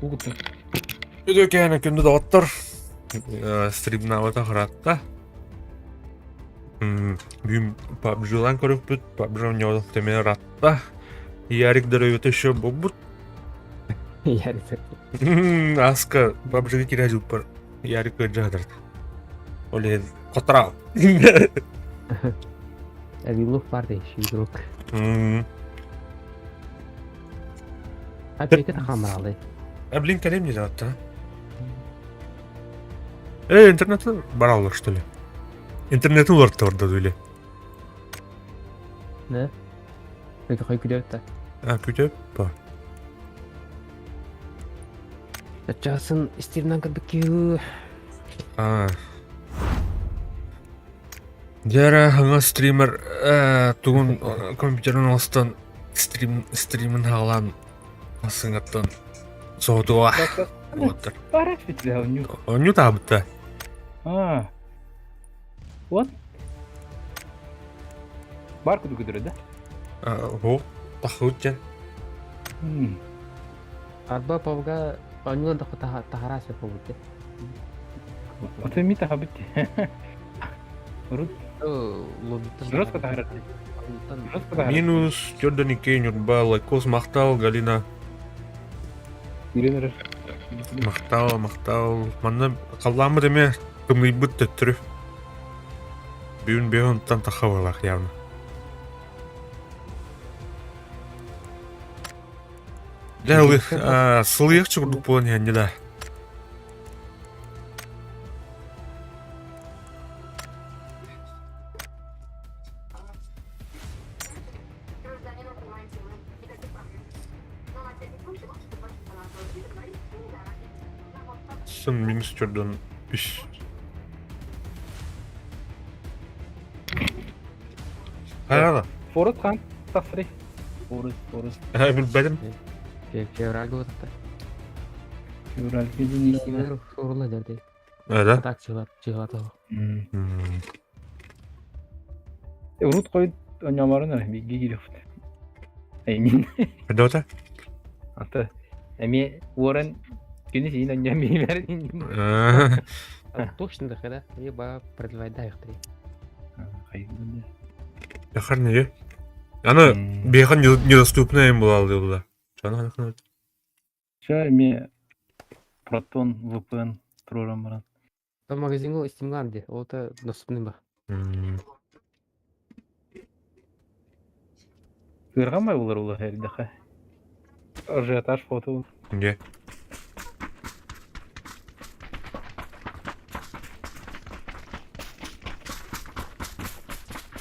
Угутун. Өдөкәне күнді доғыттыр. Стримнавы тақыратта. Бүйім PUBG-лан көріп бүт. PUBG-ын неодық темені ратта. Ярик дәрі өте шо бұл бұт. Ярик. Аска PUBG-ға кері әжіп бар. Ярик өт жағдырды. Оле қотырау. Вилов бар дейші, игрок. Әбекі тақамыр алды. Блин, кәлем не жатты, интернеті бар алыр, что ли? Интернеті оларды орда дөйлі. Не? Өте қой күдер өтті. Күтеп, ба. Жатжасын, істерінен кірбік кеу. Дәрі, аңа стример туғын компьютерін алыстан стримін ағалан асыңаттан соғытуға отыр. Параш бітілі ау, Оню табытта. Вот. Бар күді күдірі, да? О, тақы өткен. Арба павға онюлан тақара сөп өтті. Оты ми таға бітті. Ұрыт. Жұрысқа тағырат. Минус, Jordan Икейн, Юрба, Лайкос, Мақтал, Галина. Үйренірі. Мақтал. Манна қаламы деме, кымный бұт төттірі. Бүйін бейонтан тақа барлақ, явны. Ләуі, сылыйық чүгірдік болан янде да. Сын минус Jordan 3. Қайрада? Форыз қан тақсыры. Форыз. Білбәдім. Февральгі өтті. Февраль кезінде. Симер ұрылы дәрді. Да? Так жығаты. Ұрыт қойд ойнамарын әрі, бейге керекті. Әймен. Қайда өті? Аты, әме орын күні сейін ойнам беймәрін. Точно да, когда еба предвайда иқтыры. Қайғыды. Яқар неге? Аны бейхан недоступны әйім бұл алды олда. Жаны қанақын өт? Ша әме Proton, VPN тұроран баран. Там магазин ол істемген де, ол да доступный ба. Көрған бай олар олар әрі дақы. Ажиотаж фото. Не.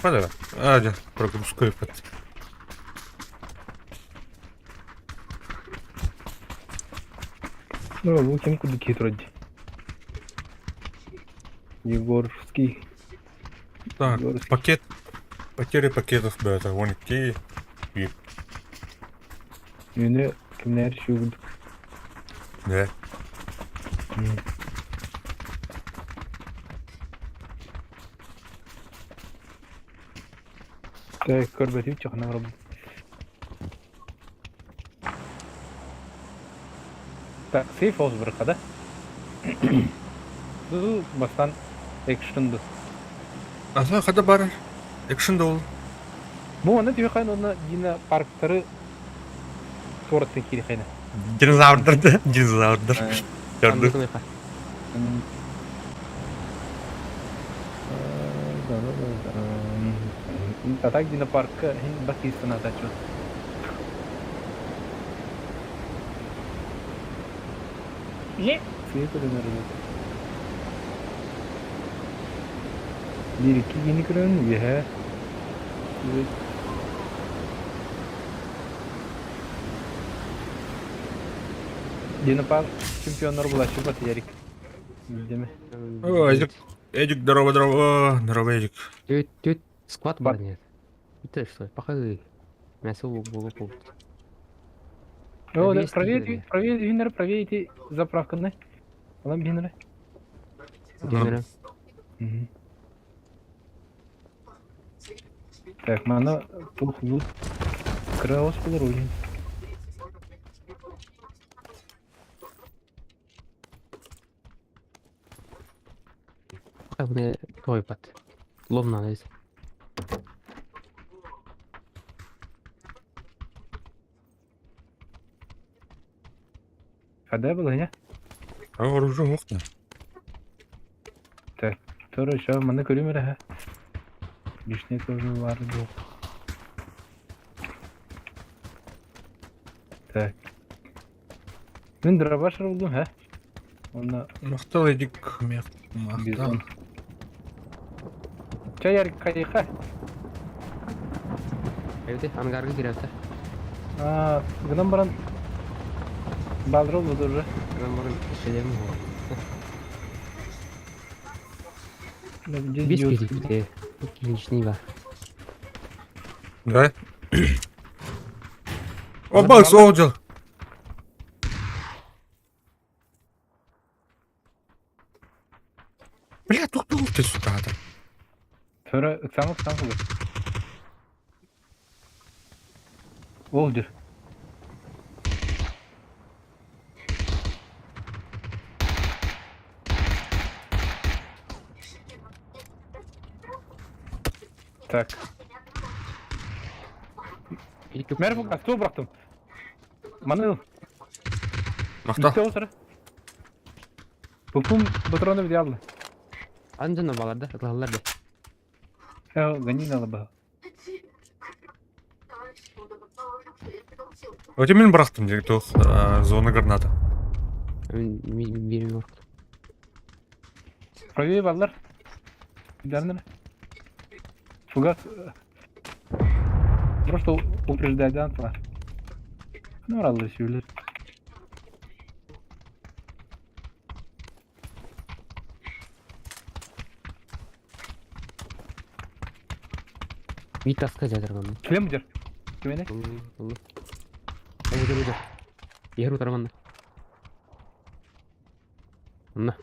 Падара. Да, прогрузкой под. Ну, бұл кем күді кетірді. Егорский. Так, пакет. Потери пакетов, это вон кей. Мені кімнер шүгілді. Да. Так, көрбәтіп чақына барабын. Так, сейф ауыз бір қада. Бұл бастан экшнды. Аса қада бар? Экшнды ол. Бұл оны тебе қайын, оны дина парктары торытты кері қайны. Динозаврдыр. Көрді. Так дина паркка бақистан атачу. Не? Свет өлімері. Bir-iki yeni kırın, yehe. Evet. Dina park чемпиондар bulaşır batı yerik. Değil mi? Эдик, здорово, Эдик. Тет, склад бар нет. Это что, покажи. Мясо было. О, да, проверьте заправканы. Алам бинеры. Генерал. Так, мана тухлу. Краус по дороге. Пока мне твой пат. Лом надо есть. Кадай был, не? А оружие жоқ та. Так, тоже еще маны көрем әлі. Лишний тоже бар жоқ. Так. Мен дробашыр болдым, хә? Оны Мақтал едік, мақтал. бизон. Чайар кайха. Evde hangarga girerse. Гынан баран балдыр oldu уже. Ben bugün şeylerim var. Без Без кредита. Личный var. Да? Оба, солдер. Бля, тут ты сюда. Sonra ıksamı olur. Oldu. Так. İlk Merhaba, stol bıraktım. Manıl, Мақтал. bitti o sıra. Pupum patronu bir aldı. Anca balarda, akıllılar da. Ya, ganin alıp. Өте мен бірақтым деген тоқ зона граната. Bilmiyorum. Правее балlar. Giderler. Фугас. Просто упреждает антла. Ну, рады сюлер. Bir taska jadırman. Килем дер. Кемене? Allah. Öyle. Yer utarmanda. Anla.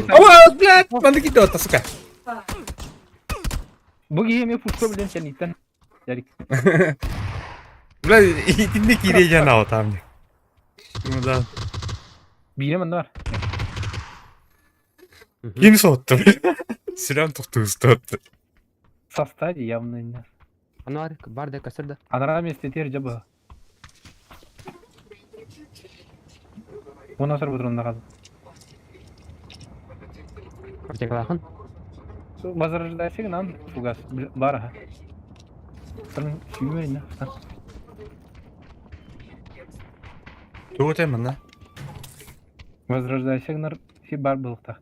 Ава, блядь, надо кидать, сука. Bu giyemi puşko bilen sen itten. Yarik. Бля, иди кирейген ау там. Ну да. Biyem anda var. Yeni soğuttu. Siren tuttu ıslattı. Sastaydı явно не. Ana var, barda kasırda. Adana mesleter caba. Bu nasıl bu durumda kaldı? Parçakalakın. Возрождайся нам фугас. Бар ha. Sen şuyum ne? Tuğ temin lan. Возрождайся нар şey бар bulukta.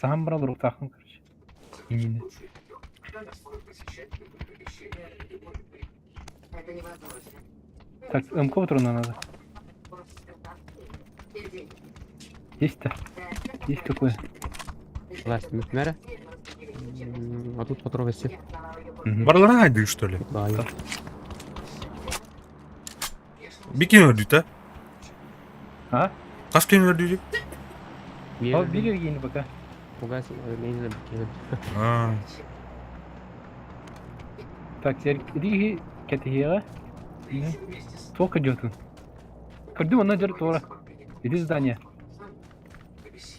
Saham bura bulukta akın kırış. İnine. Так, МК патрона надо. Есть-то. Есть какое? Власть мера. А тут патрон все. Барларың айды, что ли? Да, я. Бикен öldü ta. А? Kaç kere öldü? Al biliyor yeni bak ha. Пугайся, не надо. Aa. Так, Риги кетихига. Сколько идёт? Кырды она держит тора. Иди здание.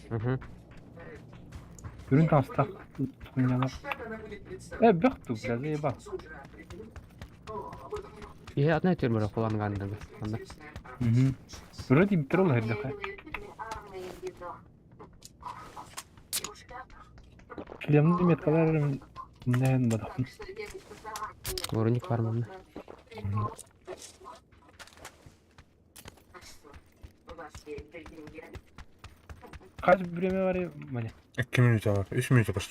Угу. Görün tam staff. Бяхту, бля, заебал. Я одна тюрьма kullangandı. Anda. Вроде битирол herhalde. Kilemli metkalar ne bakın. Voronik var mı? Kaç bireme var ya böyle. 2 minut var. 3 minut var.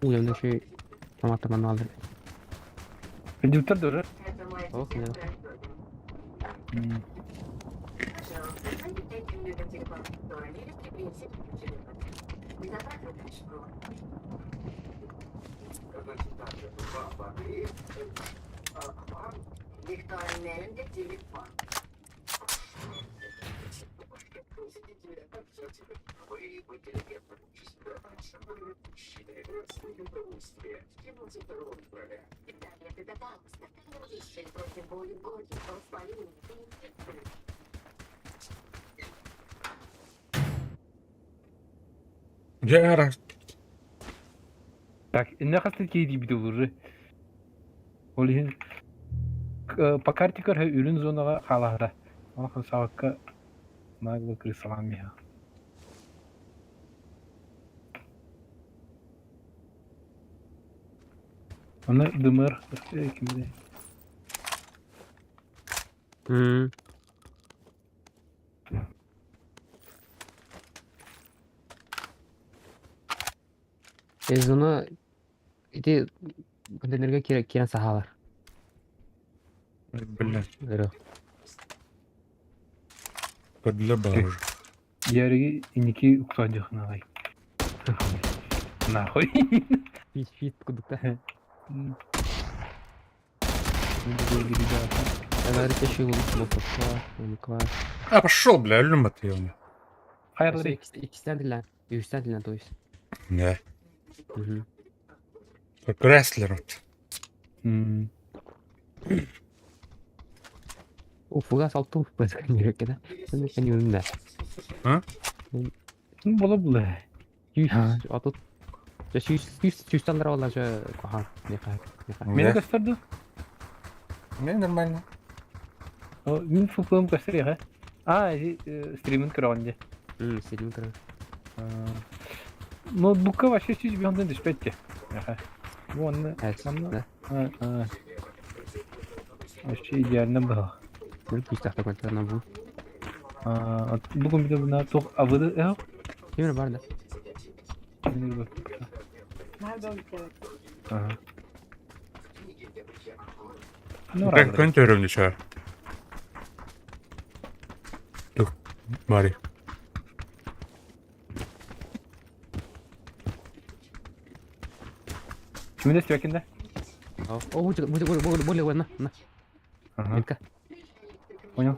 Yanında şey tomatlamanı aldım. Reduktor doğru. Oh ne? Жара. Так, не хасты кейди бит уже. Олин по карте көр үрүн зонага халахта. Аны сабакка наглы крысалам я. Аны дымыр кимде? Hı. Biz onu iti kontenerge kiren sahalar. Блядь, Görüyor. подля бабушка. Яриги иники уксанжык нагай. Нахуй. Фит кудукта. Она решила лукла, лукла. А, пошел, бля, люмат ее. Хайрлы. İkisinden dilen. Yüzden dilen то есть. Не. Hı. Рестлер вот. O fugas altı başka gerek ya. Sen de önünde. А? Бола була. Атут. Ya şu standlar valla şu kahan. Ne kahan. Мени gösterdi. Не, нормально. Мен фуфлым gösteriyor ha. Стримин кранде. Hı, selim kıran. Ноутбукка вообще чуть bir anda düşpetke. Bu anne. Evet. Anne. Ne? Вообще идеально было. Böyle bir tahta koyduğundan bu. Bugün bir de bunlar çok avıdı. Yemin var da. Как контуровали что? Тух, Мари. Kimin de O boleh na. Minka. Понял.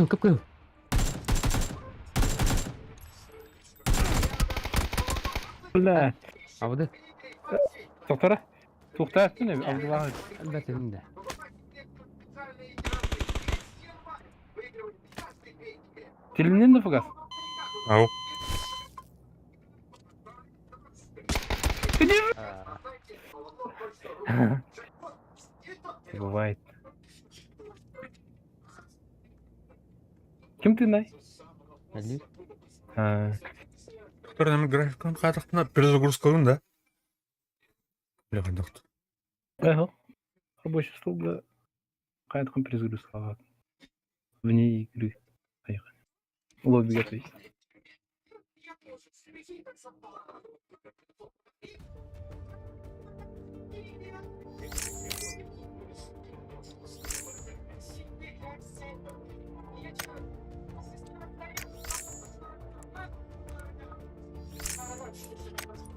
Кып. Бля. Avdı. Тоқтара. Тоқта yaptın ya. Abdullah. Elbette de. Telinden de fıgas. Ау. Бывает. Ким ты най? Belli. Который нам графикон хатахтана перезагрузка да? Бля, хатахт. Рабочий стол для кайтком перезагрузка. Вне игры. Поехали. Лобби готовить.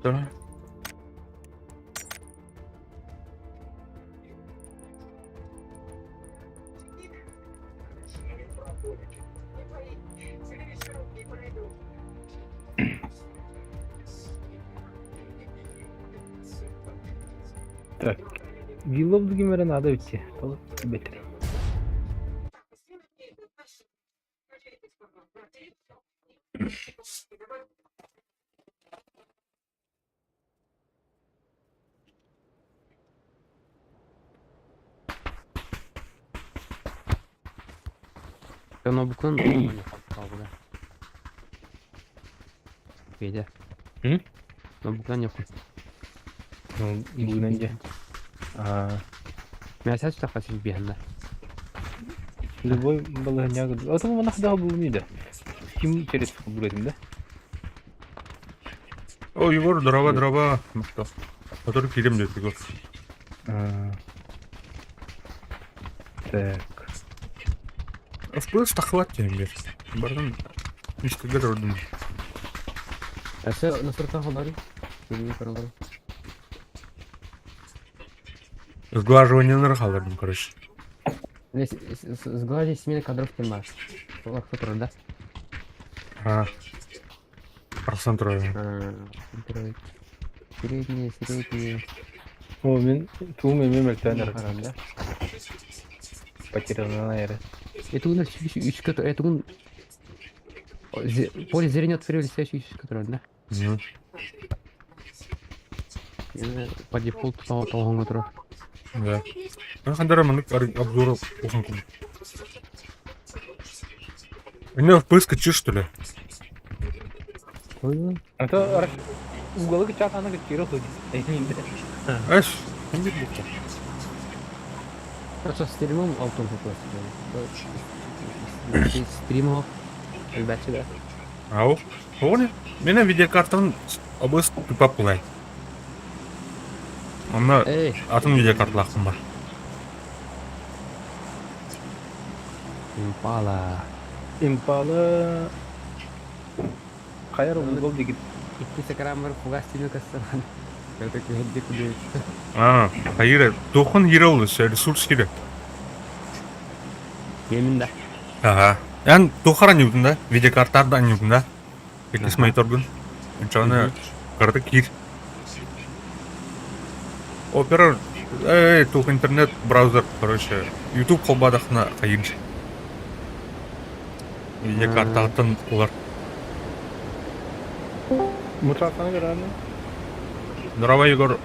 Да. Так. Вилла в другим надо идти. Бетри. Ben o bukun olmanı kaldı. Beyde. Hı? Ben bukun yapın. Bugün önce. Mesela şu takası bir anda. Любой было не говорю. Это мы нахуй был не да. Ким через фигуры да? О, Егор, дрова. Который фильм дед, Егор. Так. FPS хватит, блядь. Бардан. Ничего, говорю. Ese nasırtan haları. Gülüyor karaları. Сглаживание халырдым, короче. Сглаживание смены кадров тема. Олар фотор, да? Просмотрую. Средние. О, мен туум эме мөлтөнөр. Каранда. Потерянный аэро. Это у нас еще 3 кадров. Это он... Поле зрения отверлись еще 3 кадров, да? По дефолту толгон кадров. Да. Я хандара манык обзор уханку. Меня FPS качи, что ли? Это араш уголы чат аны киро ходи. Эйнде. Аш, не буду. Просто стримом алтын просто. Стримов. Әлбәттә дә. Ау. Оне. Менә видеокартаны обыс тупап булай. Аны Эй, атын видеокарталахым бар. Impala. Импалы кайыр угол дигит. Икки сакрамыр фугастины кастырган. Это кеде куде. Hayır. Dokun hero ресурс керек. Еминда. Ага. Yani dokara ne da? Videokartlarda ne da? Peki maytorgun. Çana kartı kir. Opera тух интернет браузер, короче, YouTube холбадахна кайын. Видеокартатын улар. Мутратаны көрәне. Здорово, Егор.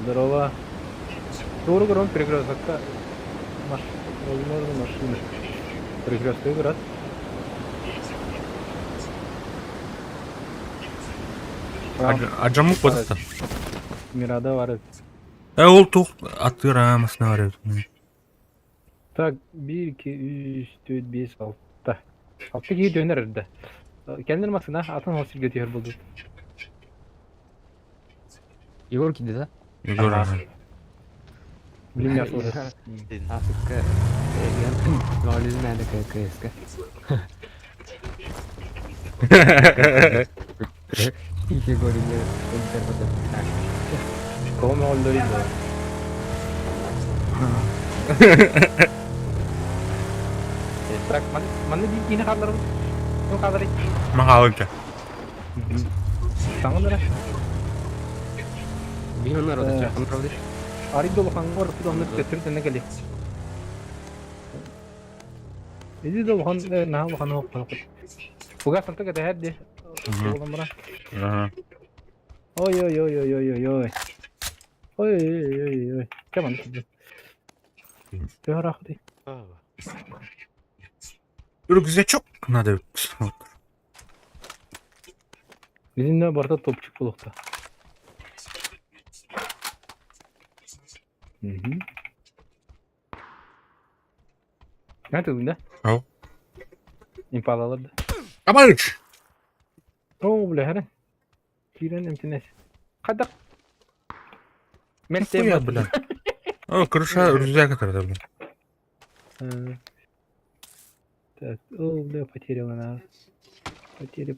Здорово. Doğru görün перекрестка. Возможно, машина. Перекресток город. Acamı kodakta. Мирада var. Ол тух атырамасына бар. Так, 1, 2, 3, 4, 5, 6. 6 kişi döner herhalde. Kendin masına atın hosil götürüyor buldu. Егор киде, да? Егор. Bilim yapıyor. Африка. Гализм надо КСК. Егор не интернет. Kome oldu. Так, mana bir yine kadar yok kadar. Махалыка. Tamam da. Бигон народа чакын правда. Аридо бахан var bir onu götürüp ne geldi. İdi de bahan ne bahan yok. Fuga sanki kadar hadi. Oğlum bana. Ага. Oy oy oy oy oy oy oy. Oy oy oy oy. Tamam. Böyle rahat değil. Рюкзачок надо. Bizim de barda topçuk bulukta. Ne dedin? Ау. İmpalalardı. Абарыч. Oo bile her. Kiren imtines. Kadak. Нихуя, бля. О, крыша рюкзак это, бля. Так, о, бля, потерял она. Потери.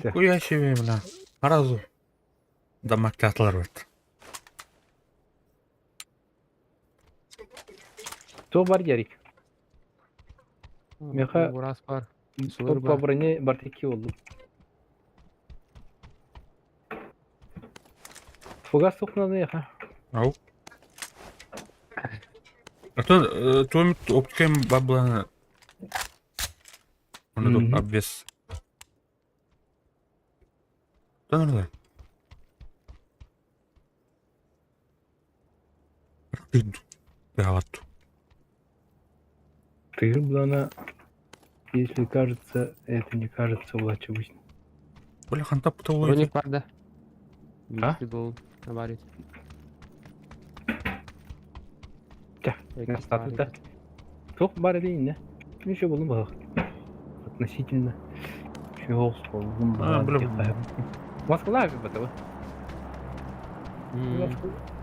Нихуя себе, бля. Сразу. Дамаг атылар бар. То бар ярик. Меха- Бурас бар. Топ по броне бартеки oldu. Фугас токунаdı ya. Ау. А то оптикаем баблана. Он идет обвес. Да, нормально. Галату. Ты блана. Если кажется, это не кажется улач обычно. Бля, ханта путал. Броник бар да. А? Был говорит. Тя, на статус да. Çok bari değil ne? Bir şey buldum bak. Относительно. Чего buldum А, бля. Москва abi bu da.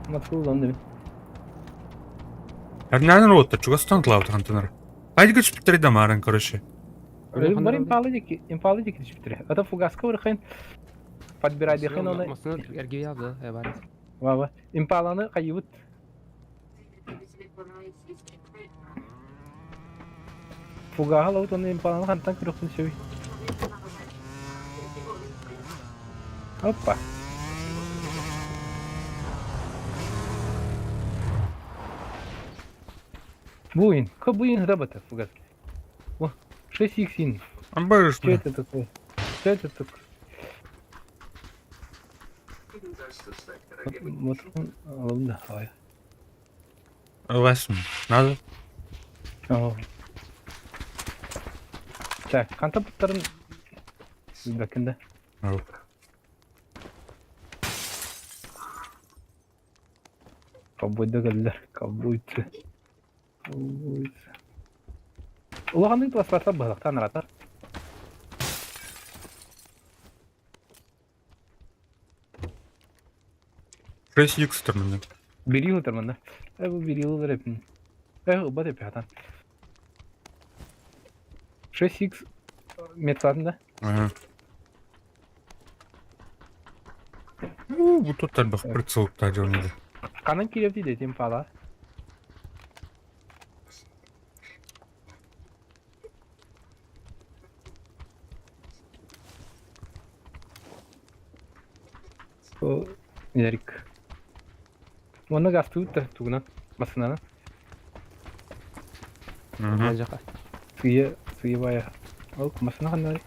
Moskva'dan değil mi? Наверное, вот, чего стан клауд хантенер. Пойди, говорит, повтори дома, короче. Бар импалы дики дишптире. Ата фугаска урхайн подбирайдыхын оны. Масына эрге ябды, бар. Вава. Импаланы кайыбыт. Фугаха лаут оны импаланы хантан кырыктын сөй. Опа. Буин. Буин работа фугас. О, 6х. Амбарыш, Что это такое? Что это такое? Вот он, ладно, давай. Лесм. Надо? О. Так, канта буттарын бакында. Ау. Ковбойда geldiler. Ковбойцы. Улағандың туаспатлар бағлықтан аратар. Шесть икс тұрмын. Bir yıl tırmanda. Bu bir yıl var hepin. Bu da hatan. 6x методында. Ага. Bu tutar bak прицелка жөнінде. Канан киреп дейді тем пала. О, Ярик. Оны гасту тугунан масынаны. Ага. Жақа. Сүйе бая. Ол масына қандай?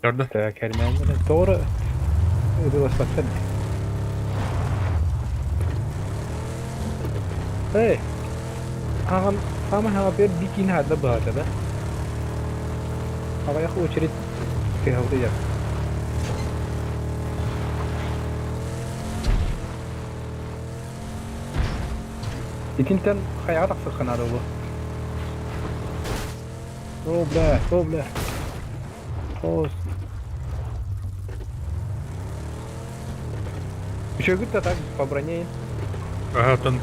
Gördü. Так, Кәрмәнді. Doğru. Велосипедтен. Эй. Ағам, ағам bir bikin hada bağırdı da. Havaya очередь тыгылды я. Итинтен хаяға тақсыққан ады бұл. О, бля. О, еще говорит, так по броне. Ага, тон.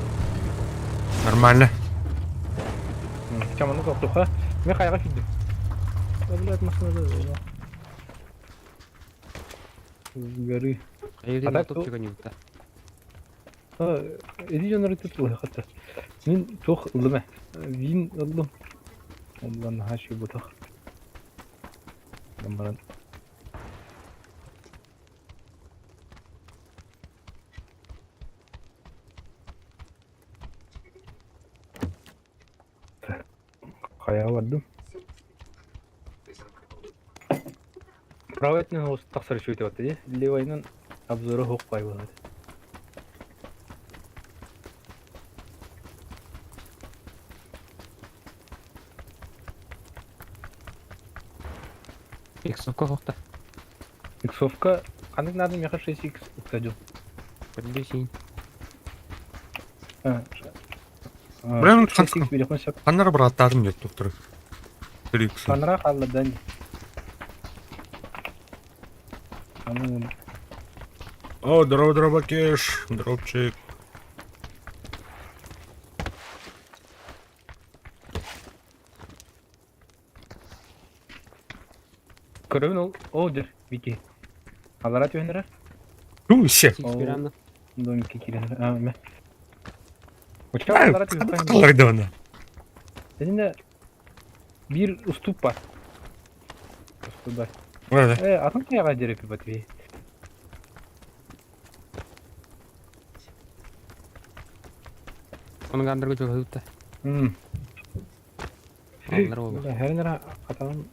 Нормально. Чем он только туха. Мен қайға фиддім. Блядь, машинада. Горы. Айырден так топ чыган юкта. Эди жанры тұтылы қатты. Мен тоқ ұлдым. Вин ұлдым. Ondan daha şey bu tak. Bunların kaya vardı. Правый о тақсыр шөйте батты де. Левайнан обзоры хоқпай болады. Иксовка қоқта. Иксовка қандай надо меха 6х ұқтадю. Білдесейін. Білемін, 6х берекон сәп. Қандар бір аттадым деп доктор. 3х. Қаныра қалыдан. О, дробакеш, дропчик. Көрін ол, оудыр, беке. Алара түйендірі? Тусе. Сикспиранды. Домикке келендірі, мә. Учка алара түйендірі. Қалайды оны. Дәнінде bir ustup var. Ustup var. Öyle. Atın kayağa direkt batıyor. Оның андырғы жоғы өтті. Алындар ол. Her nere atağın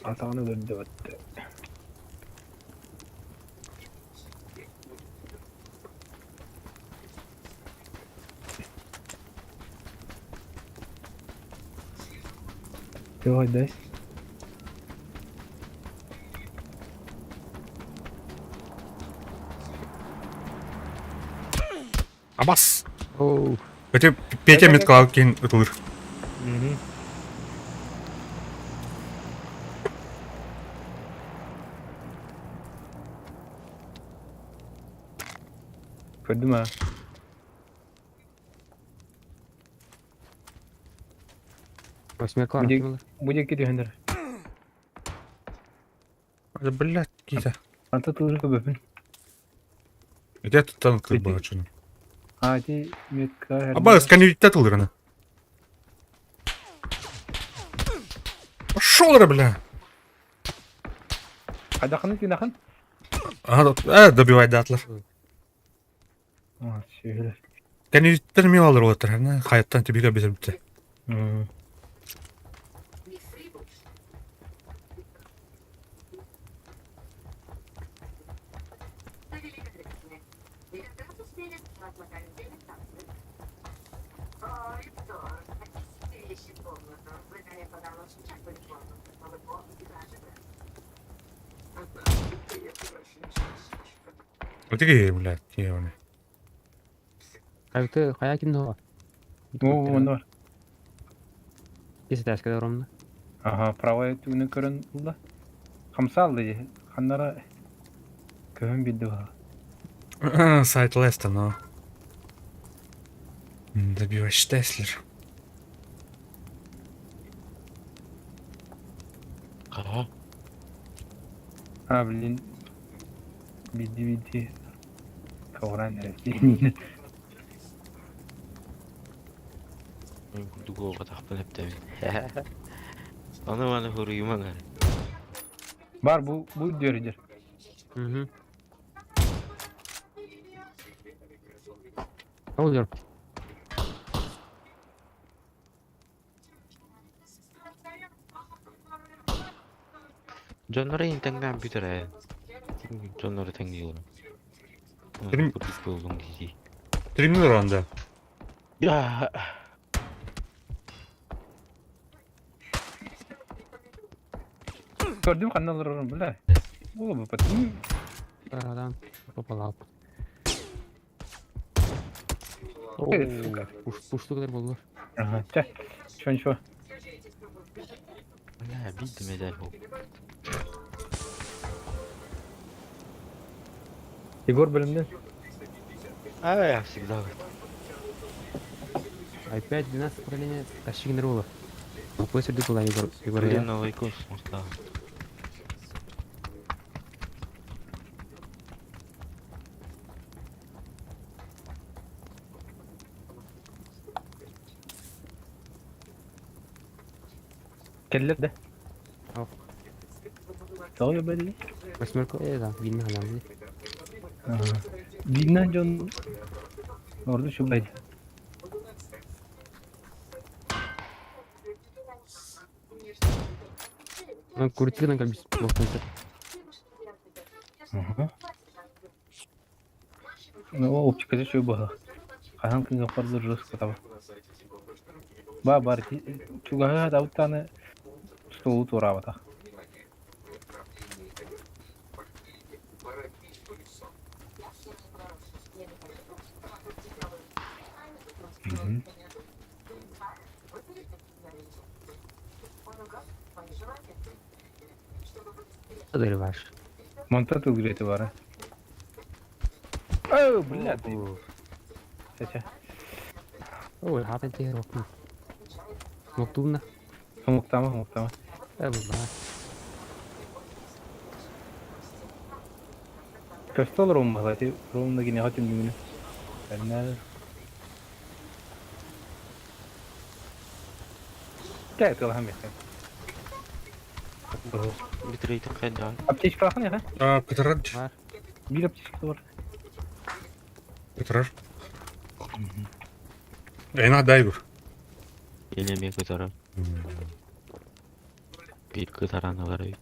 atağını döndü battı. Yok hadi. Абас. Оу. Өте Петя меткалап кейін ұтылыр. Gördüm ha. Восьмерка Где- арасында. Будет gidiyorlar. Да, блядь, какие-то. Anta tuzlu köböpün. Где тут танк Эти- бачу? Ати метка. Аба, сканивить тылырына. Пошел, бля. Адахын кинахын. Ага, добивать датлар. А, şöyle. Сканивиттер мен алыр отыр. Ана хайаттан тебиге безер битте. Отиги, блядь, ебаный. Кайты кая кимде бар? О, onda var. Кесе тәшкәле орамда. Aha, правая tüyünü körün bulda. Kamsa aldı ya. Kanlara köhün bildi var. Сайт Леста, но... Добивать Штеслер. Ага. Ha bilin. Bildi. Kavran herif. Dugo takpın hep demin. Ana bana hırıyım ana. Var bu diyor. Hı. Ne oluyor? Canlara intenden bir tane. Canlara tengiyorum. Benim- Kırık oldum diye. Тримнер анда. Ya. Gördüm kanalları onu bile. Oğlum bu patin. Aradan попалап. Evet, сука. Пушту kadar болдулар. Aha, çek. Şu. Ya bildim eder bu. Igor bölümden. А я всегда. Опять 12 поколение тащигендер болар. Опысырды була Егор. Блин, новый космос, да. Keller de. Yok. Sağ ya belli. Восьмерка да, bilme önemli. Dinlen can. Orada şu belli. Ben kurutçudan kalbis boktansa. O optikası şu bu. Kahan kın yapardı rız kataba. Ba ki çugaha da tane stoğu torava. Kadarı var. Montat ücreti var. Oh, блядь. Çeçe. Oh, hapen teh rokna. Moktubna. Muhtama. Evet bu. Köfte olur mu hadi? Rom'da yine hatim günü. Ben Gel kalan bir. Bitireydim kaydı. Apteş bırakın ya. Катарад. Var. Bir apteş var. Катарар. Эна дайвер. Елеме кытара. Bir kıtaranlar evet.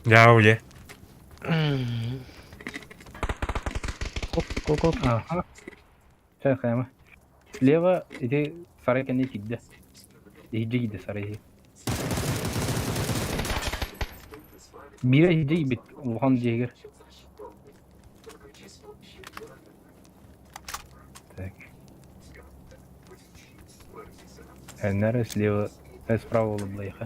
Я уе. Kok. Aha. Çay kayama. Слева иди сарай kendi gitti. İyice gitti sarayı. Bir iyice gibi Wuhan diye gir. Так. Наверное, слева, справа улыбла их.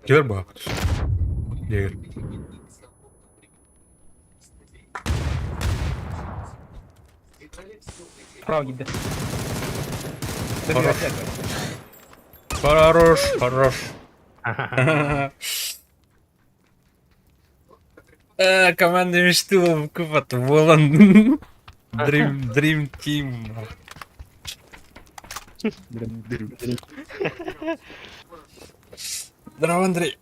Gelir bak. Gelir. Справа гиде. Хорош. Хорош, хорош. Команда мечты в купат. Волан. Dream Team. Здорово, Андрей.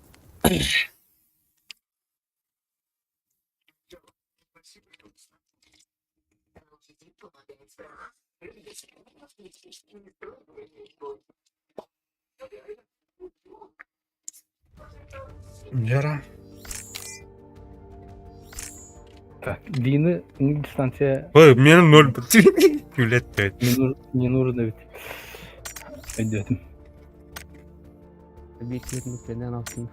Жара. Так, длины, дистанция Ой, мне 0. Юлет 5. не нужно ведь. Идет. Объективно бenden altın.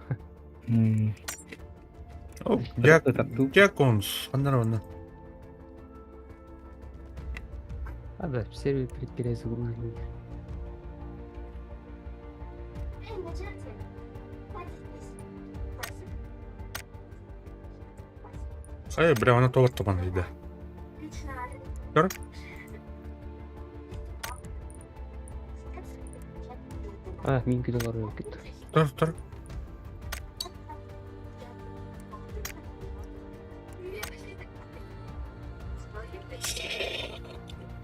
Jack Ons. Здорово. А, да, сервер перезагружен. Hayır, bre bana tovar taban dedi. Gör. А, минки доллар yok gitti. Dur.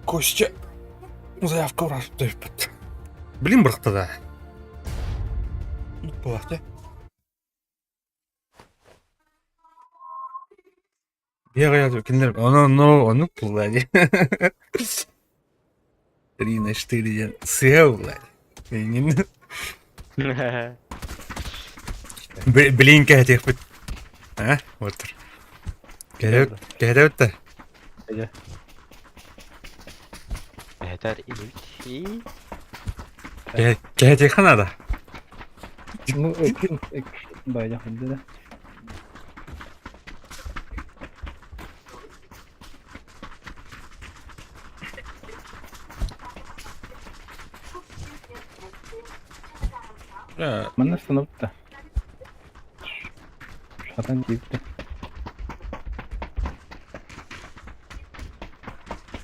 Костя. Заявка враж дөйпіт. Блин, бұрықты да. Болады. Бегает, киндер. Оны болады. 3 на 4 сел, блядь. Блин, этих быть. А? Вот. Герет да. Yeter ilk. Герет ханада. Ну, экин, байда ханды да. Mana sınıfta. Şuradan gitti.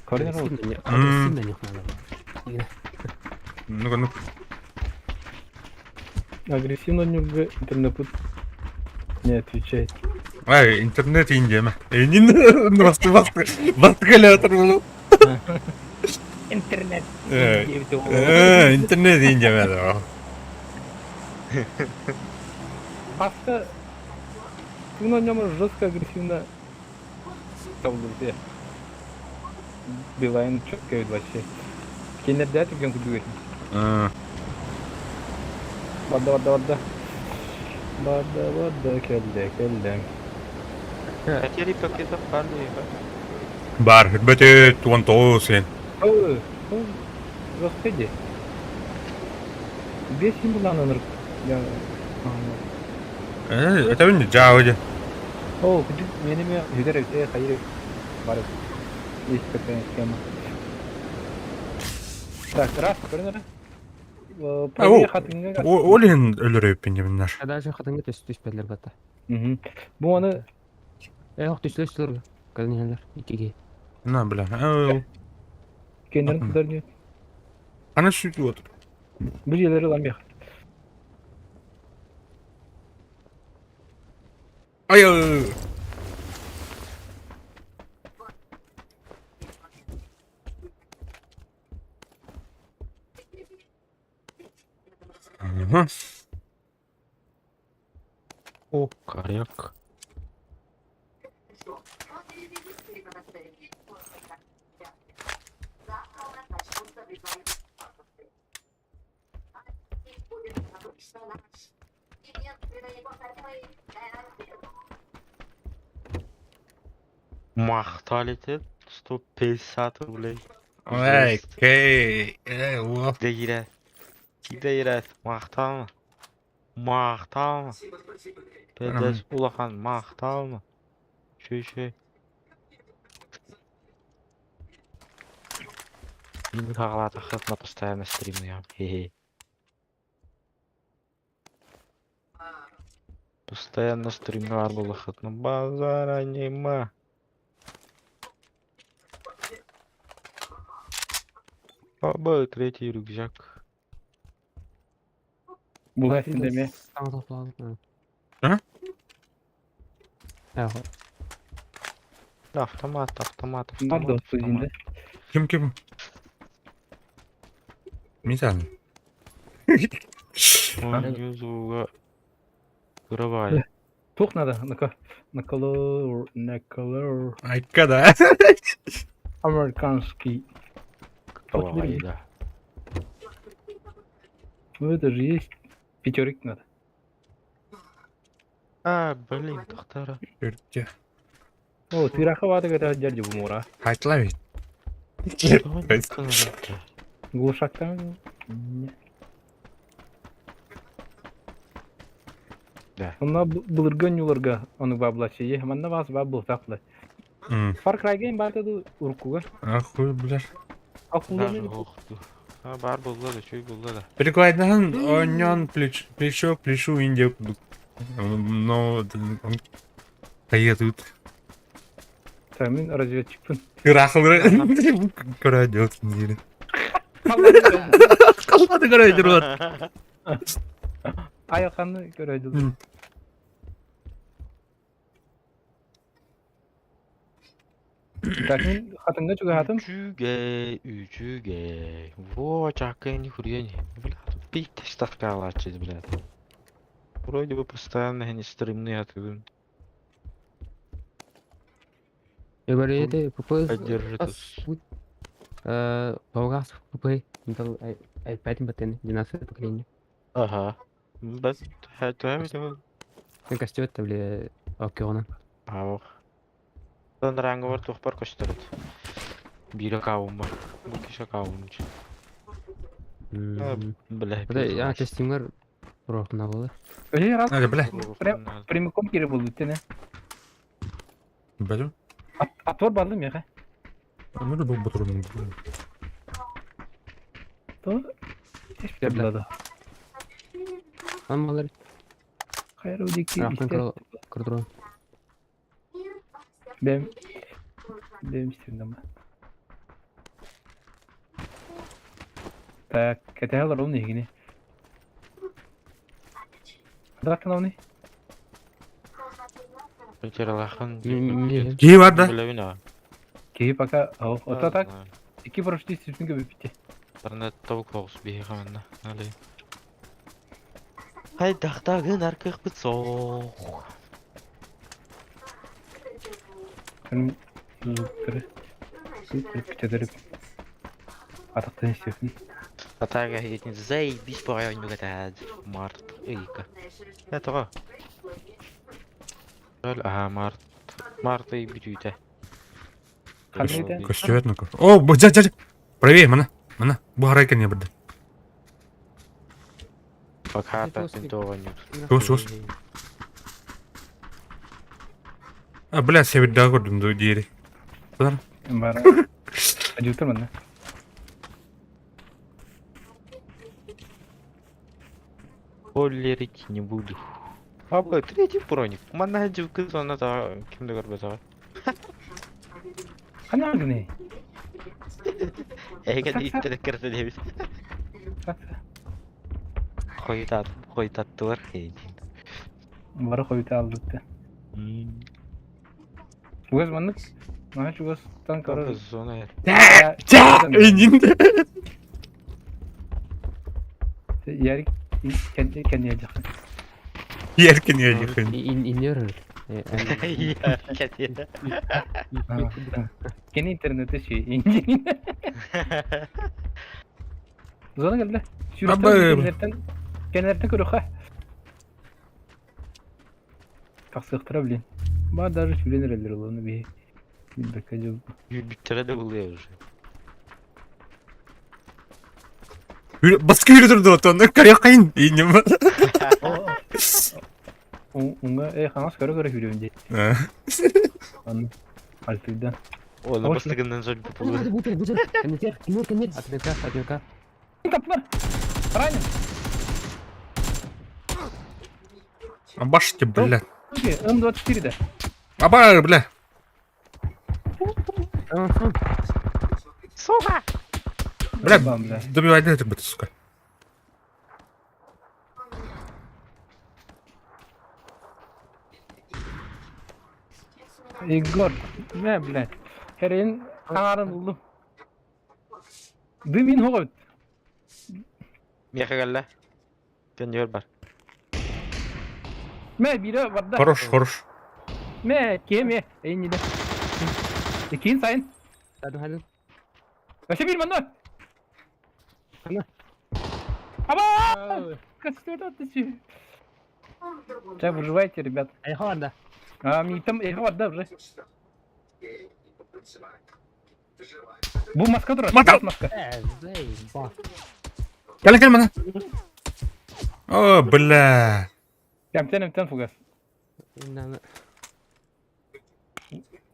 Koridor oldu. Агрессивно не надо. Ну-ка. Агрессивно немного интернет не отвечает. Ай, интернет индияма. Басты болу. Интернет. Интернет индияма да. Паска. Ты на нем жестко агрессивно. Толдырды. Билайн четко ведь вообще. Кенерде атып ген күдү бердим. Бадда, келди. Хотели покидав парни. Бар, хürmeti tuon tooseen. Господи. Бес им была номер. Это он жауды. О, күдү менеме жүдер хайыр бар. Есть такая схема. Так, раз, көрінеді. Правее хатыңға қас. Олен өлөрөйүп инде А даже хатыңга түсперлер бата. Бұл оны Ох, түслөштүр. Калнелер, икиге. На, бля. кендерін кударын Ана сүйтүп отур. бұл жерлері ламбек. Ай. О, коряк. Мақтал етеді 150 рублей. Ай, кей. О. Киде ирет. Мақтал мы? Пелдес улахан мақтал мы? Шөй. Мен қағалады ақырып на постоянно стримну я. Хе-хе. Постоянно стример был на базара нема. Оба третий рюкзак. Бұл әсіндеме. Таң топланып. А? Автомат. Пардон, сөзінде. Ким? Мисал. Он юзуга кровай. Тоқ надо, Наколор. Айка да. Американский. Кровай, да. Ну это же есть. Пятерик надо. А, блин, тохтара. Үртте. О, твираха вады гэта дядя бумура. Айтла бит. Глушактан. Да. Онна былырган юларга оны баблачы. Манна бас бабыл таплы. Far Cry'ga barda urkuga. Ахуй, блядь. Акуланы. А, бар булды, чуй булды. Прикладдан оньон плечо к плечу инде. Но каятут. Мен разведчикпін. Кырахылы. Көрәдет дире. Калмады көрәдер вот. Аяқаны көрәді. Так, мен хатынға жүгі хатым. Үчүге. Во, чакайни хурьяни. Бля, тут пить ставка лачить, блядь. Вроде бы постоянно они стримные отведут. Эбарете ПП. Поддержит us. Паугас ПП. Интел i5 батен 12 поколение. Ага. Бәс, хәтәбе. Мен костюм бля океана. Ау. Дан раңы бар тоқпар көштереді. Бері қауым бар. Бұл кеше қауым үшін. Бля, Да, костюмер рохна болды. Раз. Hadi bile. Прямиком кері болды өттені. Бәлем. Атвар бардым яға. Амыр бұл бұтырым. То? Еш білады. Амалар Қайыр өдекі рахтан істер. кырдырон. Бәм істерді ма. Так, кәтәғалар ол негіне. Қадырақтан ол не? Петерлахан. Ки var da. Білевін Кейі пака, ота так, 2 бұрышты істерсін көбі бітті. Барна тавuk fokus bir hemen hadi. Hay dağdağın arkıq bir soğuk. Кәнім жұлықтыры. Сүйтіріп бітедіріп. Атықтан істерсін. Атаға етін зәй биш бағайын мүгәт әд. Март. Үйкі. Я тұға. Ага, март. Март үй бүтүйті. Қандай да? Көстөбет нөкөр. О, бұл жа. Проверь, мана. Бұл харай екен не бірді. Пока тәсін тоған Көз. А, бля, себедді көрдім дөй дейірі. Бұдар. Бара. Ажуктар мана. Поллерить не буду. Абла, третий броник. Мана жүвкі зона да кімді көрбе заға. Қана аңгіне? Әйген иттілік кірді дебіз. Қойтаттылар хейден. Бара қойты алдықты. Чугаз маннык? Маға чугаз тан кары. Біз зона әр. Өйнінде. Ярик кәне жақын. Еркен ежекін. Инер. Кәне интернеті шей. Зона келді. Кәнерден көрі қа. Тақсықтыра білен. Ба даже шүленер әлдер оланы бей. Білбекке жыл. Биттіре де бұл уже. Басқа үйлі тұрды от, оны көрі қайын. Енем ба. Онға қаңас көрі хүлеуінде. Анны альтыйдан. Оны бастығынан жол бұпылы. Коннектер. Отметка. Таплар! Ранен! Башки, бля. М24 да. Абар, бля. Tamam tamam. Бля, Бам, бля. добивай этих, бля, сука. Егор. Ne блядь. Herein аңарын buldum. Дымин хоғыт. Меха галла. Пеньер бар. Мә бире барда. Хорош, хорош. Мә кеме. Эйни де. Кейін сайын. Hadi. Өше бир манда. Ана. Аба! Костер отыщи. Сейчас выживайте, ребят. Ayha var da. Митам эхо барда уже. Bu maska durur. Mata! Maska. Zey bak. Gel gel bana. О, бля. Ямтен фугас. İnden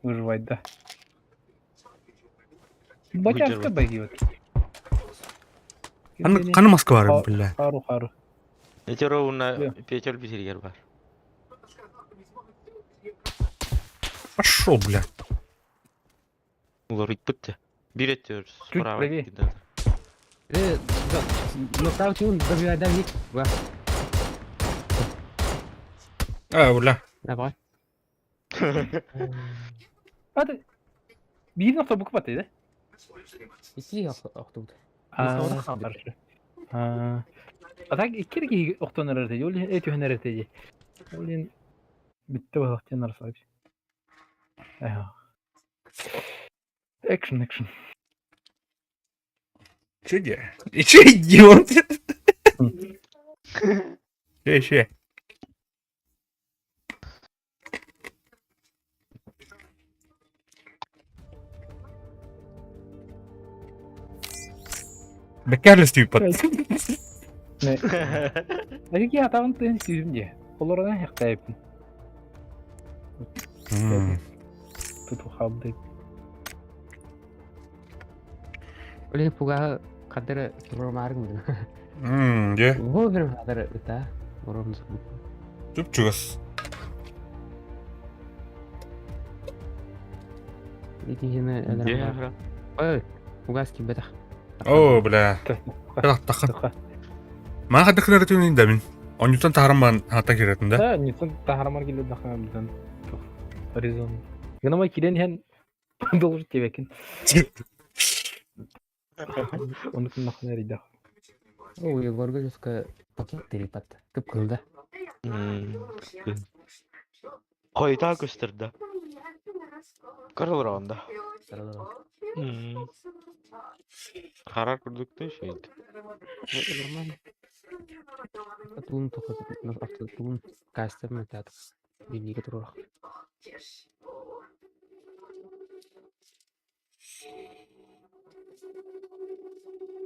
Выживать, да. Бачаска бегает. Kanı maske var, bля. Хару. Эти ровно Да. Петер Битергер бар. Пошел, бля. Улар итпетти. Бир этер Чуть справа. правее. кидеді. Нокаут он добивает давник. Бak. Бля. Давай. Hadi. Bir nokta bu kapatıydı. İki okuduk. Хорошо. А так iki оқтон арарты. Йоли эти ханарты. Йоли битте вақтен арсак. Экшн. Че где? И че идиот? Че? Bekarlı stupid. Ne? Belki hatanın tığın süzümce. Olordan yaktayıpın. Tutu habdı. Öyle puga kadar kibro margım. Ye. Bu benim kadar ita. Orumuz. Tüpçüğüz. İkincini Где ederim. игра? Oy. Pugaski bedah. О, бля. Тахын. Мана хадда кінер өтуін да мен. Онютан тахарам баған хата керетін да. Да, нетен тахарамар келді даққан бізден. Резон. Гынама кирен хен должен тебекин. Onu kun nakın eriydi. О, Егорга жеска пакет терипат. Кып кылды. Қойта көстірді. Қарыл рауында. Қарар күрдікті шейді. Нормально. Тун тоқы тун кастер метад. Билиге турах.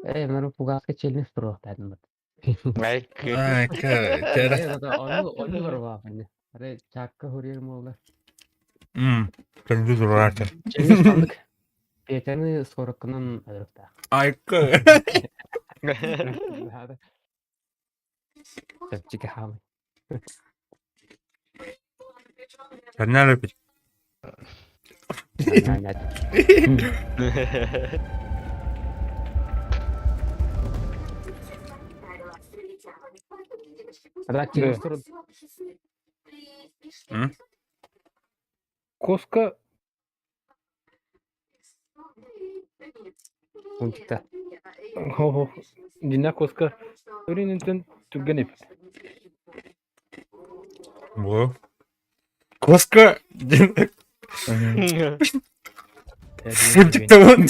Мына пугаска челнес турах тадым. Ай, Onu var var. Aре çakka horiyer molda. Kendi durur artık. Челнес kaldık. Петяны сорокынан ырыкта. Айкы. Тепчике хамы. Sen ne yapıyorsun? Ада челнес туру. Коска Унчикта. Дина коска. Örününden tüggenip. Bu. Koska. Septik tamam.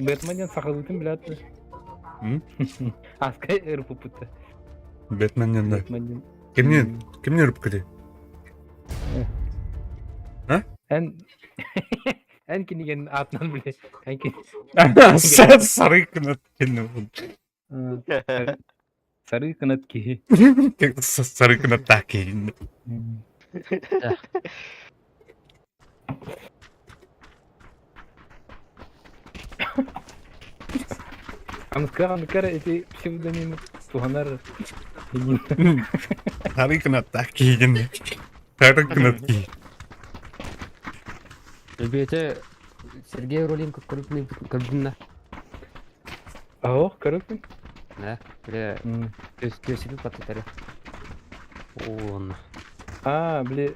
Batman'dan sakızlıkın bile attı. Askay ırpı pıttı. Batman yanında. Batman'dan. Kimin yarıp kedi? En kinigen atnan bile. En kin. Sen sarı kınat kendini bul. Sarı kanat ki. Sarı kınat daha kendini. Anıskara eti psevdonim tuhanar. Harikın takiydim. Harikın takiydim. Бете Сергей Роленко крупный кабина. اه карыпын. Да, бля, төсүлүп паттары. Он. Бile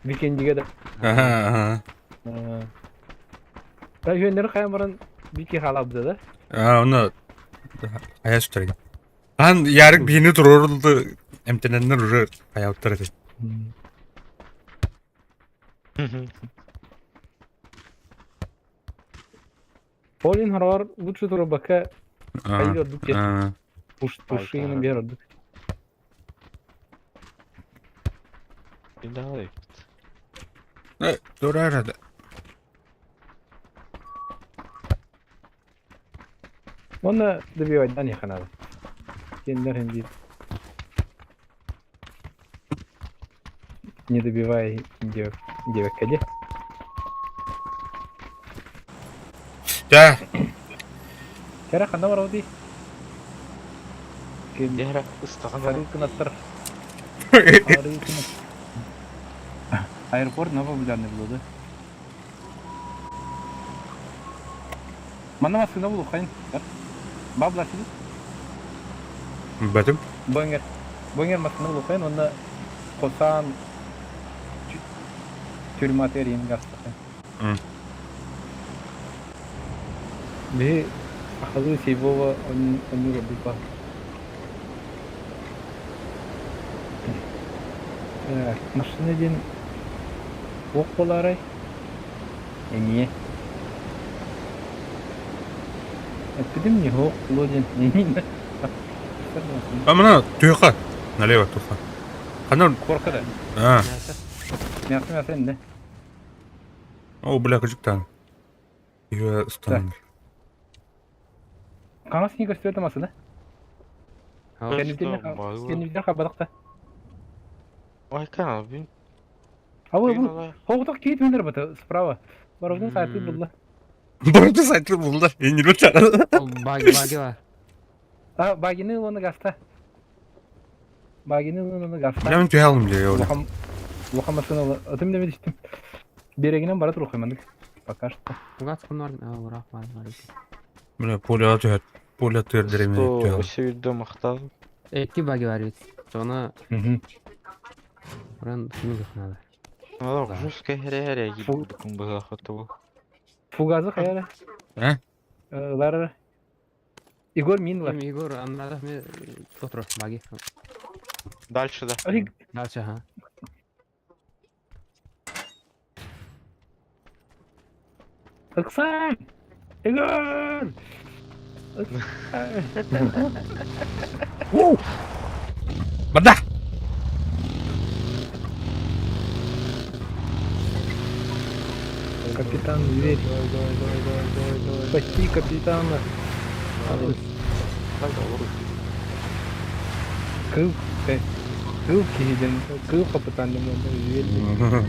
weekend'e de. Aha. Ben yönleri kayamaran bir ki halabdı da. Onu aya sütürgen. Han yarık birini dururdu. Emtinenler urur. Aya uttardı. Полин Харвар лучше тура бака ayıyorduk ya. Puşuyunu bir aradık. Bir daha yok. Dur arada. Ona da bir aydan yakın abi. Kendiler hem değil. Не добивай девок. Ya. Kera kanda var o değil. Diğer ıstağın Sarı kınattır. Airport ne yapabilir ne buldu? Mana masuk ne buldu kayın? Babla şimdi. Betim. Bonger masuk ne buldu kayın? Onda kosan tür materyalini gastı. Bir akıllı şey bu onu yapıyor bak. Машина ден оқ боларай. Niye? Dedim ya oq болден. Amına tuyuqa. Налево tuyuqa. Kanal. Korkuda. Ha. Мясо ne? O bля küçükten. Ее стандарт. Kanka seni gösterdim aslında. Ha, Kendimden kabalıkta. Ой, канал, блин. А вы хоғдақ кейт өндір бұты, справа. Барудың сайты бұлды. Burada saytı buldular. Yeni uçağı. баги var. Bagini onu gasta. Ben tüyalım diyor öyle. Lokamasını adım demedi işte. Bereginen barat ruhaymandık. Bakar. Угад var. Урақ var. Bля poля tüyat. Poля tüyadırım Что, tüyalım. все видео махтал. Эки баги var ведь. Соны Буран сунугах надо. Ну, жесткая херя гиб была хотова. Фугазы қаяра. Лары. Игор мин var. Егор, анадах мне отыр баги. Дальше, да. Дальше, ага. Иксан! Игор! Bada. Капитан Зверь. Спасти капитана. Кыл кейден. Кыл капитанның Зверь.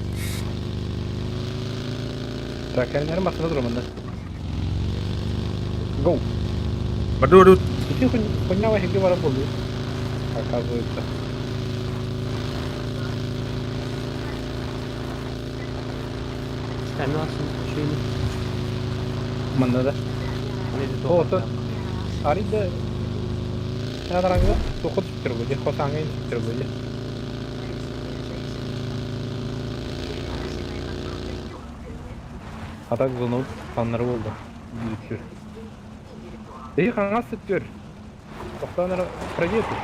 Тракерler masada durumunda. Go. Waduh. Itu punya wah ini warna bolu. Kakak itu. Sen nasıl şeyini? Mana da? Oh, tuh. Hari da. Ya terangga. Tokut terbuja. Kosangin terbuja. Hatta zonu fanları oldu. Büyütüyor. İyi kanal sıkıyor. Toktanları proje ettik.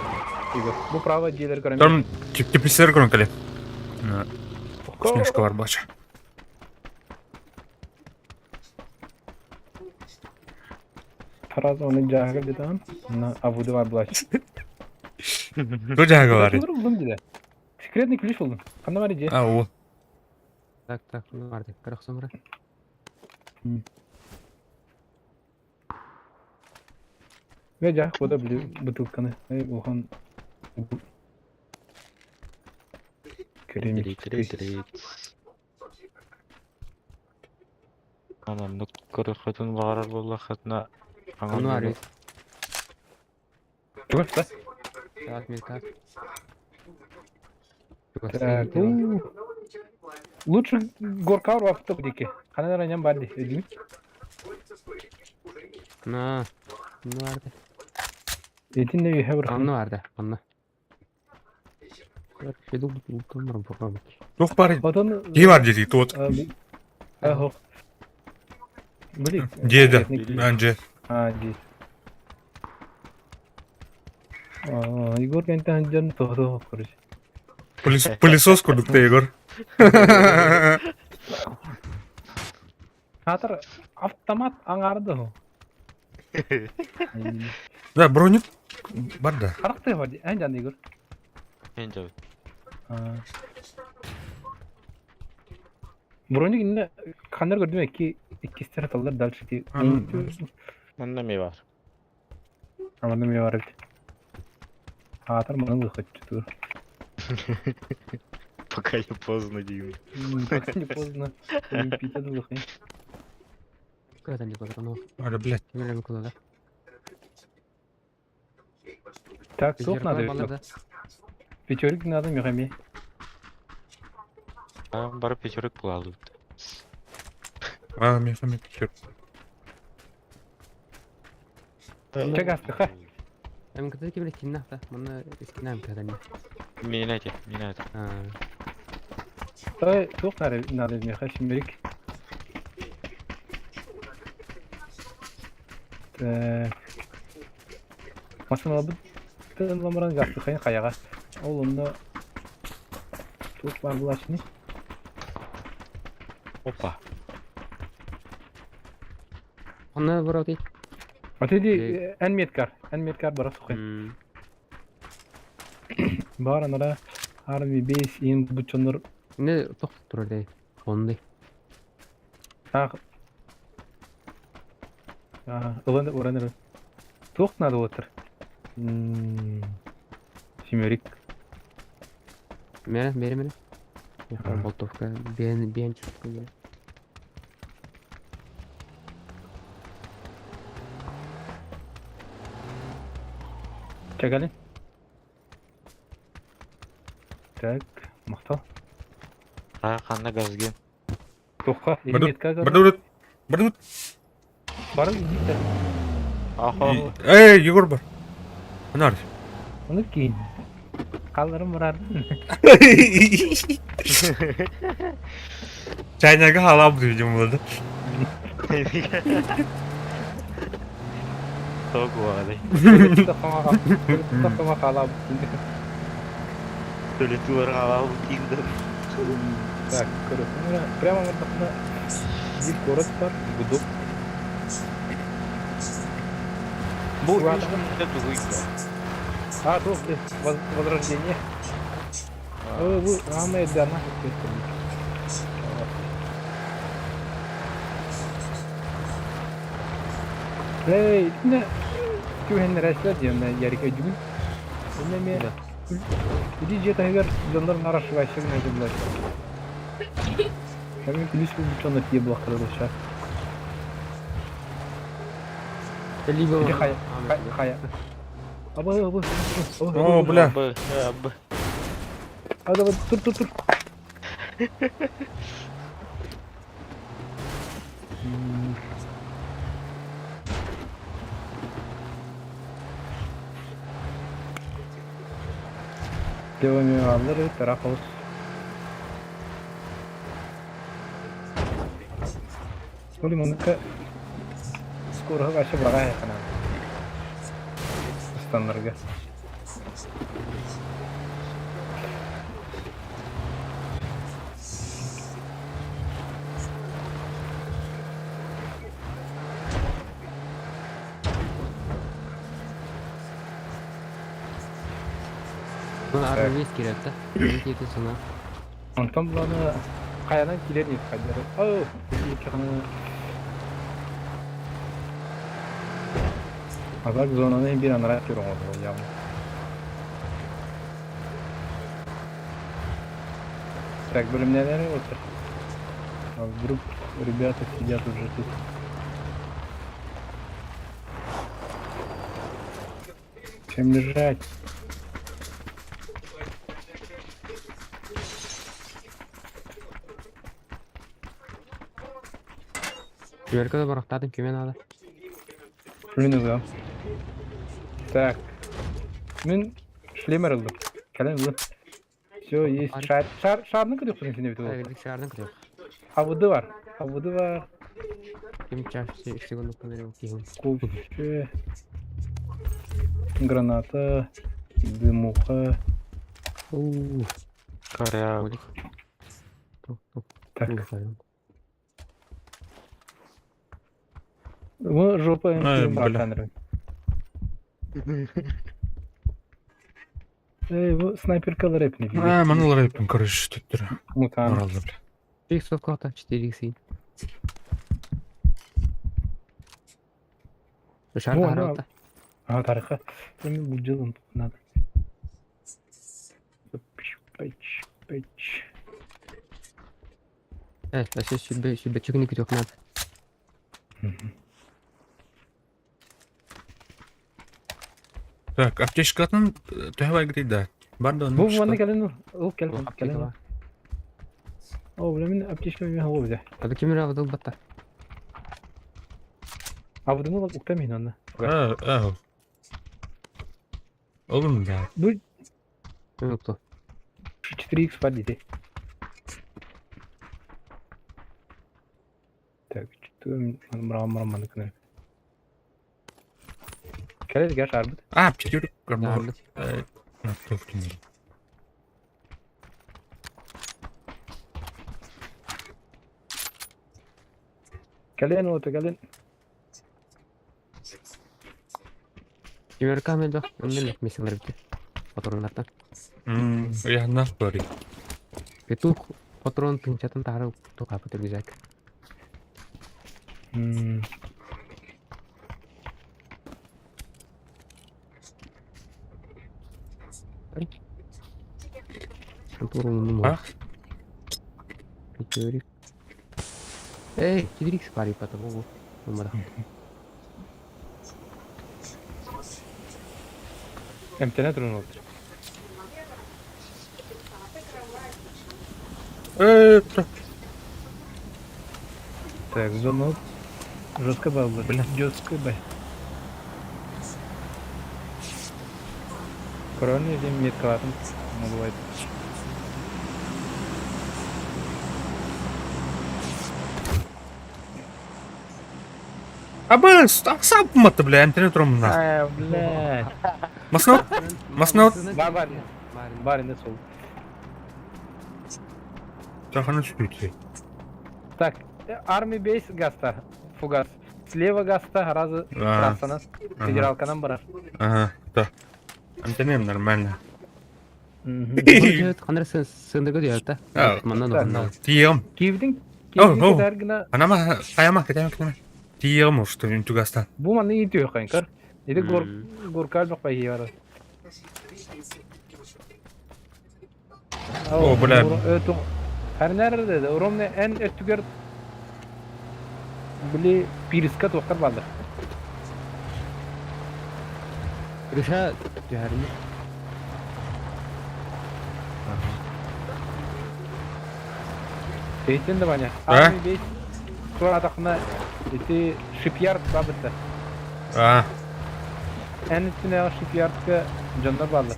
Bu prava diğerleri göremiyor. Там теплисler görüntülü. Снежка var başa. Taraz onu cahaga bir daha. Na avudu var bulaş. Bu caga var. Olur buldum bir de. Sekretni ключ buldum. Kanda var iyice. O. Так, ну var de. Kırık sonra. Ve cahak o da biliyor bıtılkanı. Ve Wuhan. Kremik. Anamlık kırıkatın var valla hatna Он варит. Чего, что? Так, мелькает. Так, лучше горка var hafta buradaki. Kanada yan bari değil. На. Ну vardı. Etin ne bir Anlı vardı. Anlı. Şey de utanmıyorum programı. Тух бар. Odan Ки бар деді тот. Aho. Bildik. Деді. Бence. Ha, ji. Igor kente hancan toho kuruş. Пылесос курдук та Егор. Hatır автомат аңарды ho. Да, броник бар да. Karakter var. Hancan Igor. Ence. Bronnik inne kanlar gördüm ki iki start aldılar dalşı ki. Bende mi var? Anladım ya var. Hatır bana da kaçtı. Пока не поздно, Дим. Пока не поздно. Олимпийда да лохи. Когда не патронов. Али, блядь. Время куда, да? Так, çok надо. Балада. Пятерик надо мехами. Ben barı peçörek bulalım. А, мехами пикер. Çek astı ha. Hem kısa ki bile kinah da. Bana eskiden bir kadar ne? Minete. Ha. Çok надо меха şimdilik. Masana bu tınlamaran gastı kayın kayağa. Oğlumda çok var bulaşını. Опа. Ona vurau değil. Ötedi en metkar bara sokayım. Bara nara harbi beş in bu çonur. Ne tok durur değil. Onu değil. Ha. Öğrenir. Çok надо otur. Şimdilik. Beri. Болтовка. Бен чувствую. Çekelim. Tak, maqtal. Ha, qanda gazgen. To'xta, Бардут. Barın gitti. Aho. Эй, Егор бар. Anar. Onu giyin. Kallarım var. Çaynaga hala bu diyeceğim burada. Çok var. Kafama kalab. Төлетуар алау киндер. Так, короче, прямо вот так на bir город var, guduk. Bu Şu adam- işte duyuyor. А, тут возрождение. Bu Ahmet Dana. Hey, ne? Güvenli reçler diyorum ben yarı köcümün. Ne mi? Jadi dia tahu jonlar naras başım ne jumlah. Kami polis bu buton diye bloklar oluşa. Eli bu. Jadi kaya. Apa? О, бля. Ada tur. Devam ediyorlar taraf olsun. Boleh menurut skor agak berapa ya kan? Standar gas. Bana arabayı kirek de. Ne kiydi sana? Antam bulanı kayadan kiler nih kajar. Oh, ini karena agak zonanın bir an rahat yorulmadı hocam. Так, бронеler otur. Вдруг ребята сидят уже тут. Чем лежать? Amerika'da bıraktım kimin adı? Шлемін ұлғам. Так. Мен шлем арылдым. Кәлен ұлым. Все, есть. Шарның күді құдың сенде бітіп Ayrılık şehirden kırıyor. Авуды бар. Авуды бар. Kim çarşı işte bunu kullanıyor ki. Кофе. Граната. Дымуха. Ууу. Коряк. Топ. Так. Uyuyorum. Мы жопа Ай, МТМ бля. камеры. Эй, вы снайперкалар эпни. Маналар yapın karış tüttürü. Мутант. Аралды бля. Bir sokakta 4x. Dışarıda Ну, herhalde. Ага, тарихы. Эми бул жылын надо. Пэч. Evet, aşağı şube çıkını gidiyor nerede? Так, аптечкатын төхөй грида. Бар да Бу onu. ванна келен. Ол Bu келен. apteka Келен. var. О, бля, мен аптечка мен хаву бизе. Adı kimin avı batta? А вот мы уктамин анна. Oğlum da. Ну, Yoktu. 4x var dedi. Так, что мрамором кнер. Келес гаш арбит. Аптечкür. Yardım. Келен ото келен. Amerika mı bak? Önden etmişsinler bitti. Patronlardan. Ya nasıl böyle? Itu patron pencatan taruh tuh apa tuh bisa? Turun mu? Ha? Dicuri. Cedric spari patah bu. Nomor. Эмтене турун болду. Так, звонок. Жестко был, блин, жестко, бля. Кроме этим меткалатым, ну бывает. Abi sapmadı bile internet durumunda. Блядь. Маснот. Бар, не сол. Таханы sütü. Так, армия бейс гаста, фугас. Слева гаста, разы трасса федералканан барар. Ага, да. Антенем нормально. Kanır sınırı diyor da. Ha, Mandan так. da. Тием. Киевдин Оу. кедергина Анама каямак кетемек. Тием уж түгастан. бу маны итиyor kanka. Dedi Gorkal bak bay var. О, бля. Ötüm. Her nerede de Oromne en ötüger bile piriska tokar baldı. Rüşa ciğerini. Teyitten de bana. Ha? Army base sonra takına iti shipyard babıttı. А, En üstüne o shipyard'ka canlar baldı.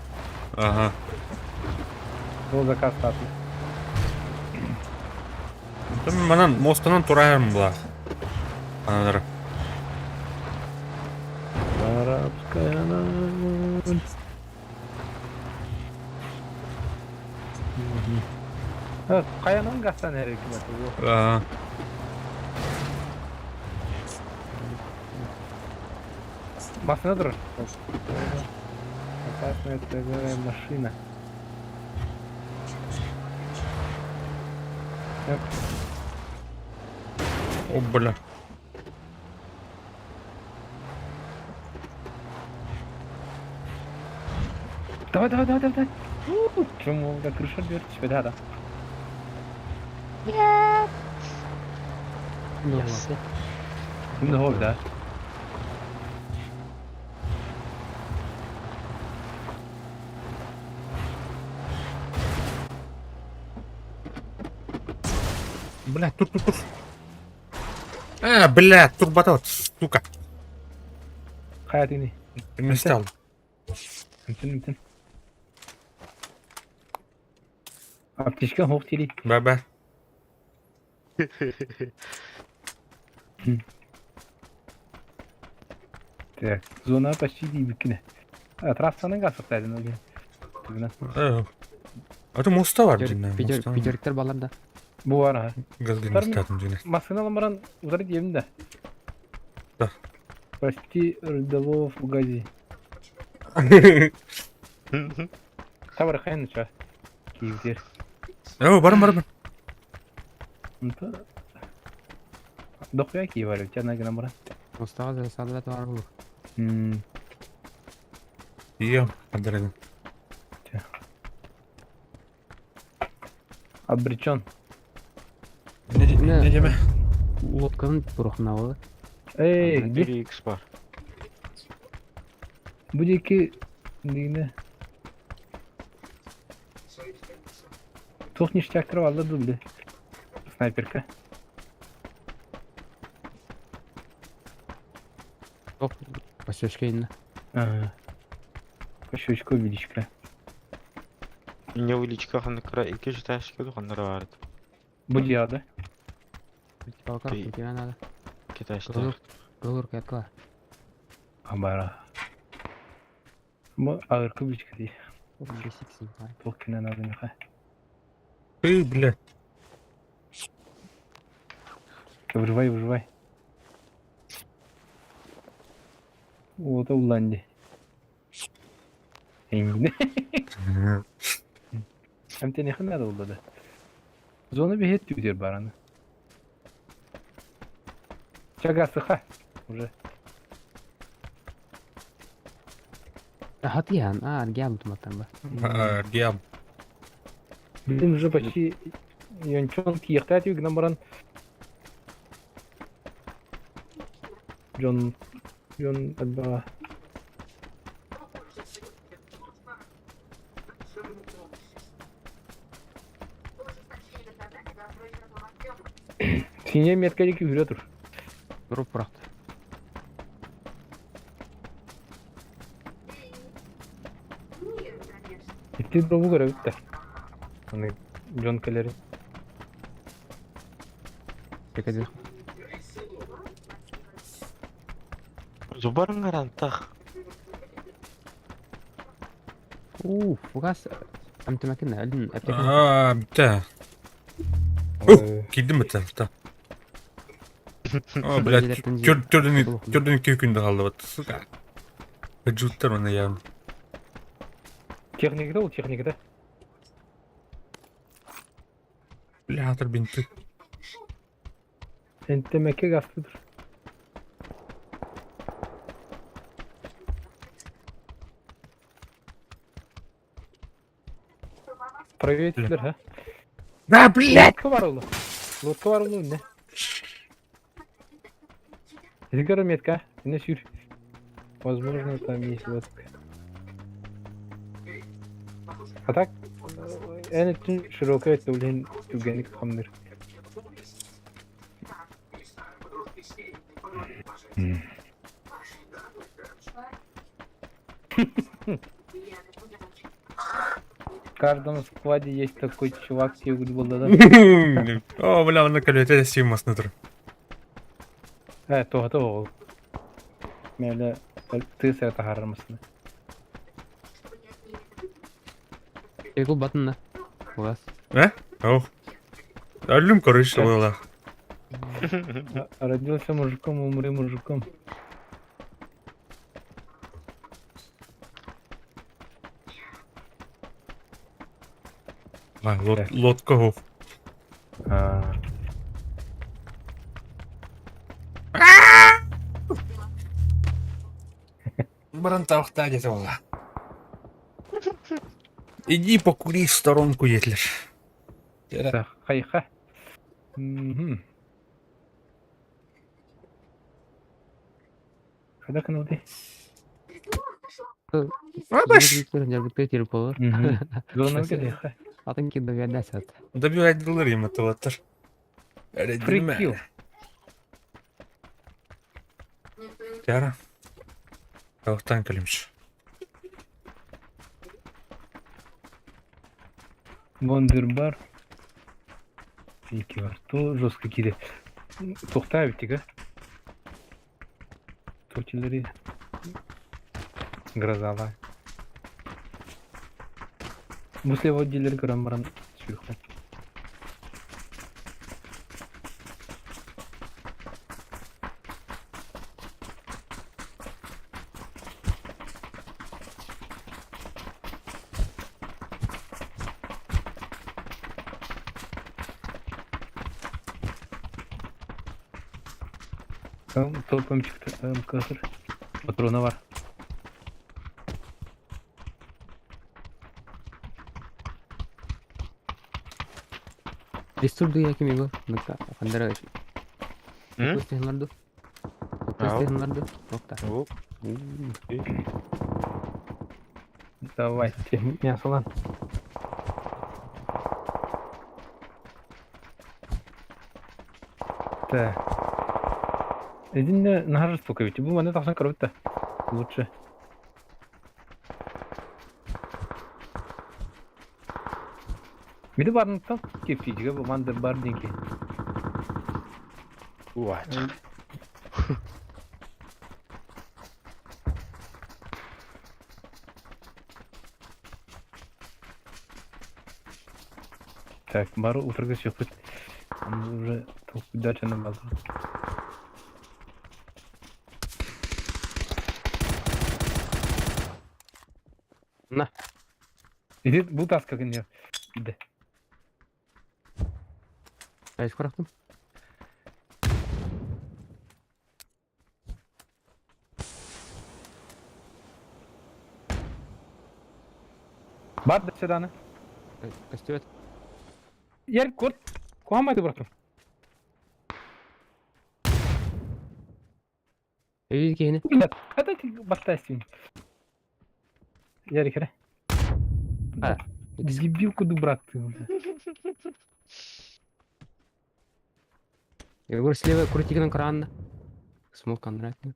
ага. O zakaz tatlı. Там манан мостынан турайым була. Аналар. Арабская ночь. Ha, kayanın gazdan her hükümeti bu. Ага. Masına durur. Опасная торговая машина. Yap. О, бля. Давай. Чему да крыша бьет тебе, да. Ne Yes. oldu? Şimdi hol da. Блядь, тур. Блядь, турботот, сука. Hayatını. Bilmesi aldım. Mümkün. Аптечка хоп тели. Бе. Так, зона почти дибикine. Трасsanın kasıktaydın o gün. Это моста var dinle. Пятериктер баларда. Bu var ha. Gaz gelmesi lazım dinle. Масканы алмаран узарит евінде. Да. Почти рядового в газе. Тавар хайны ча. Киевдер. Барым. Дохуя Киев var. Çana gına mara. Mustafa Sadat var bu. İyi hadi edin. Абричон. Ne deme? Лодканын бұрықна ол. Ey, 1x var. bu iki neyine? Тоқ ништяктар алды дубли. Снайперка. Тоқ, посешке инна. Ага. Кошечка увеличка. Не увеличка ханыкра 2 житашка ханара vardı. Bu cihada. Балкар, Ты- тебе надо. Kitaşta. Гылыр кәтла. Абара. Bu ağır kıvırcık değil. Бесиксин. Тоқ кинен алды меха. Блядь. Выживай. Вот уланди. Engin. Hem de ne kadar oldu da. Zona bir hit diyor baranı. Çagası ha. Уже. Hatiyan, geldim tumattan ba. Gel. Bizim уже почти Йончон киехта diyor giden baran. John adba. Синяя меткадики yürüyor dur. Durup bıraktı. Gitti drop'u göre bitti. Hani John Keller'i. Çekedi. Зубарын гарантах. Фугас. Амтымакина, әлін әптекен. Bitti. Girdim mi tarafta? Блядь, Körden 2 günde kaldı bak. Suka. Vücutlar ona ya. Техникада ол техникада. Блядь, binti. Entemekke gastıdır. Проверитель, ha? Блядь. Лодка var oğlum ne? Зигара метка, не сюр. Возможно, там есть лодка. А так, en için широкая тулин түгенlik хамдыр. В каждом складе есть такой чувак, тебе говорит, да? О, бля, ona kalite sığmasındadır. Evet, doğru. Böyle tığ sert harramasını. Egul batında. Фугас. Ne? Oh. Öldüm короче, valla. Родился мужиком, умри мужиком. Лодка hof. Баран тавахта где-то вала. Иди покури в сторонку, Етлер. Так, хайха. Когда канал ты? Жергілікті теріп болыр. Зона где? Атын кеді бәрді әсәт. Добивать доллар ем это вот. Free kill. Яра. Тауықтан келеміз. Вондербар. Iki var. То жестко кейде. Тоқтай бітігі. Тотилері. Грозала. Мұсле водилер көрім баран сүйіқпен. Толпам çıktı. Kısır. Patrona var. Disturb ya kim amigo. Nukta. Pandara. Hı? Istihanlardı. Ау. Istihanlardı. Nokta. Оп. Давай. Мясо lan. Так. Один нахожу столько ведь. Был монета должна кровь-то. Лучше. Bir de barınıktan keyifliydi bu Vander Bardinki. Уач. Так, бару утрога çıkıp уже толку дача на базу. На. İdi bu tas kakınıyor. İdi. Ayış bıraktım. Бар да седана. Костюет. Yer kurt. Kuhamadı bıraktım. Evi ki yine. Нет, это ты бастайсың. Yer kere. Ha. Дебилку бıraktım. Егор слева крутигінің қырағында. Смол қандыратын.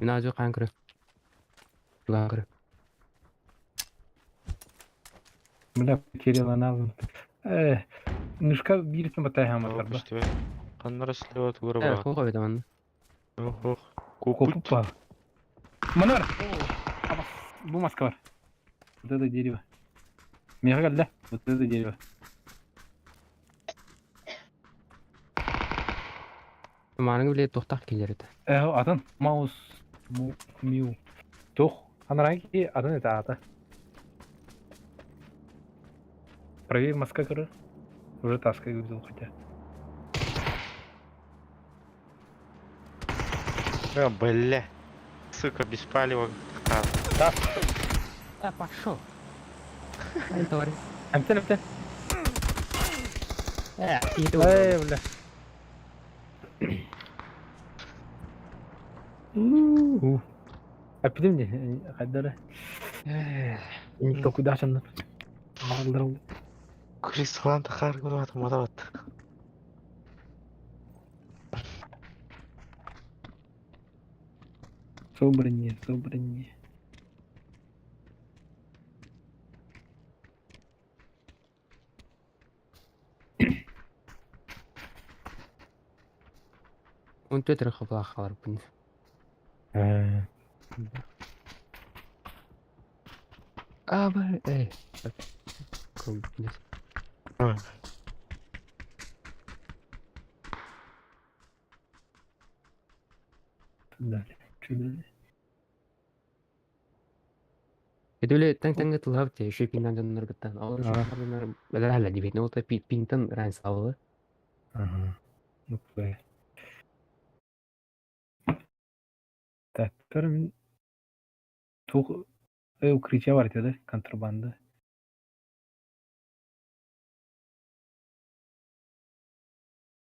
Мен азы қан кірі. Жылан кірі. Бля, Кирилла назым. Нышка бирсін батай хаматар ба. Опустивай. Қаннары слева тугары Ә, бара. қоға беді маңды. Ох, ох. Копып Кукут. ба. Мана бар. Bu маска бар. Вот это дерево. Мега geldi. Вот это дерево. Маңы біле тоқтақ келер еді. Атын. Маус. Миу. Тоқ. Анаранги атын это аты. Проверь маска коры. Уже таскай увидел хотя. Бля. Сука, без палева. Пошел. Ай, товарищ. Әмтен. Иді Бля. Әпідім де, қайдары. Тоқуды ашандар. Мағылдырау. Кристаллан тахар көріп матават. Собрание. Он төтір қапыла қалар бұн. Бар, Ком, нес. Edule tang tılhab te şu pindan canlar gıttan. Ağır şu pindan bela hala dibet. Ne olta pintan ran sağlığı. Ну, так, көрім укрытие бар деді, контрабанда.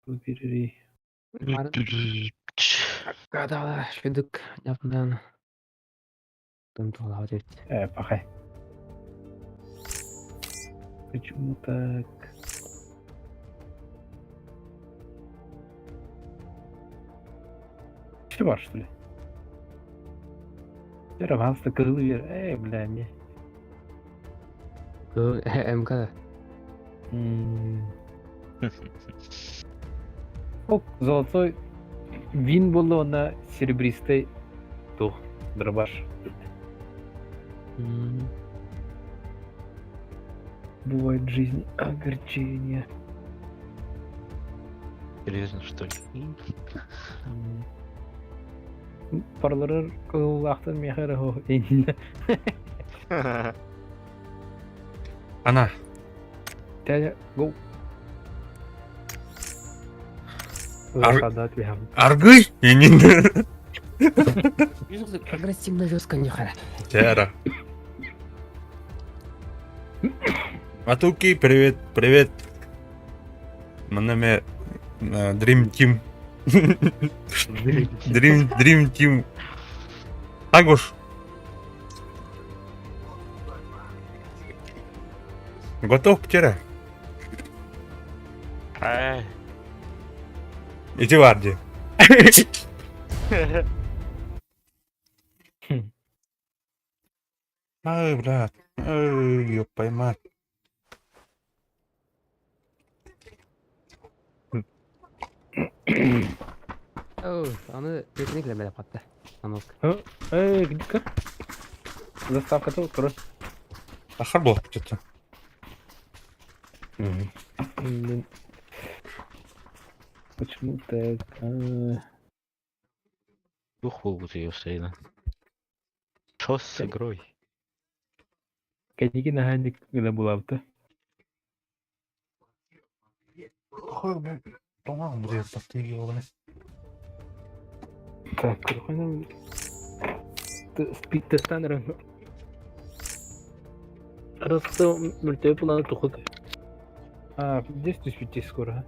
Көбері. Kadala şuyduk yapından. Там тула вот эти. Пахай. Почему так? Все бар, что ли? Аванс-то кызылы бер. Бля, не. МК. О, золотой вин был на серебристый дух. Дробаш. Бывает в жизни огорчение. Серьезно, что ли? Парлары кыллахтан мехері хо. Эйнилі. Ана. Тәлі, гоу. Ар- Лахадат бехам. Аргый? Енин. Агрессивно жестко не хара. Тера. Матуки, привет, привет. Манаме Dream Team. Dream Team. Агуш. Готов, Тера? Иди в Арди. Ай, брат. Ай, ёб поймать. Аны kesinlikle böyle pattı. Anok. Где-ка? Заставка тут, короче. Ахар был что-то. Блин. Почему так? Дух был ее стоит. Что с игрой? Кәдеге наханник гына булабыты. Tamam buraya taktiği yollamış. Так, переходим. Спит тестанер. Просто мультяй плана тухот. Здесь ты спите скоро.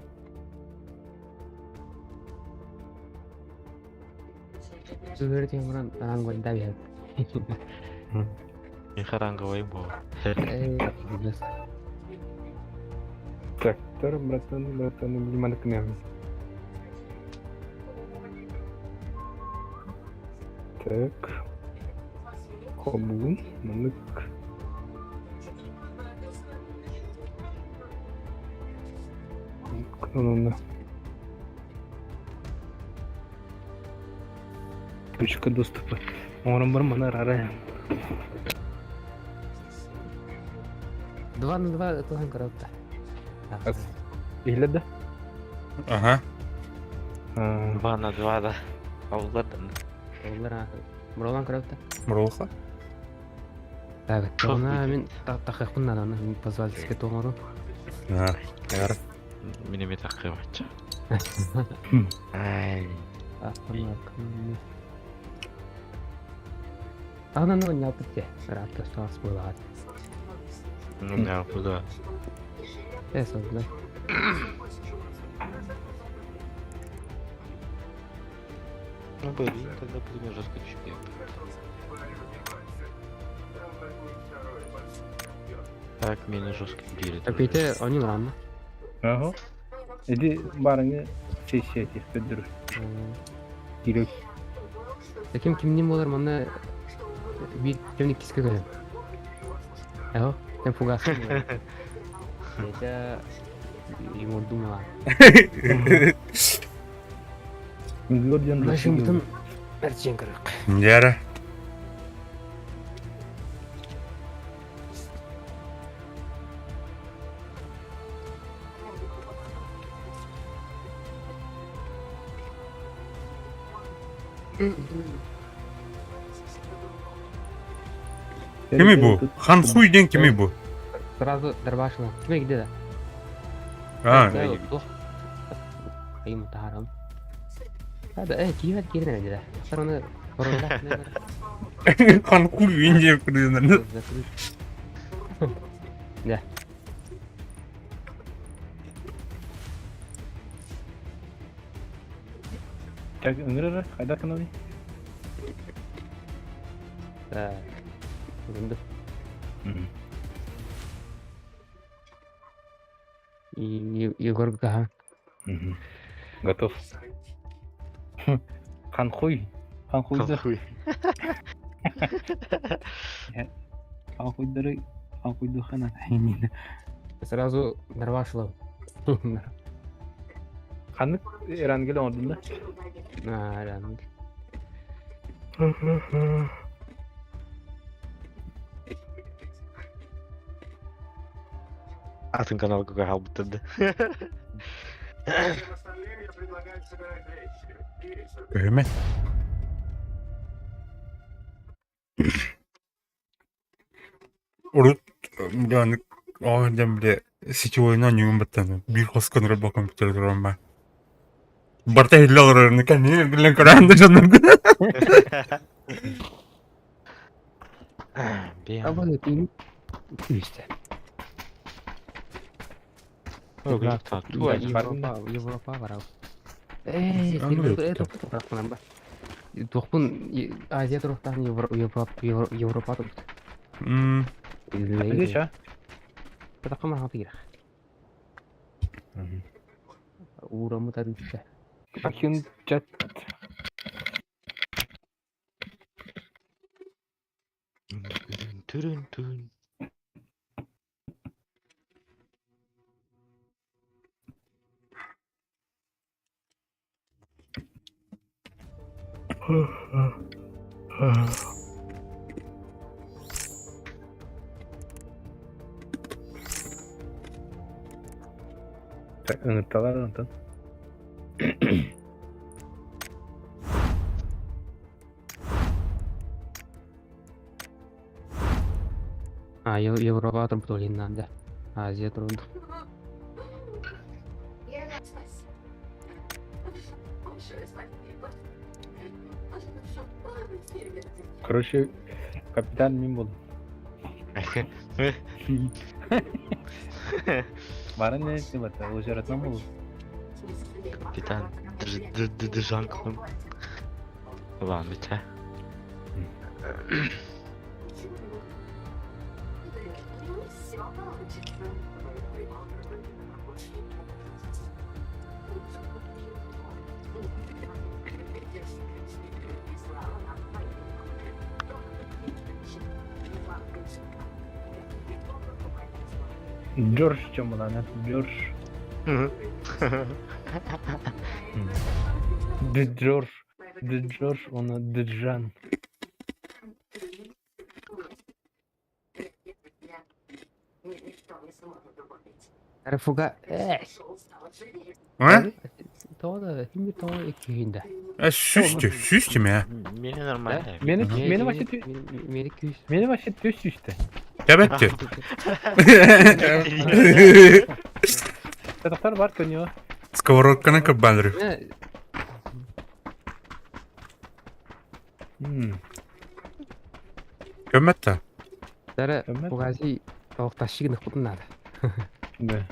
Sürekli buran angol da bir. Не харанговый был. Biz Так, братан, внимание к нам. Так. Кобун, мынык. Канонна. Ключка доступа. Орын бар мана рара. 2 на 2 ытылган коробка. Или да? Ага. 2 на 2 да. Ауладан. Олар муралган коробка. Мурлха. Evet. Çok Ona büyük. min takıkbundan ona min позвольте тоңору. Ага. Яр. Минеме такой бача. Ай. Ана но не апте. Рапта стас булат. Ну да, куда? Eso, да. Ну блин, тогда будем жестко чуть. Так, меня жестко делит. Апете они ладно. Ага. Иди барыңы сессия өндүр. Кирек. Таким kimnin болар мана bir темник киске көрөм. Аho, тем фугасы. Я ему думала. Görден Вашингтон Эрчен кырык. Яра. Kimi bu? Han Huy'den kimi bu? Сразу Дарбашина. Кime gidiyor da? Ha. Ayım taharam. Hadi kivet girine ne de. Sonra onu korona Han Huy ince kırıyorlar. ne? Так, ыңырыр, қайда каналы? Urundu. Егор Гаха. Готов. Kankuy. Kankuydu. Kalkуй. Kankuydu хана. Aynen. Сразу нарвашло. Kanık Erangel ordunda. Наверное. Атын каналга кахал бутырды. Көйме. Урут yani ağırdan bile сетевойна не умбаттан. Bir хоскон рыба компьютер durам ben. Барта 50 аларını kendini bilen karandı canım. Бем. Работает 200. Ögülük tatlı. Европа барабы. Аны Это топырақтан ба. Тоқпын Азия тұрақтан Европа тұрды. Hadi ya. Таққа маған тегір. Урамы тарихшы. Bakın chat. Түрін түрін. Unuttular ondan. Европа тұрып толиннан да. Азия тұрды. Короче, капитан мин болду. Бара не бата, ожаратан болду. Капитан Дыжанком. Ulan biter. Джордж чем была, она Джордж. Джордж, он Джан. Арфуга. Ha? Тода, химби тода екеуінде. Süstü mü ya? Meni нормально. Meni başı töz işte. Evet diyor. Taraftar var kanıyor. Сковородканы көп бәлірі. Көмет та. Дәрі, Көмет? бұғази тауықташығын ұқпытын нады. Да.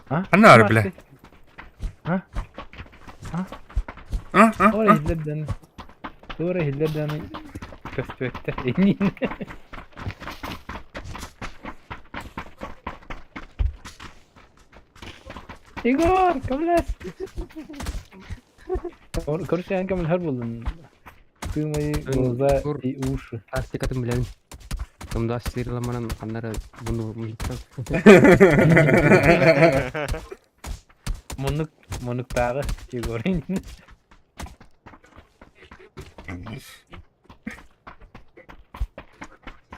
Ha? Anne ağrı bile. Ha? Ha? Oraya hillerden. Oraya hillerden. Köstüvekte. Emin. Igor, kablas. Короче, я камень харбулын. Ты мои глаза Igor. и уши. Астикатын білемін. Кымда сиырламанан қандары бұны мұлттан. Монуктағы Игор.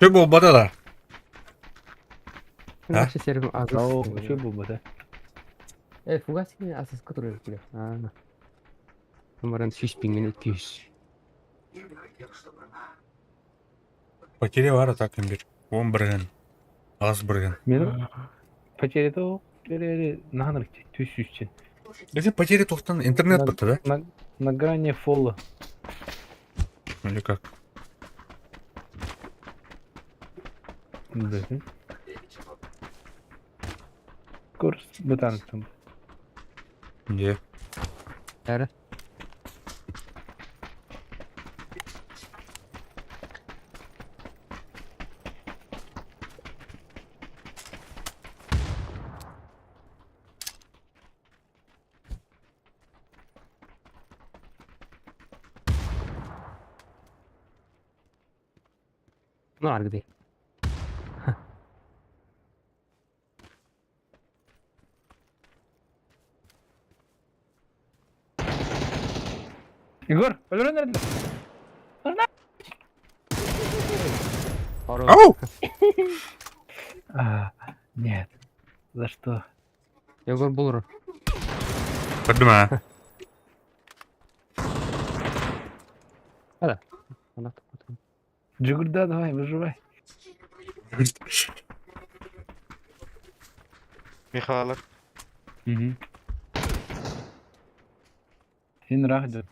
Çok olmadı da. Наша сервер азыз. Ау, что было, да? Фугасики азыз который келе. Номерін 3000 200. Потери var атакын bir. 10 бірген. Az бірген. Менің потеряды ол. Нағаныр төсүшчен. Если потери тоқтан интернет бітті да? На грани фола. Или как? Да. Курс бытанықтым. Не. Әрі. No harga deh. Igor, öldürün nerede? Пару. Ау! Нет. За что? Егор Булр. Подумай. Hadi. Она тут потом. Джигурда, давай, выживай. Михайлов. Угу. Сен рах идет.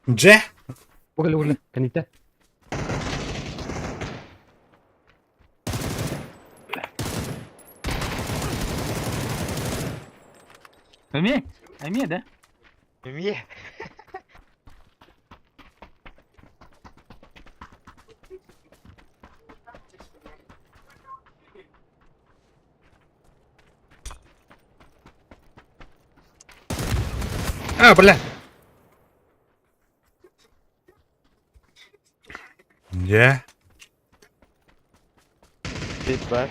Дже? Угли. Канита. Ами, да? Мие. А, бля. Дже? Bit var.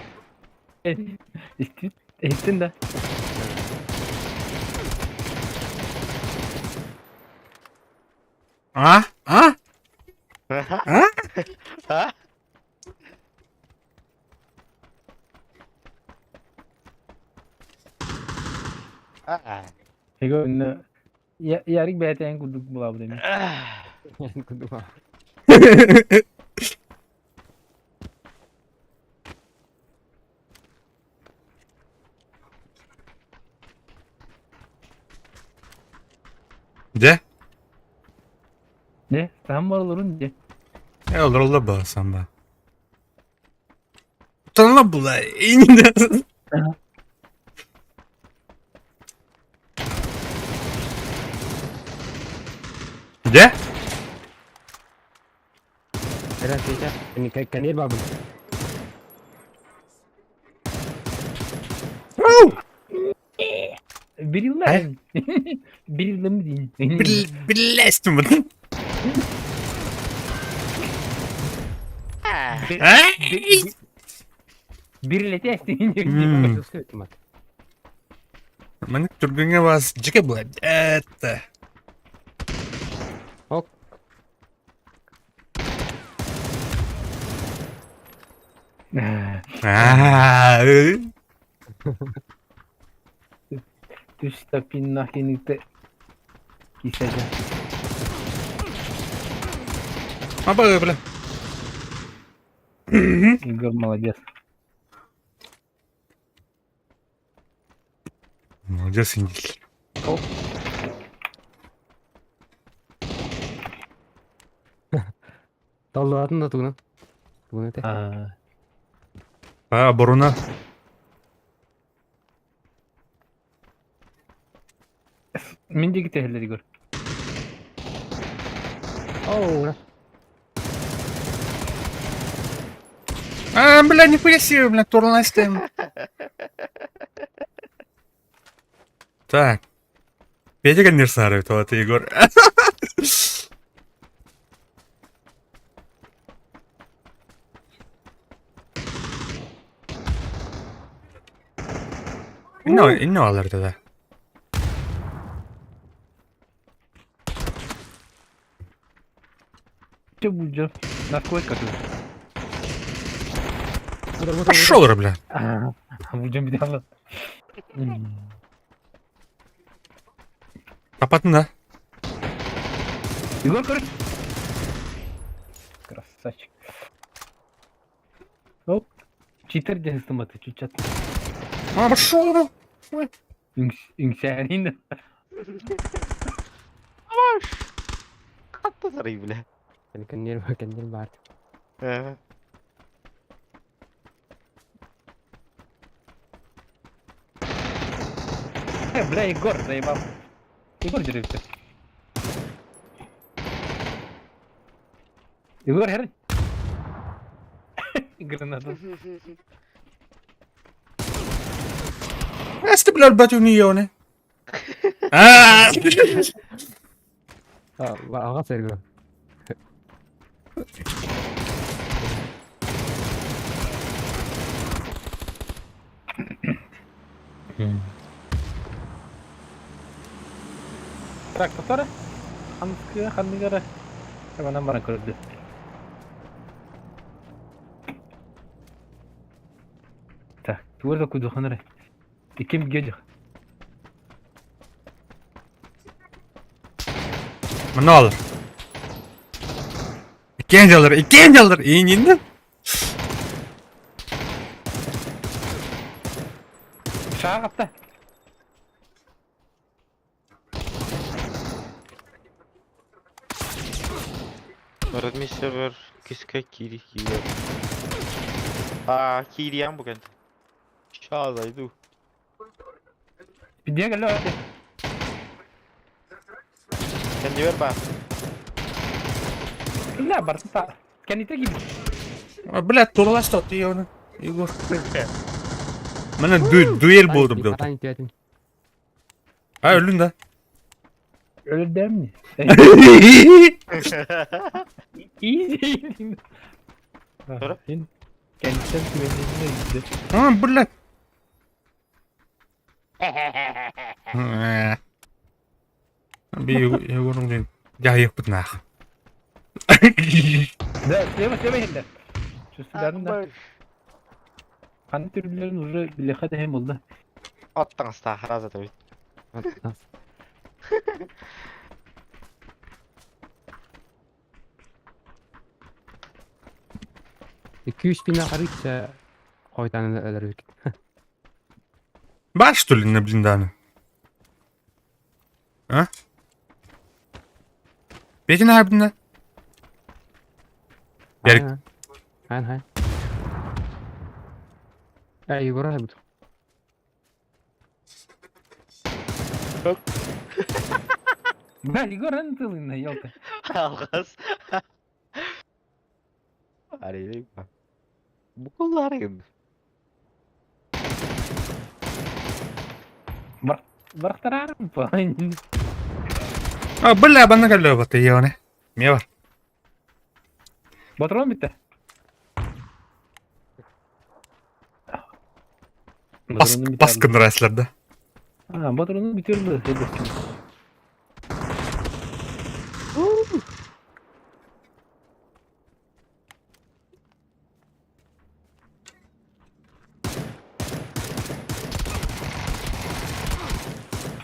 Ettin de. А? А? А? Ha? Igor, yarik bete yang kuduk bola bu demiş. Kedua. Dje? Ne? Sen var olurun diye. Ya olur olur bu sen be. Tanrı bu la. İyi. Dje? Era sih, ini kayak kanir babu. Bir yılda He? bir yılda mı diyeyim? Birleştim bunu. Bir- Ha? bir yılda estin. Hmm. Все это мат. Мене турбінга вас джике була. Это. Ok. Tystä pinnahin nyt kisetä. Apa bля? Игорь молодец. Молодец, Индиль. Таллатын да тугунан. Тугунан те. Боруна. Менде гитерлер Игорь. Оу, ура. Бля, нихуя себе, бля, турнастем. Так. Петя Гандерсаров, то это Егор. İnno alırdı da. Че будет? Насколько тут? Пошел, бля. Будем bir daha. Kapattın da. Егор, короче. Красавчик. Оп. Читер де стоматы, чуть-чуть. Пошел. Üngsərin. Katta sarayı bile. Kanir var. Бля, Егор, заебал. Егор деревья. Егор, хер. Граната. Este bля, бать у нее, не? Aa! Ağa sergi. Bırak tutarı. Handıkı. Hemen bana kırdı. Tak. Tuvar da kudu hanırı. İkim gece. Ne olur? İkinci alır. İyi indi. Şaha kapta. Радмиссия бар киска кири кири. Кириям bukan. Şaza itu. Bir diye gel hadi. Kendi ver bak. İlla barın ta. Kendite gibi. Блядь, туралаш тот iyi onu. Igor. Mana duel bo'ldi bu. Paran itiyatin. Ha öldün de. Öyle der mi? İyi değil. Sonra? Kendisinden güvenliğine gitti. Ha блядь. Bir Igor'un jayık bitnah. De, deme hindi. Şu silahın da. Kan türlülerin uğru bileka da hem oldu. Attın stahra zaten. 200 bin qarıkça qoytanını öldürük. Baş tullinne blindanı. Ha? Bekin abinle. Gerek. Hayır. Igor hay bu. Ben Igor anıtılığında yok. Algaz. Arayayım bak. Bu kullar gibi. Bıraktırar mı falan? Ha блядь, bana geliyor batı ya ne? Ne var? Patron bitti. Baskın reislerde. Ha, patronun bitirdi.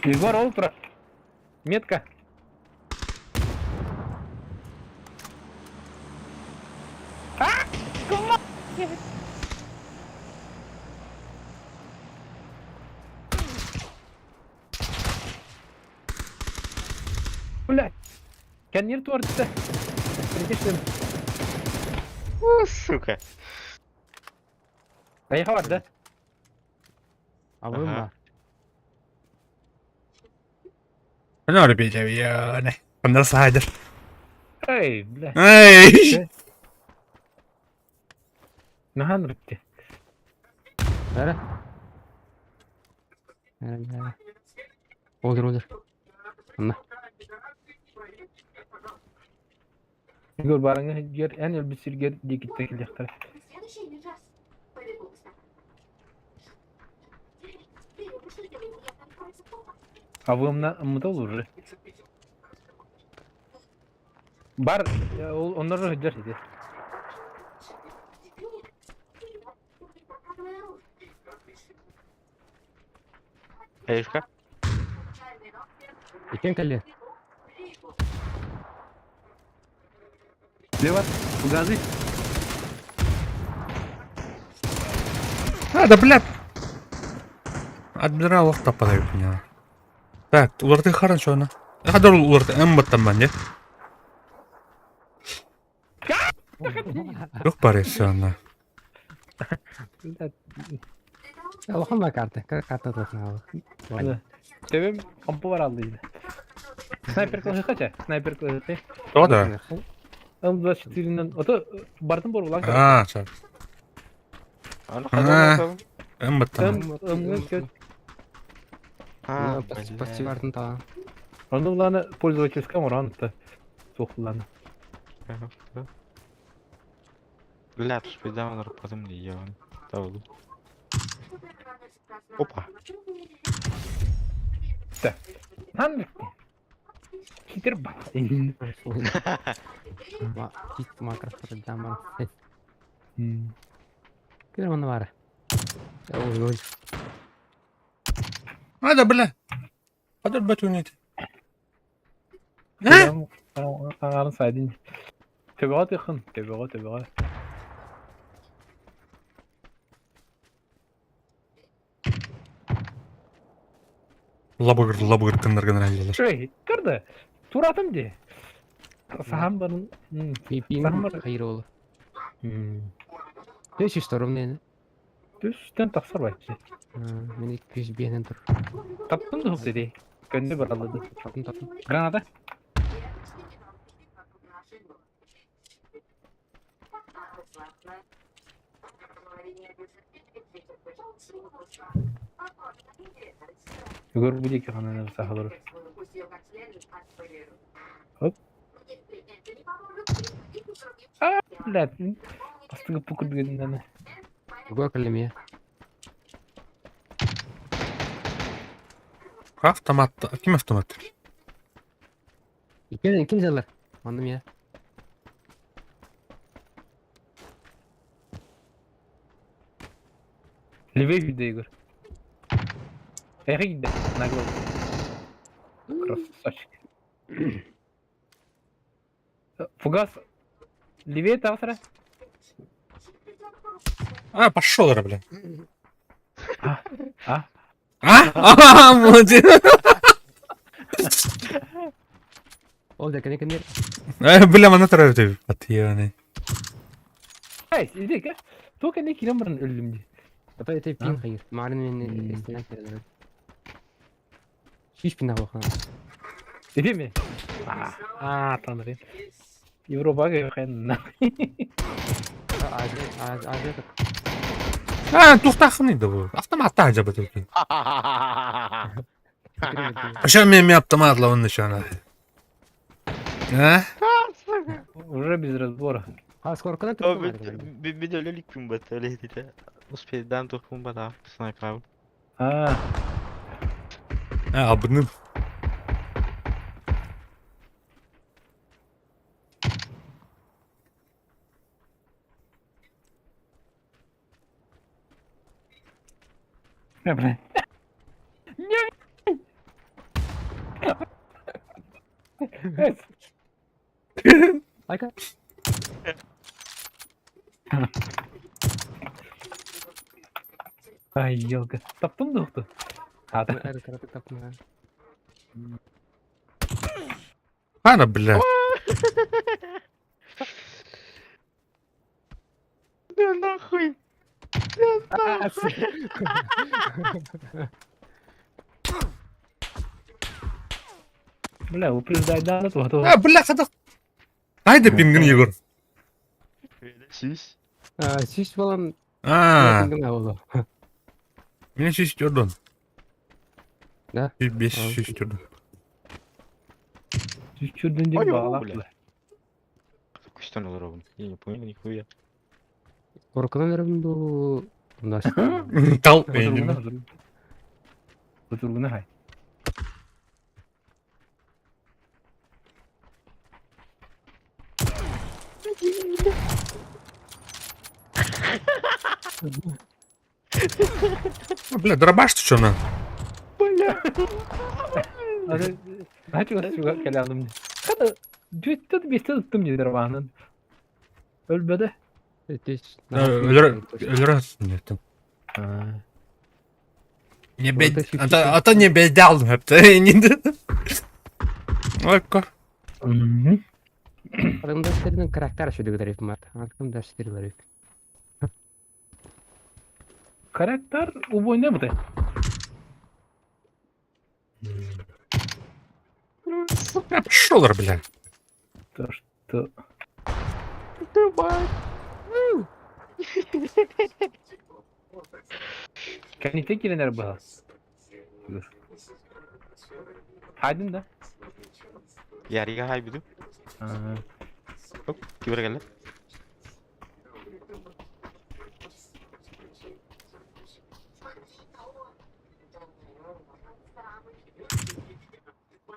Igor Ultra. Метка. Блядь. Коннир творится. Прикинь. Сука. Поехал, да? Avrum Aha. var. Ne öyle bir şey ya ne? Bunlar saydır. Эй, блядь. Hey! Нахан bitti. Nere? Olur. Anla. Igor barangı ger en elbisir ger dikit tekilekler. Следующий не раз. Пойдем. Avımla mıda olur. Bar onları hıcar idi. Eşka. İken kalli. Levat, Gazi. Hadi блядь. Admira vaqt tapadı ya. Так, ulardı xaran şu ana. Hadi ulardı en battan bence. Yok bari şu anda. Allah'ım bak kartı. Kartı da sana. Tevim kampı var aldıydı. Sniper kılıcı kaça? Sniper kılıcı. O da. Ama 24'ünden. O da Bartın boru lan. Ha, çak. Onu Ha. kazanmadım. En battan. Ömrü kötü. Ha, Пассивартын таа. Onda ulanı пользовательская оранты. Соқланы. Ляп, спидам на потом не я. Тавду. Опа. Lan bitti. Kitir bak. Кит макрофон дамар. Кер мана бар. Ой. Hadi bile. Hadi batınıydı. Ağanın saydın. Tebeğat yakın. Tebeğat. Labıgır kınlargan ayyalar. Şöyle kırdı. Turatım de. Saham barın. Пин Самар- хайыр болу. Төш тором нени? Düşten taksar var. Мен 200 бенен тур. Taptın da dedi. Gönlü baraladı. Таптым. Granada. Gör bu deki kanalına sahaları. Hop. Блядь. Астыгы пукыр дегеннен. Буга калеме. Автомат. Kim автомат? Ким жалар? Мандым я. Левее видно, Игорь. Эх, иди. На голову. Красавчик. Фугас. Левее тавсера. А, пошел, бля. А? А, молодец. Ол да кане кане. Бля, bana tarafı at yani. Эй, иди-ка. Только не киломерн ölümdü. Это пин хайыр. Марын мен эстенен кердер. Шиш пин абахан. Değil mi? Tanrım. Европа кайнана. Азия. Ha, tuhtahınıydı bu. Avtomatta acaba Türkiye. Aşağı benim avtomatla onun nişanı. Ha? Уже без разбора. А скоро когда ты? Bir de öyle likbim bat öyleydi de. Uspeden tokum bana sniper abi. А, Ha, abını. ne bre? Evet. Айка. Ay yılgı. Taptın da yoktu. Hadi. Эр караты таптым. Hana bля. Да нахуй. Бля, упреждай да, то. Ha bля kadar. Haydi pingin Igor. Şiş. Шиш балан. Ha, Пингин болду. beni şiş gördün. Да. Bir 5 şiş gördüm. Düşürdün Ой, diye бля. bağlaklı. Какой что надо ровно? Я не понял нихуя. Коркунан бу. Мындаш. Kal Oturguna beynini. oturguna. Oturguna hay. Bля, дробаш ты что на? Hadi. Hadi şu kelamım. Hadi. Düttü bir tuttum diye dervanın. Ölmedi. Ölür aslında dedim. Ha. Ne Orada be, 50-50. ata ne bezde aldım hep de. Bakka. Arkadaşlarının karakter şöyle kadar yapım var. Arkadaşları var. Karakter o boy ne bu da? Что olur bля? Dur. Kendi tek gelenler bu. Dur. Haydin da. Yarıya hay bir de. Ha. Hop, kibere geldi.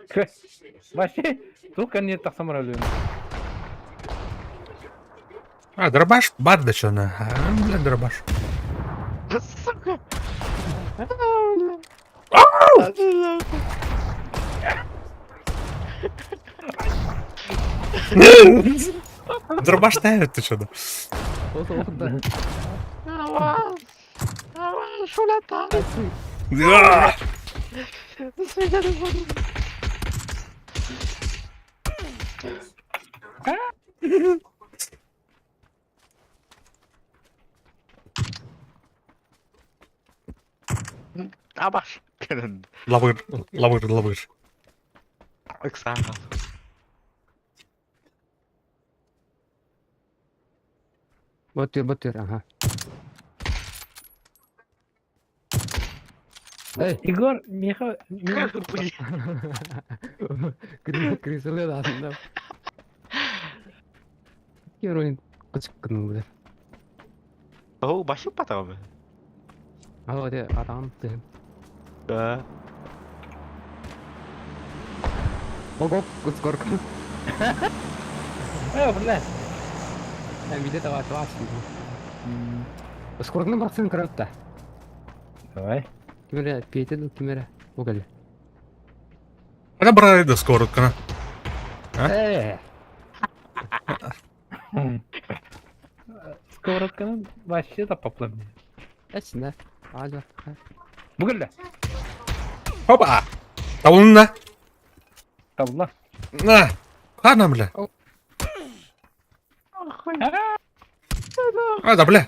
Kö. Başı. Tuh niye taksam ölüyorum. А, дробаш бар да чё на. Бля, дробаш. Сука. Дробаш ставит, ты чё да? Oldu da. Aman. Aman şöyle tarih. А! Abaş. Лавыр, лавыр, лавыр. Aksan. Batıyor aha. Hey. Igor, Miha... Kırılıyor da aslında. Gör oyun kaçık kırmızı burada. Oh, başı patah mı? Hadi adam. Da. Bok skor. Бля. Ben bir de var şimdi. Skorunu baksana kırıkta. Давай. Kimere piyete kimere. O geldi. Это брали да скоро, кана. Сковородканın başı da paplamıyor. Açsın Hadi. Bu geldi. Опа! Тавунна! Tavla. На! Ладно, бля. А, да, бля.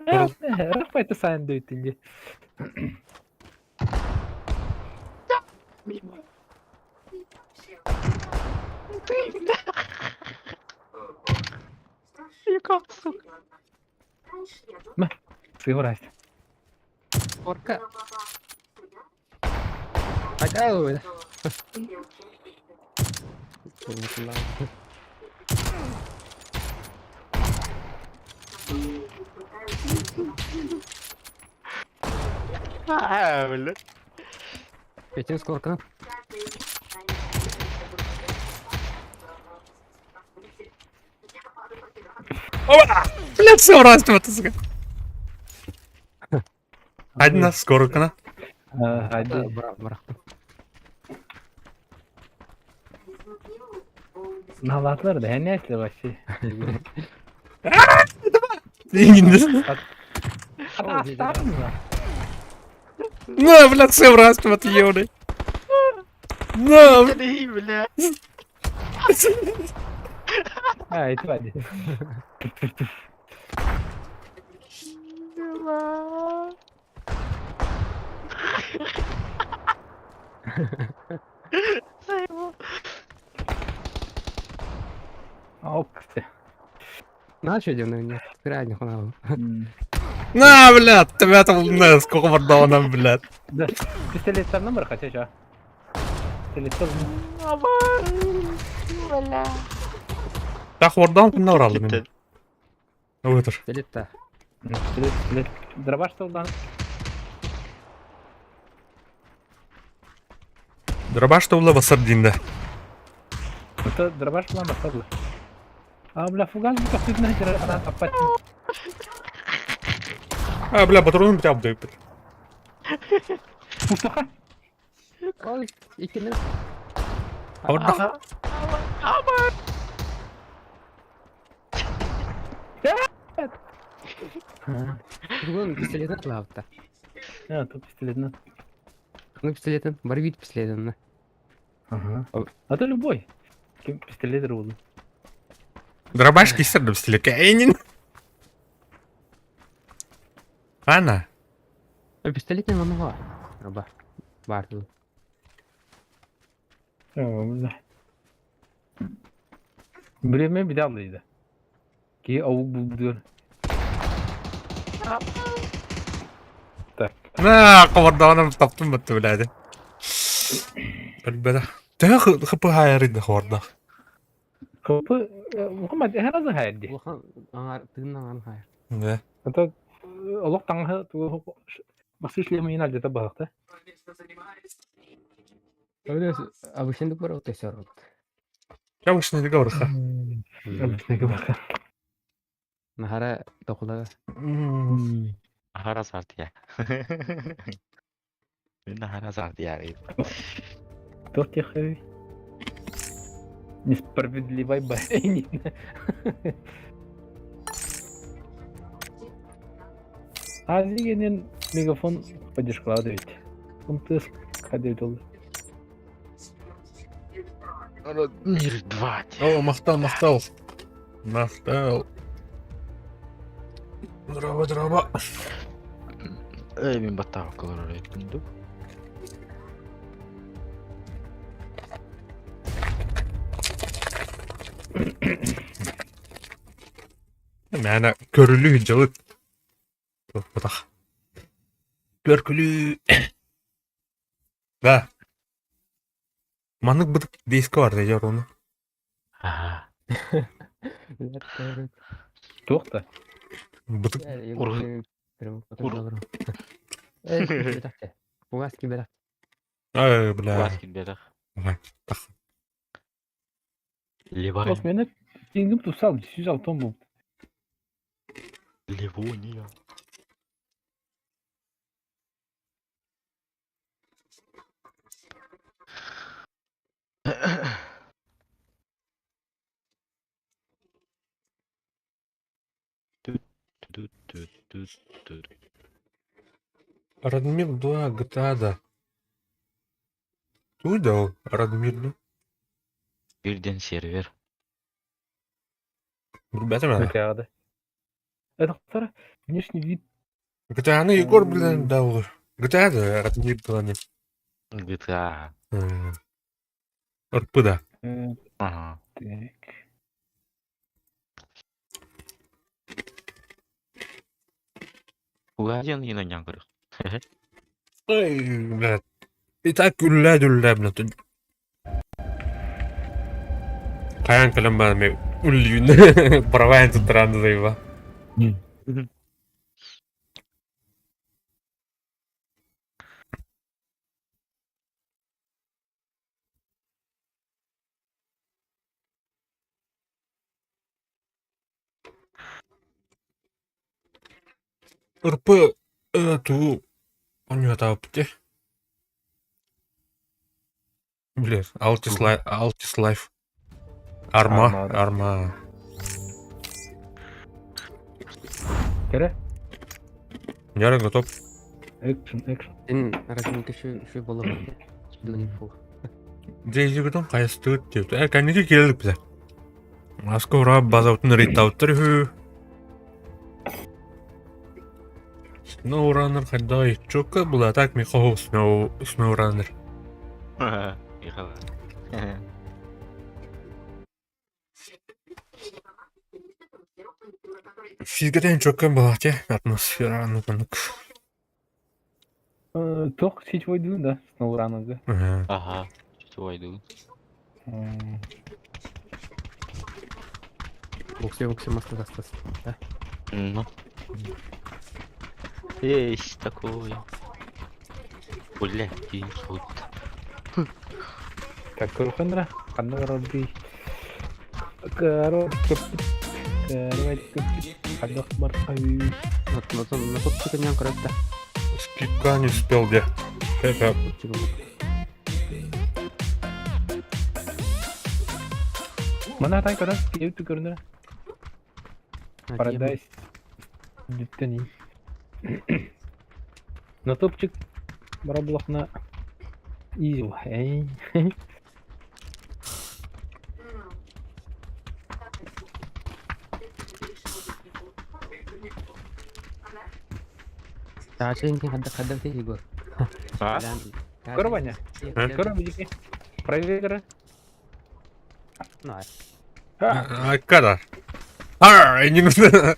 Рахмет sen de ötünce. Сыграть. Korka. Hadi öyle. Ha öyle. Geçen skorkan. Опа! Бля, все раз это сука. Один скоро, кана. Hadi. Bıraktım. Nalatlar da her neyse başı. İngiliz. На, бля, все раз вот ёбаный. На, Ne diyeyim bile. Ha eti hadi. Hop. Ne söylüyorsun önce? Kralini falan. на, блядь, тебя там, на, сколько мордована, блядь. Да. Пистолеттен номер kaç ya? Pistolette Так, мордован кімді оралды Gitti. мен. Өтір. Deletta. Pistolet. Dробаш soldan. Дробаш тобла басар дейінді. Это дробаш bilan başladı. Бля, фугас bu kapıyı ne kadar ana kapat. А, бля, патроны бітеп абды. Mustafa. Oy ikiniz. Орда. Bunun pistoletin kılavutta. Ya, top пистолетный. Ну пистолетин. Бар вид пистолетин. Ага. А то любой. Кем пистолет рулит. Дробаш кесерді в стиле Кайнин. Ана. Пистолетин onu var. Araba. Vardı. Bля. Время bir de ablaydı. Ki avuk buldu. Так. На, мордованым таптым бітті, блядь. Elbette. Teh hıpı hayırıydı orada. Kapı Muhammed her azı haydi. Улахан аңар тыгыннан аңар хайыр. Ne? Ata Allah tanrı басып ишлемейин алжата багта. Öyle abışındık var o teşarrut. Çavuş ne diyor orada? Абысыныкы бака. Nahara dokulaga. Nahara sardı ya. Nahara sardı ya. Тот яхай. Несправедливой бойни. Азигенен мегафон поддержкалады ведь. Кумтыс кадет oldu. Мир 2. О, мақтал. Дрова. Мен баттағы қалар орай күнді. Мәні көрілі жылы. Бұтақ. Көркілі. Да. Манық бұдық дейскі бар дейдер оны. Ага. Тоқта. Бұдық. Угаски бедак. Ай, бля. Ласкин бедақ. Ливания. Тос мені теңгім тұсал, 106 тон бұл. Ливония. Радмир 2 GTA'da. Туйда ол, Радмир'ді. Birden server. Бәтім әді. Өтеғады. Эдақтары, внешний вид. GTA'ны Егор білен да olur. GTA'да Радмир 2'ны. GTA. Ұрпы да. Ага. Так. Угаден yine yankırık. Ай, блядь. И так үллә, блядь. Қаян кілім бәді мен үллейін. Правайын тұттыранды дейба. Ұрпы туы оны атауып бітте. Блядь, Altis Life. Арма. Кері? Яра готов. Экшн. Сен разминка şu bola bende. Şimdi info. Дейзі күтім қайсы түгіт деп. Кәнеге келдік бізде. Аскора базаутын рейттауыттыр хүй. SnowRunner қайдай чоққа бұл атак ми қоу SnowRunner. Yıkala. Физгеден чоққан бұл ате атмосфера анық. Тоқ сетевой дүйін да, SnowRunner'ды. Ага. Что иду? Окси маска застас. Да? Ну. Есть такое. Бля, вот. Как көріқандыра? Қанды қарабей. Қандық марқай. На тот чеканьян коротта. Скипка не успел где. Это Мана атай көрі? Кеуті көріндіра? Paradise. Dütten iyi. На топчик барабулахна изи. Тачен хаддам те Егор. А? Көрі бәне? Көрі бәне? Проверь көрі? Когда? Не нужно.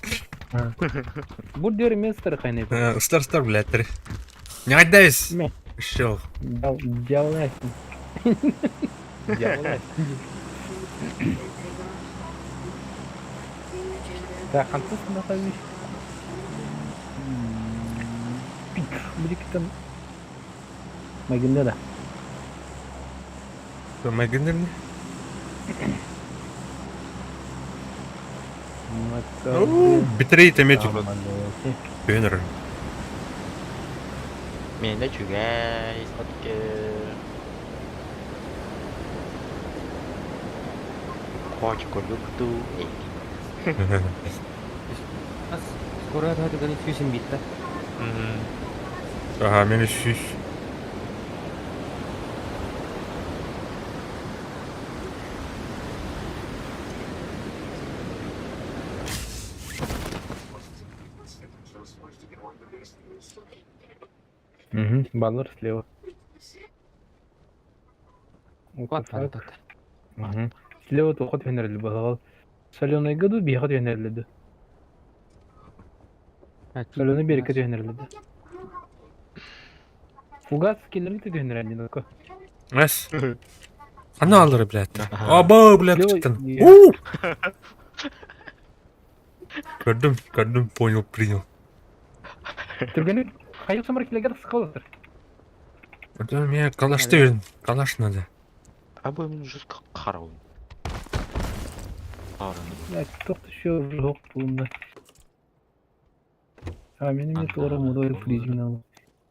Бұл дөрі мен стары қайнайды. Стар, блядь. Не отдайся. Ишел. Дьяволайсың. Дьяволайсың. Так, қантасың да қоймеш. Бір-екітен магинде да. Мәгендер не? Бітірей тәметі. Бөнір. Мен де чүгәй, сатке. Хочко люкту. Скоро это гонит фьюсин бит, да? Ага, мен үшіш. Баллар слева. Вот, вот, вот. Слева тоқот фенерлі бағал. Соленый году бияқот фенерліді. Соленый берекет фенерліді. Фугас келерлі фенерліді. Әс. Қана алдыры, блядь. Аба, блядь, Лёва, çıktın. я- Gördüm, понял, принял. Түргені қайық самар келегер сықалатыр. Gördüm, мен калашты бердім. Калаш надо. Абы мен жүзкі қарауын. Қараны. Тоқты шо жоқ бұлында. Менің ет орам одай фризмен алып.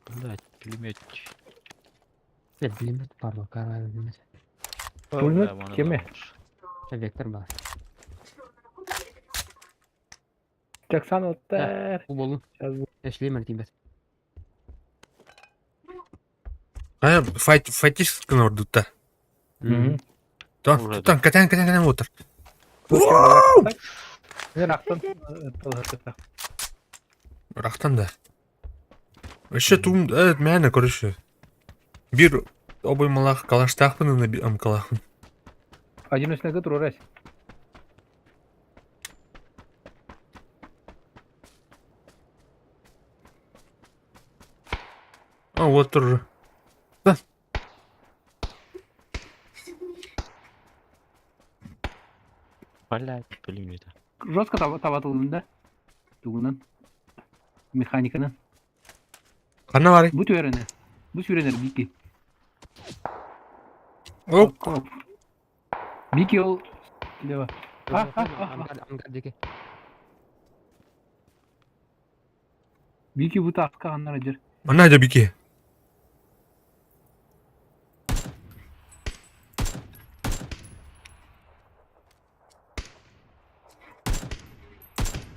Блядь, пулемет. Пулемет бар ғой, карай пулемет. Пулемет кеме? Вектор бар. Жақсан оттар. Bu bolun. Eşleyeyim ben bes. Aya, файтишкін ордутта. Тұтан, кәтен отыр. Мен ақтан. Рақтан да. Еще тум, мәні көріші. Bir обоймалақ калаштақпын, амкалақпын. Один үстінегі тұр орайс. Отыр. Блядь, пулемет. Жестко табатылында. Туғынан. Механиканы. Қана бар. Бұт өрені. Бұт өренер Бики. Оп. Бики ол. Лева. Ангардеке. Бики бұт аққа қандар әдер. Ана да бике.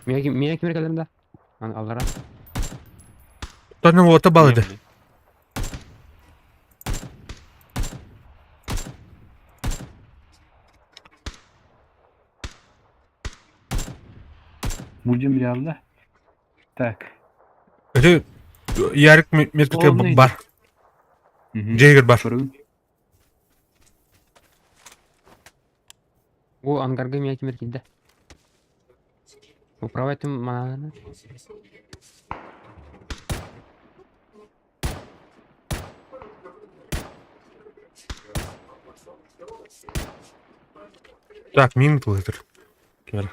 Mine kimler kalırım Allara. Таны ота балыды. Burcum bir aldı. Так. Öte yarık metkite Olmaydı. бар. Джейгер бар. Көрігін. O angarga mine kimler kildi. Управляй тем мананы. Так, минут литр. Кер.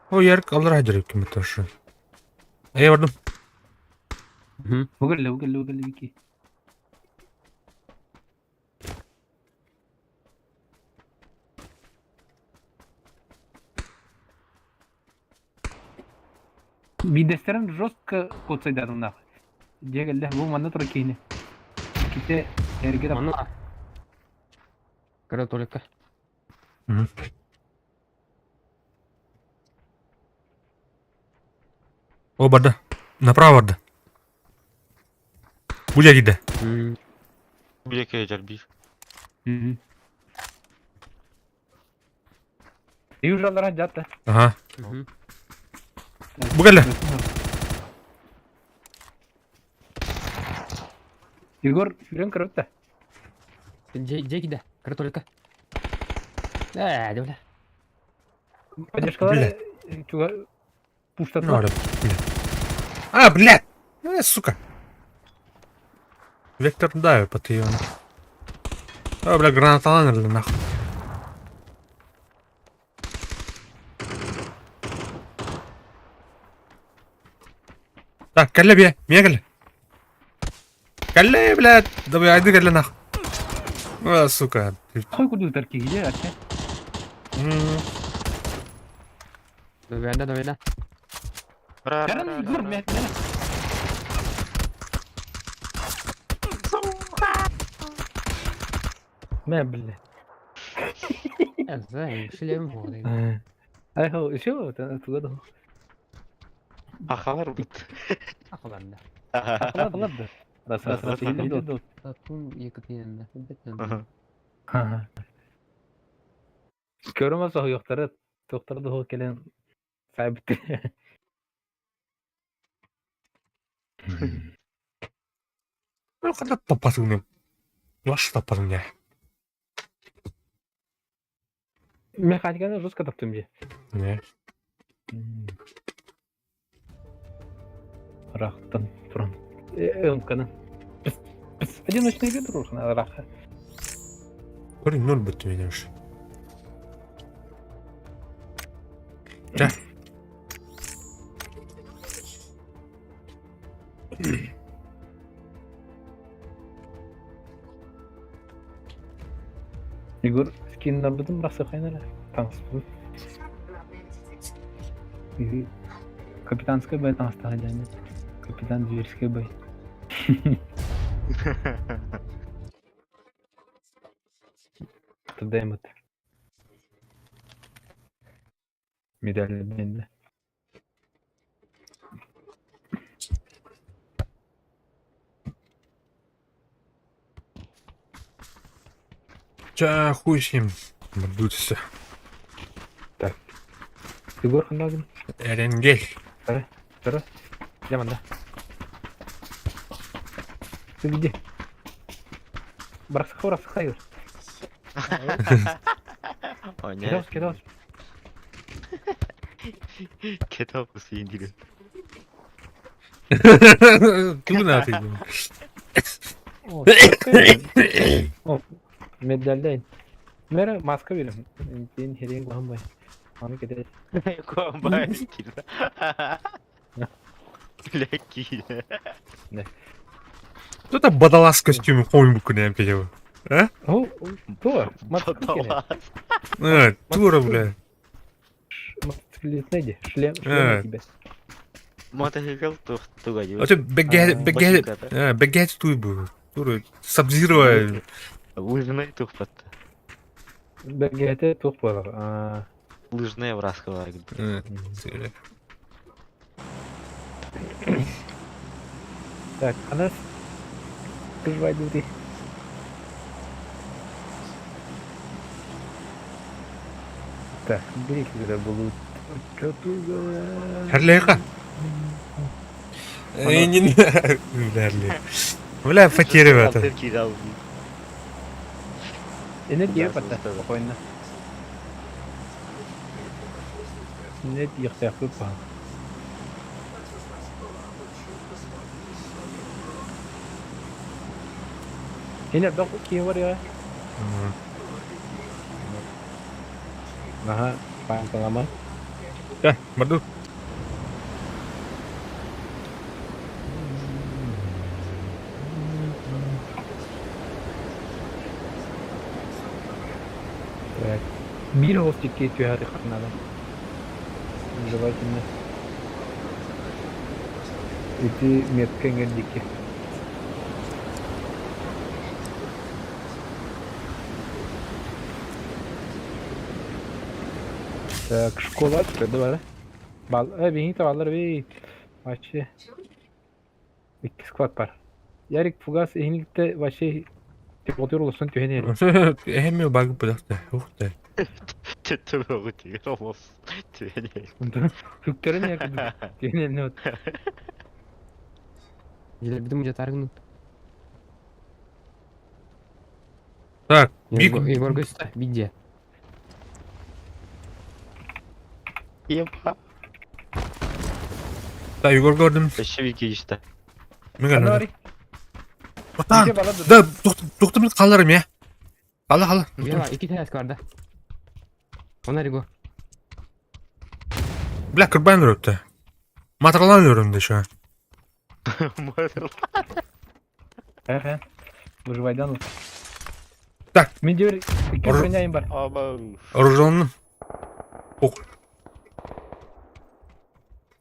О, ярык алар ajrayып ким ташы. Бардым. Угірлі Бики. Бидестерін жестко подсайдадым нахуй. Дегелді, бұл манда тұра кейіне. Кете әрге да. Мана. Кара толика. О, барды. Направо барды. Буля gitti. Білеке ежер бір. Үй жалдыран жатты. Ага. Bu geldi. Егор, жүрен кіріпті. Джеки кара толика. Де бля. Поддержкалары чуға Пуштат. Ну, блядь. А, блядь! Сука! Вектор давит под ее. А, бля, гранаталан или нахуй. Так, калле, бе, калле. Калле, блядь! Давай, айди калле нахуй. А, сука. Хой куду тарки гиде ача. Доведа. Каран гур мет. ما بالله. ازاي шлем هو اي هو شو تقول Akalar bit. Akılanda. اغلب بس بس هي Tatun yakıtıyla. Elbette. كورونا صح يختار تختار ده هو كلام صعب. Когда топатуны. Ваш топатун ya. ما قاعد كان جوز كتبت مجي Ne? راحتن فرن يمكن بس одиночный вид рухна раха. Корень 0 быть видишь. Да. Егор скиннер битим расы хайнала. Танспу. Капитанская бай танста хаджани. Капитан зверская бай. Тудаймат. Медаль бенде. Ча, хуй с ним. Мордуйся. Егор хандагин. Эренгель. Тара. Яманда. Ты где? Браксахора схайр. O Кидал, ne? кидал. Kitap indiriyor. Куда на ты? О, медальдейн. Мера маска verim. Din heriyeng baham bay. Onu gidelim. Komba kirdi. Легкий. Кто-то бадала с костюме помню куда пил. О, то, мотоциклет. Тура, бля. Мотоциклет найди. Шлем А. тебе. Мотоцикл тугай. А ты бегать туй был. Тура, сабзировая. Лыжный тухпат. Бергете тух болар. Лыжные враскалар. Так, Анас. Кыжбай дури. Так, бирекleri bulut. Kötüler. Харлейка. Не надо. Бля, потери в это. Энергия Да, пата. слушай, да. Спокойно. Нет, я хотел бы. Yine bak kim var ya? Nah, pengalaman. Морду. Evet. Bir hostik geçiyor her kanalda. Давайте мне. Эти метки дики. Так, школа открыта, давай. Бал, бегите, баллар, бей. Вообще. İki squad var. Yarık Fugas ehlilikte başı motor olursun tüheni. Hem bak bıraktı. Uhte. Tütü diyor olmaz. Tüyeni. Türklerin yakın. Tüheni ne oldu? Билбидим уже таргнут. Так, биг. Егор Густа, видео. Еба. Да, Егор gördüm. Beşi işte. Ne Hadi geldi? bari. Otan. İyice bala dur. Da doktor kalırım ya. Kala. Bir var 2 tane vardı. Onlar Rigo. Bля, kırbayın öptü. Matralanıyorum da şu an. He. Burjuvaydan ol. Tak. Mince bir 200 Or- brinayım var. Aman. Orucanın. Ok.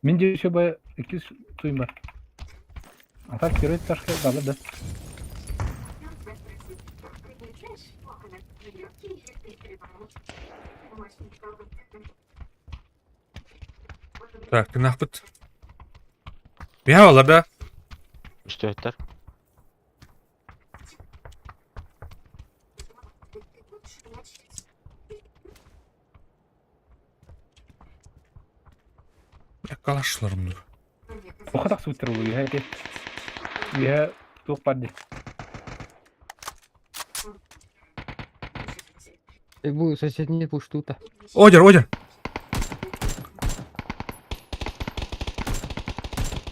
Mince şu baya 200 tuyum var. Atak kere taşka bala da. Так, нахпыт. Bir havalarda Müstehitler. yakalaşlarım dur. O kadar sütür oluyor. Hadi. Ya çok pardı. Bu соседний пуштута. Оdir.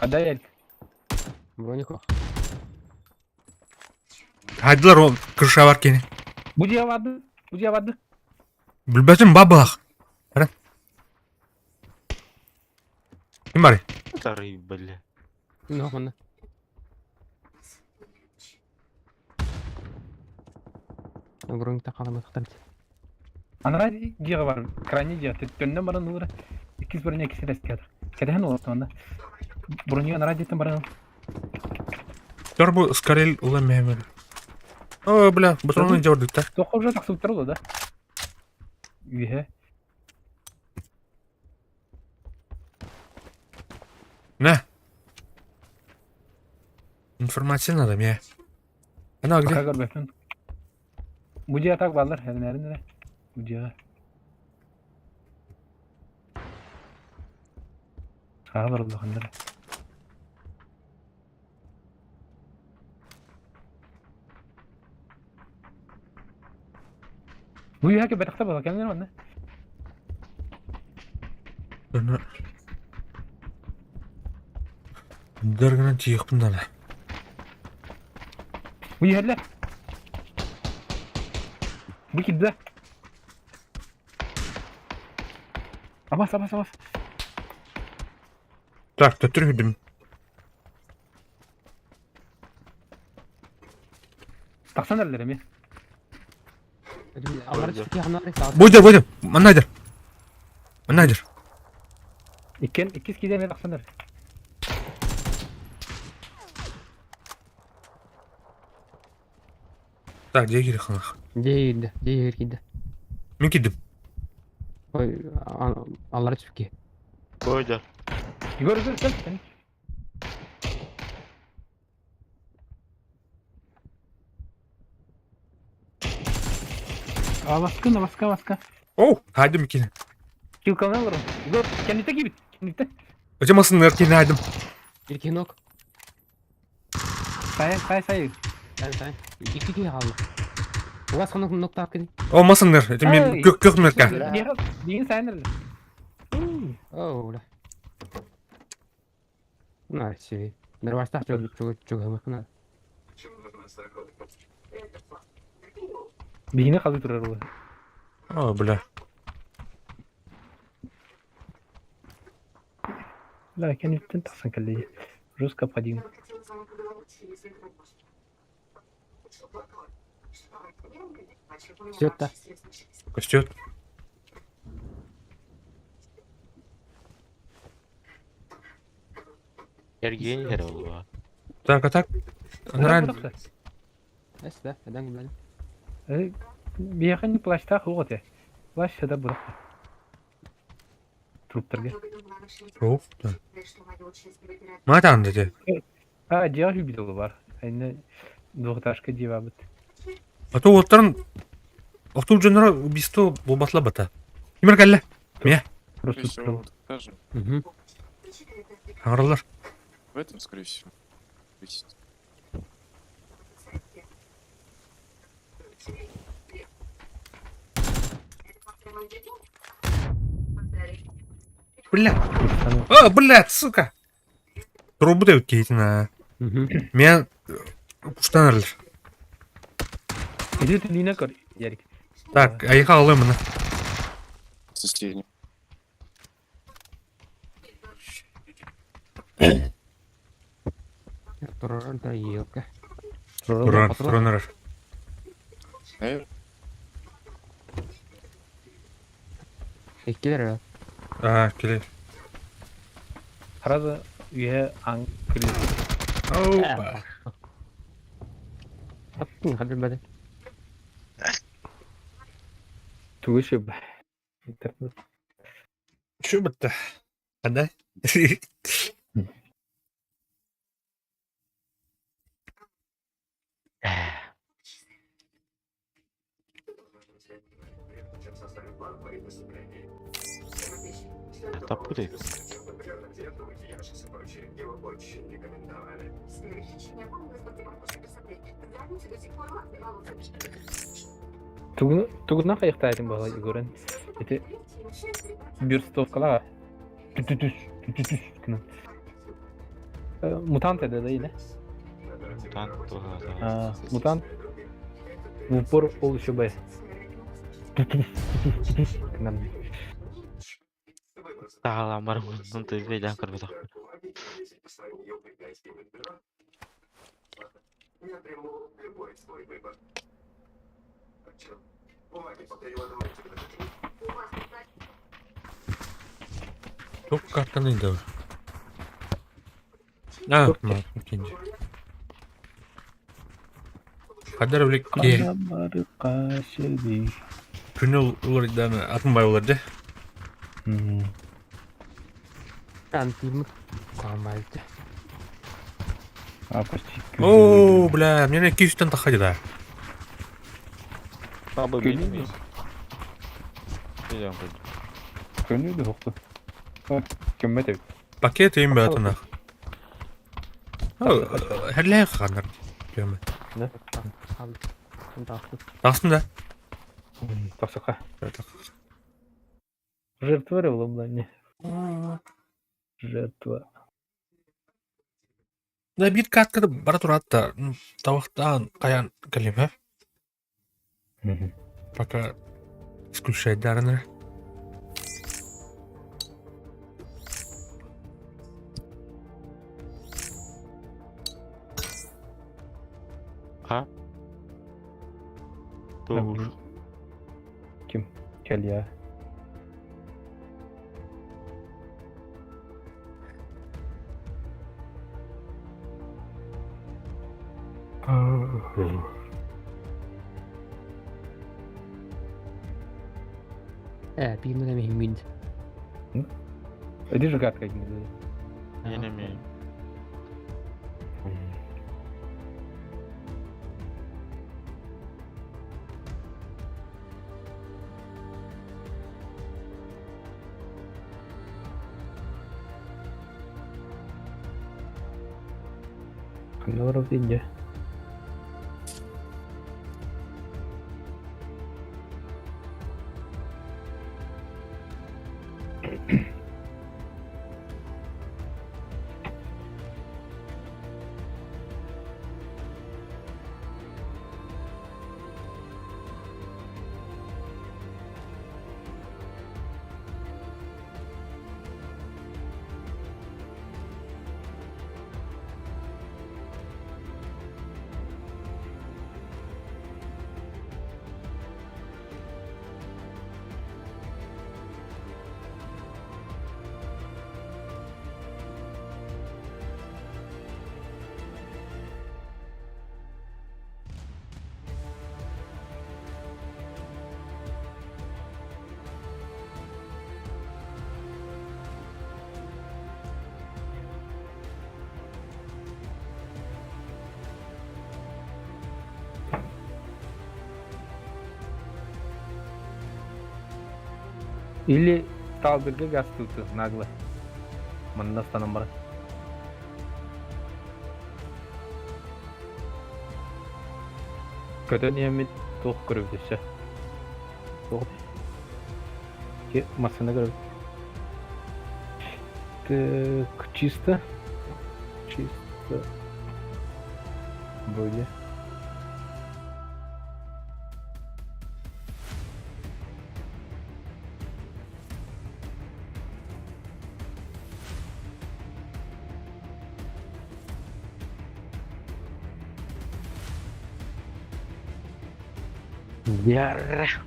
Hadi el. Бронико. Haydiler o kırşa var keni. Bu diye vardı. Bilbetim babak. Hadi. Kim bari? Tarayı böyle. Ne bana? Броник қаламай тақтарды. Ana diye var. Krani diye. Tünden bana nur. 200 brinay 200 restiyat. Keden oldu onda. Burunyu ana diye bana. Gör bu skarel ulan mehmet. O bля, bu sonra gördük de. Çok hoşça tak sütür oldu da. Üye. Ne? İnformasyon adam ya. Ana gidi. Bakar bakın. Bu diye tak varlar. Her nerede? Bu diye. Ha var Allah'ın nere. Bu yuha ki betakta bak kendine var ne? Ana. Dergana tiyik bundan. Bu yuhalar. Bu kidde. Amas. Tak, götürürdüm. Taksana ellerimi. Onlar çıkıyor onlar. Buydur. Manaydır. İkiz gidemeye taksana. Tak, diye giri kanak. Değil gidi. Min gidim. Oy onlar çıkıyor. Koydu. Igor gel. Baska. Oh, haydim ikini. Kill kanal alırım. Igor kendite gibi. Kendite. Acımasınlar ki haydim. İlki nok. Say. Sen. İki diye kaldı. Bu az kanok nokta hakkı. Olmasınlar. Etim Ay. gök mürka. Diğin say nerede? Oh la. Bunlar şey. Nervasta çok hemen. Diğine kaldı durar o. Oh, bля. La kenditen taksan kalleyi. Rus kapadayım. Все да. Костет. Ergeni her oldu ha. Так. Анран. Бес да, адан гүлэн. Bir yakın plaşta hoğote. Plaş da bırak. Truplarga. Оф. Матан dedi. Ha cevap bir dolu var. Aynı doğutaşka cevabı. А то оттан Отту жанра убийство болбатла бата. Кимер келле? Мия. Просто Скорее всего, вот та же. Мгм. Аңырлар. В этом, скорее всего. Ведь Бля. О, блядь, сука. Трубу да өткейтін, а. Мен куштан арлар. Иди тününe kır Ярик. Так, аяқа алайын мұны. Соседний. Тұрар да елка. Тұранар. Эй, Еккелер Келер. Сразу üye an kırıyor. Опа. Аттың қадір бәді. Тuguşu be. İnternet. Şu bitti. Hadi. Это будет. Tuguna kayıkta edin bağlı gören. İşte bir stofkala. Tütütüs. Mutant ede de yine. Mutant doğada. Mutant. Vupor oluşu be. Dağlamar bunun tüyüyle kırmızı. Çok katlanıydı o. Ha, ikinci. Kadar öyle ki Kanamları kaşıdı. günü olurdan atınbay olurdu. Антимут. Қалмайды. Oo, бля, мне 200'ten takaydı da. Abi Geliyor bilmiyorum. Biliyorum. Gönlüydü hoktu. Gömme de. Paket eyim be atına. Her laya kanır. Görme. Ne? Қалды. Сонда ақсыз. Aslında. Тосока. Жертва революционная. Не. Жертва. Da bir katkıda bara turat da tavaktan kayan kelime. Пока исключать дарны. Ha? Doğru. Kim? Gel ya. Bilmem ne mühim. Иди жигатка gibi. Yine mi? Kanalları deyince. Или Талберге газ туту нагло. Мында станам бар. Көтөн емит тоқ көріп десе. Тоқ. Ке машина көріп. Так, чисто. Чисто. Вроде. Ярррр.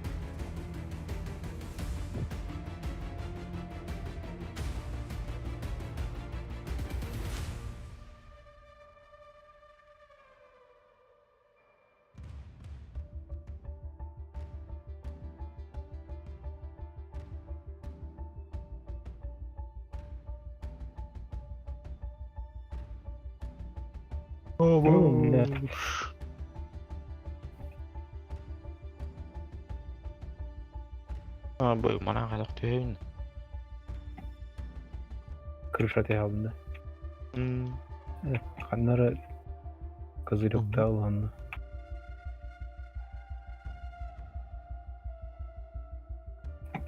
Бля. Бой, мана kadar tüyün. Kırış aldığında. Hmm. Kanları kızılıkta olandı.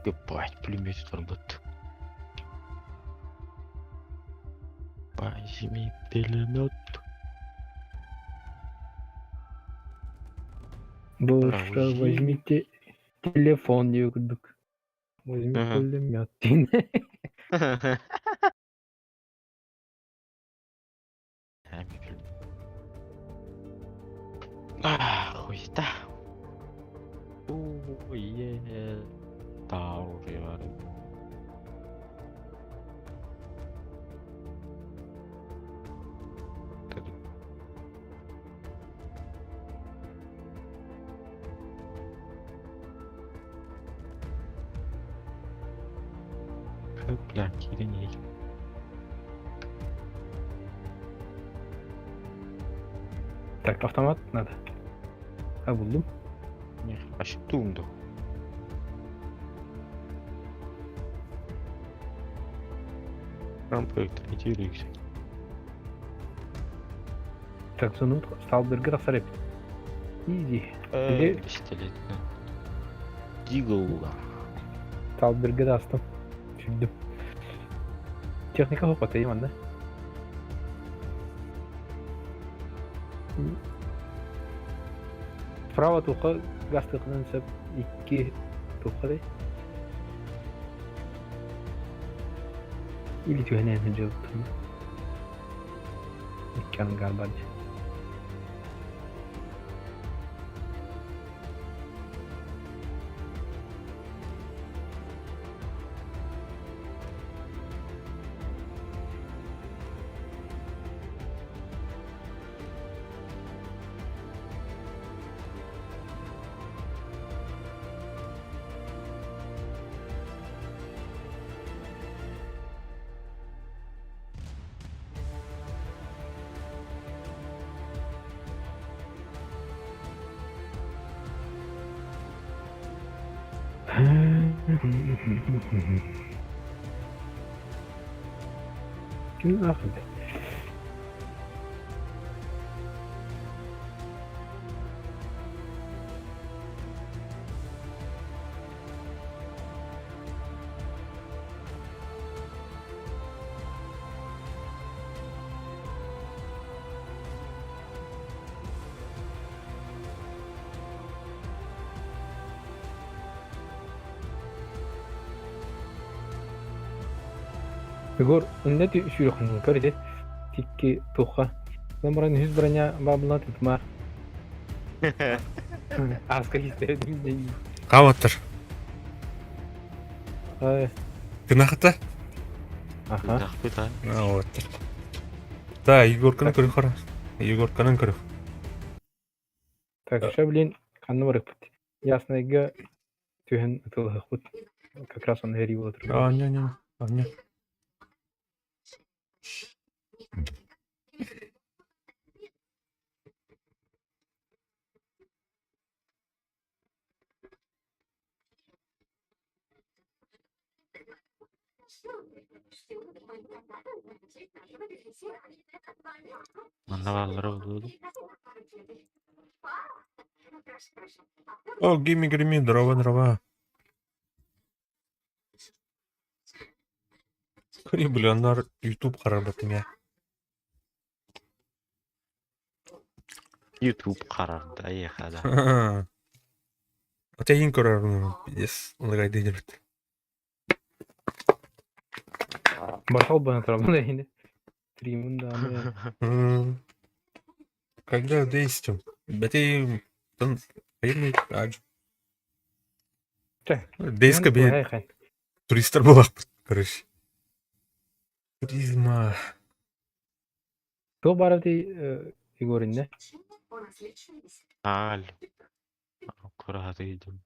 Ебать, пулемет работает. Возьми пулемет. Быстро Ой. возьмите телефон diye okuduk. Возьми Ага. пулемет. Yine. Хуйта. Ой, Тауэр. Бля, хереней. Tak автомат надо. Ha buldum. Не, аж тунду. Рампойт, иди. Tak sonra saldırı hasar yap. Easy. Bir- Пистолетно. Дигл. Saldırı da astım. Sürdüm. Teknika hop atayım anda. Prava toka gaz tıkının sep 2 toka de. İli tühene önce tuttum. İkkanın galiba. Kim akıllı? Igor, önde sürüyorsun körede. Tikki tuha. Ben buranın yüz buraya babına tutma. Asker istedim değil. Каваттар. Ay, Гынахата? aha. Да. Вот. Да, Егорканы көрүп кара. Егорканын көрүп. Так, шаблин kanını bırakıp. Ясныйга тühen atılır. Как раз он гори вот. А, не. А, не. Мандаваллары болду. О, грими, дрова. Кыри, блин, YouTube карап атың я. YouTube karardı ayıkada. Oteyin korar yes. Olay değil. Бархал бана тұрабында енді. Стримін да аны. Когда действуем? Бәте там айырмай аж. Дейскі бе Хайхан. туристер болақ, короче. Туризма. Кто барып дей Егорин, У нас личная беседа. Al. Kuradı yedim.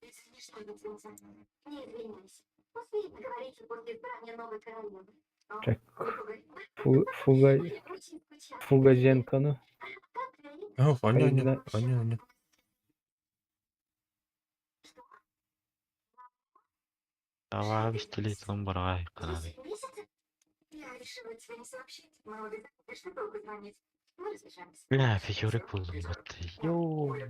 Если что, я тебя не Не извиняйся. Успеет наговорить и после избрания новой королевы. Так. Фуга. Фугазенконы. Ах, Аня. Поезда. Давай бістелетом барай канады. Я решила тебе не сообщить. Мы обязательно, что долго звонить. Мы разбежались. Бля, фигюрик buldum battı. Yo ya.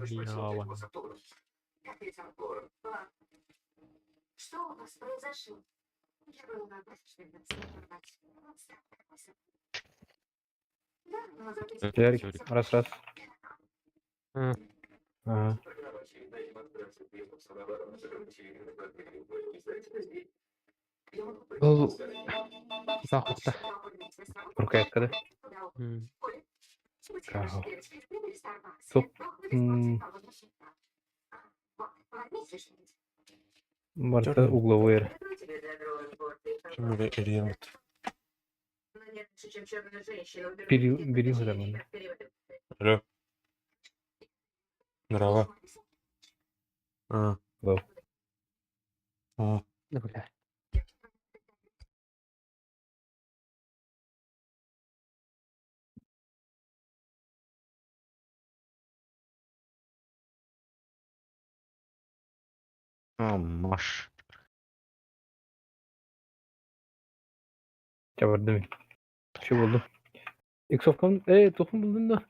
Что у вас произошло? Я была на Ярик, раз. А. Ага. Бұл ұзақ Рукояткада. Ага. Стоп. Марта угловые. Böyle eriyen. Бери ударманы. Алло. Здорово. Вау. Да, бля. Маш. Çabırdım. Şey buldum. Exofcom. Tohum buldum da.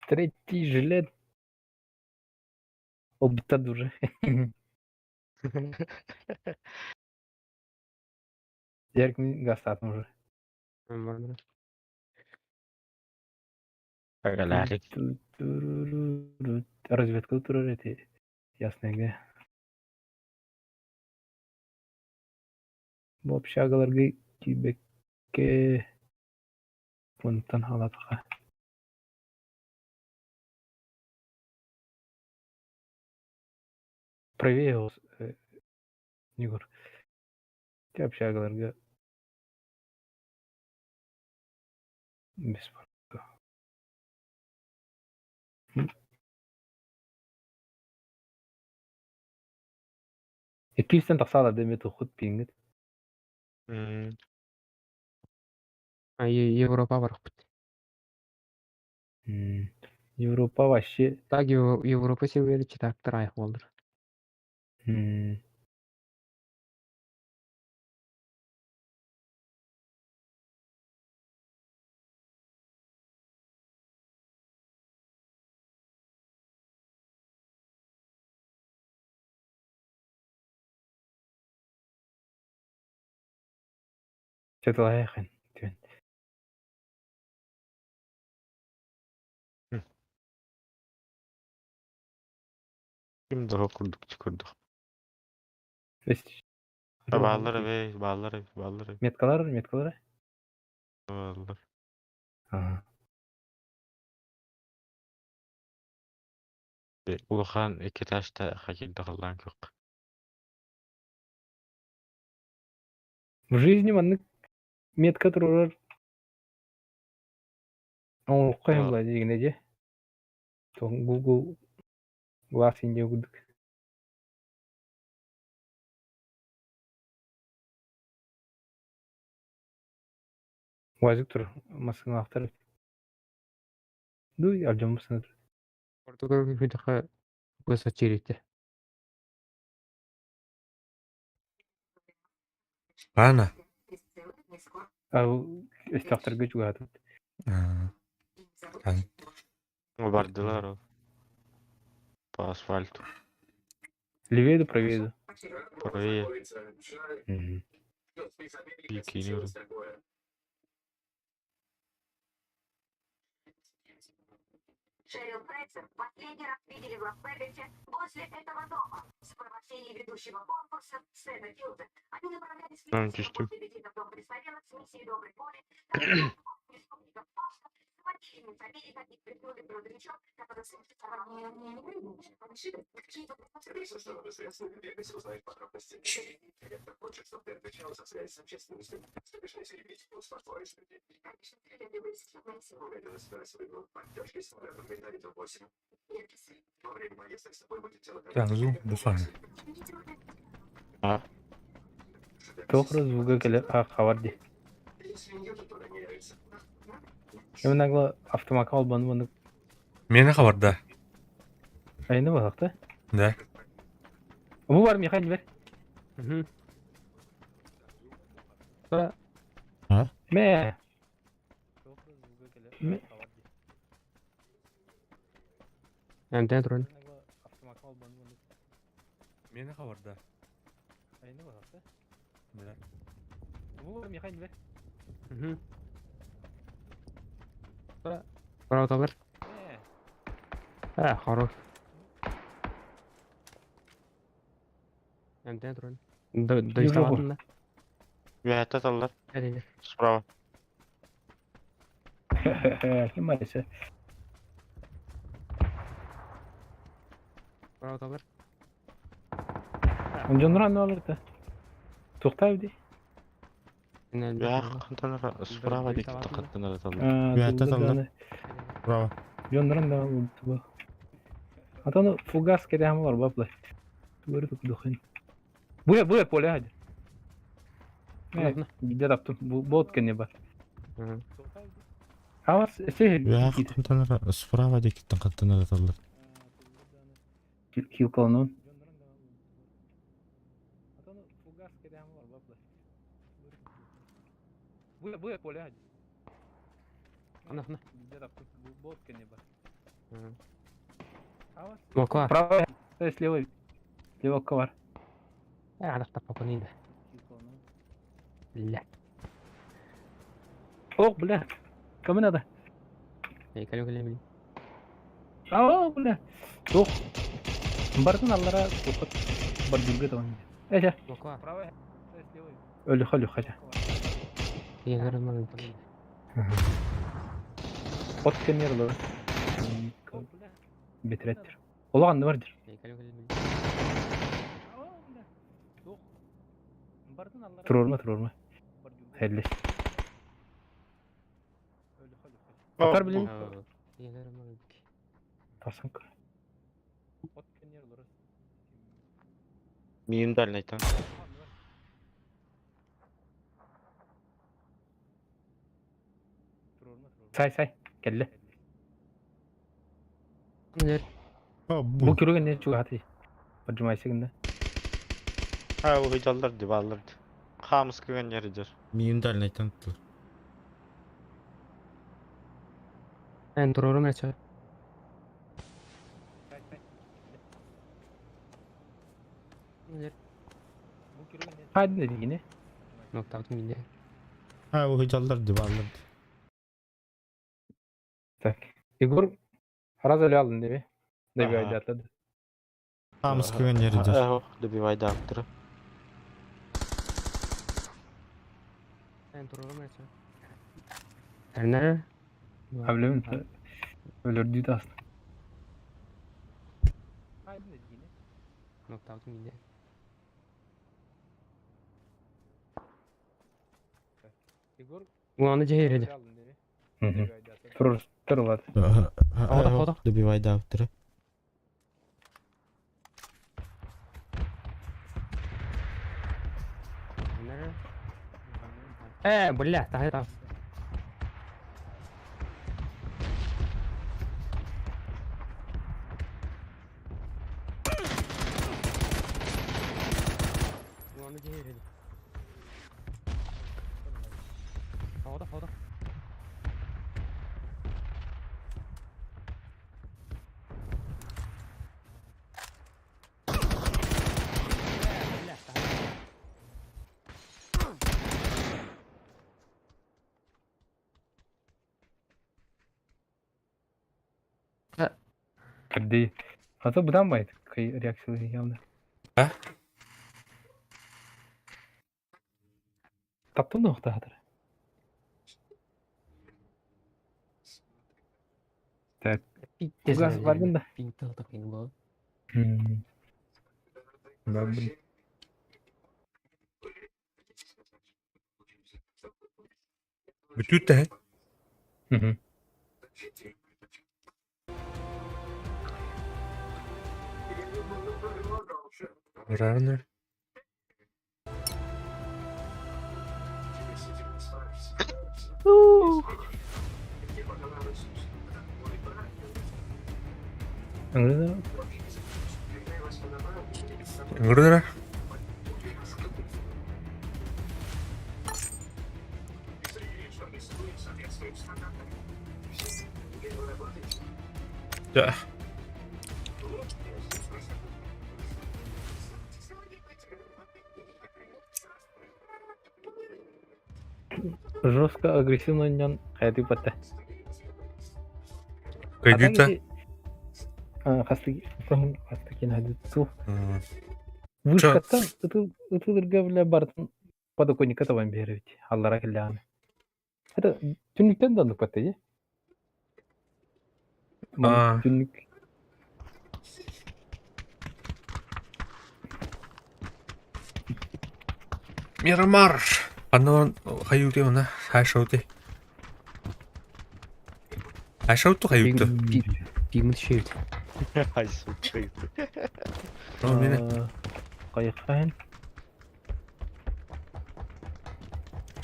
Третий жилет. Обтад уже. Ярик гастат уже. Бармын. Агаларик. Разведка турар эти. Ясныйга. Bu общагаларга кибекке фонтан халатка. Правее Егор. Те общагаларга беспорядка. Ekilsen tasala demet okut pingit. Европа бар. Европа вообще. Так Европа сервері читақтар аяқ болдыр. Çatıla yakın. Şimdi daha kurduk çıkırdık. Festiş. Bağları. Metkalar. Bağlar. Aha. Uluhan iki taşta hakilde kalan yok. В жизни маннык метка турар. Он кайын була дегене же. Google Glass инде күрдүк. Вазик тур. Масканы актарып. Дуй алжамысына тур. Португал хүндэхэ үгээс чирэгтэй. Ана. Истактар güç угатып. Bardılar o. По асфальту. Левее да правее да. Правее. Шерил Прейцер последний раз видели в Лас-Вегасе после этого дома. В сопровождении ведущего конкурса Сэда Филда они направлялись в Мексику после визита в Дом престарелых с миссией доброй воли, когда республика Пасха схватили соперника и прикнули грузовичок, который служит Tanzu bu sahne. А? To'g'ri звуга kelib xabar de. Nagla avtomak olbanı bunu Meni xabarda. ayını bakakta. Da. Bu var mı yakın ver? Hı. Me. Әмтен тұрын. Avtomak olbanı bunu Meni xabarda. ayını bakakta. Da. Bu var mı yakın ver? Hı. Bravo Tamer. Me. Ha, хорош. Әмтен тұрын. Дойставадың да? Üyette atallar. Әдене. Справа. Kim var ise? Bravo Tamer. Onca Nurhan ne olurdu? To'xta evde. Ya kontener sправа dikti kontener atallar. Üyette atallar. Bravo. John Nurhan da oldu bu. Atanı fugas kedem var babla. Böyle de kudukin. Bu pole hadi. Evet, gide yaptım. Bu bot kendi var. Hı. Ama şey Ya kontener sправа dikti kontener atallar. kill kolunun. Atanı fugas kedem var babla. Bu pole hadi. Ana. Gide yaptım. Bu bot kendi var. Hı. Ama Москва. право, слева. Слева ковар. Adaxta papanıydı. Billah. Oh bля. Kamen ada. Kalem kalem. Oh bля. Tuh. Bardan allara tuh. Berdua tuh. Ya. Moskva. Право. Öyle halı haca. Yeğenim var. Ot kenyer olur. Bitirettir. Olan ne vardır? Kalem kalem. Tururma. Helli. Atar bile. Yeğenim var. Tasın. Miyim dal neytan. Say. Kelle. Ne? Bu kilo ne çok hati. Pacımay sekinde. Ha bu hıcallar divarlardı. Kamus kıgan yeridir. Miyim dal neytan tuttu. Ben tururum ne? Hadi ne yine? Nokta atım yine. Ha bu hıcallar divarlardı. Tak. Igor Haraz öyle aldın değil mi? Ne bir Aha. ayda atladı. Kamus kıgan yeridir. Oh, da bir vayda yaptırı. Ben tururum ne? Erne? Ablemin ölürdüydü aslında. Hadi ne yine? Nokta atım yine. Igor Bu anı cehir edin. aldın değil mi? Tur var. Havada. Da bir vayda yaptırı. Billah tahay taf. Bu anı cehir edin. Havada. Кырды. Ата бұдан байд. Кай реакциялы явно. А? Таптың нокта хатыр. Так. Фугас бардың да. Пинта такой был. Бабын. Bütün de. Rarner. Anladın mı? Ngırdıra. Ya. Жестко агрессивно нен хайты патта. Кредита. Хастаки надо ту. Вышкаттан ытылырга биле бартын подоконника табан беребит. Аллара келден. Это түнүктен дандык патта же? Түнүк. Мирамар. Аннан хаюты ona. Хашауты. Хашауту хаюты. Пимут шеют. Ay sıçraydı. Tamam yine. Кайыккан.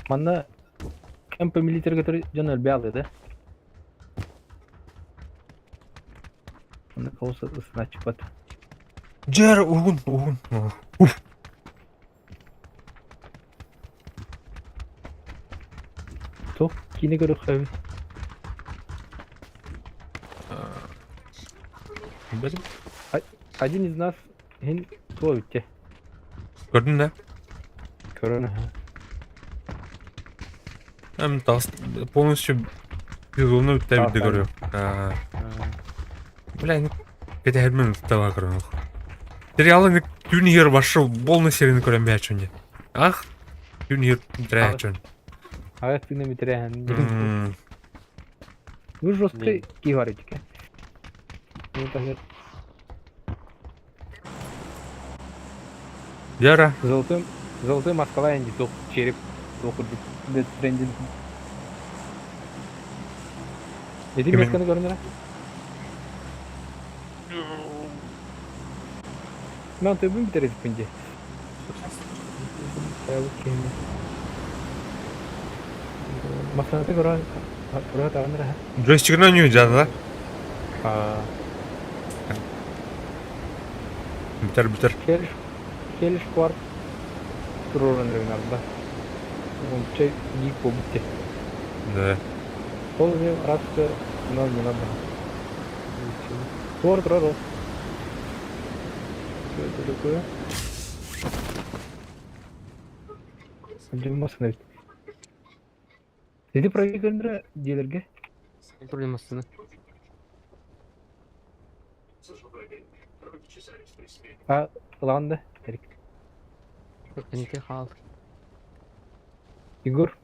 Манда кемпе милитер который жана бялы да. Манда кауса значит пат. Жер угун. То кине көрүп кайбы. Benim. Один из нас хин то үтте. Gördün de. Көрөнө. Hem полностью безумно Да, bir görüyor. Блин, это хермен тава көрөм. Сериалын түн ер башы полный серияны көрөм бәчүнде. Ах, түн ер драчун. Ага тыны битерен. Вы жесткий киварите. Ну так Яра. золотой маскалай инди ток череп токур бит трендин. Эти Кемен? метканы көрүнөр. Мен төбүн битерет пинде. Масанаты көрөн тагындыра. Джойстигинен үйдеді да? Бітер. Келиш кварт турорын регнарда. Он чей гик побитте. Да. Ол не раска но не надо. Тур. Что это такое? Димасны. Dedi proje göndere diyelerge. Ne проблемасını? Ha, landı. Erik. Enike kaldı. Igor.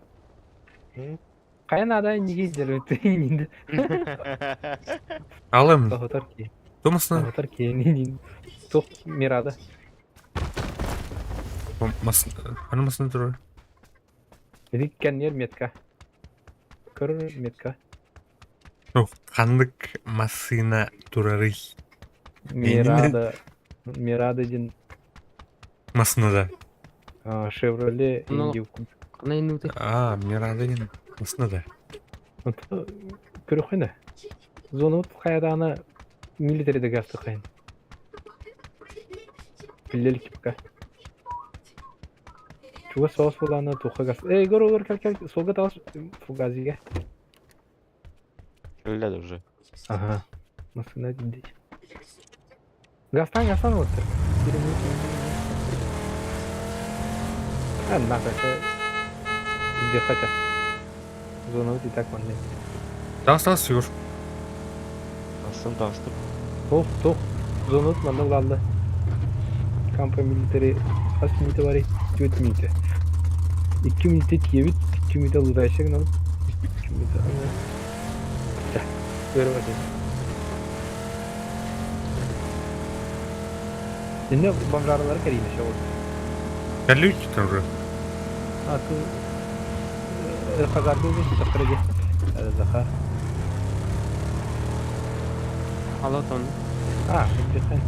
Kayan ada nigi izlemetti indi. Alım. Tahtar ki. Думасын? Tahtar ki indi. Çok mirada. Анымасын тұрыр. Erik kenyer metka. Körür metka. Қандық масына тұрары. Mirada jin Масына да. Chevrolet Ну, indi. Ana indi uti. Мирада ген. Масына да. Көрөхүнө. Зонут каяданы милитариде гасты кайын. Пиллел кипка. Чуга соос буланы туха гас. Гор кел солга тас фугазиге. Öyle уже. Ага. Масына динди. Гастан вот. Нахуй. Где хотя. Зона вот и так он. Тас, сүйір. Aslında astım. Тоқ. Зонут манда булалды. Кампа милитари аз минуты бар 4 минуты. 2 минуты киебит, 2 минуты лудайшыгын алып, 2 минуты. Көріп отыр. Енді бомжарлары кәрейді шоу. Кәлі үчтен уже. Ату Хазарды өзі тақырыге. Захар. Алатон. Бехан.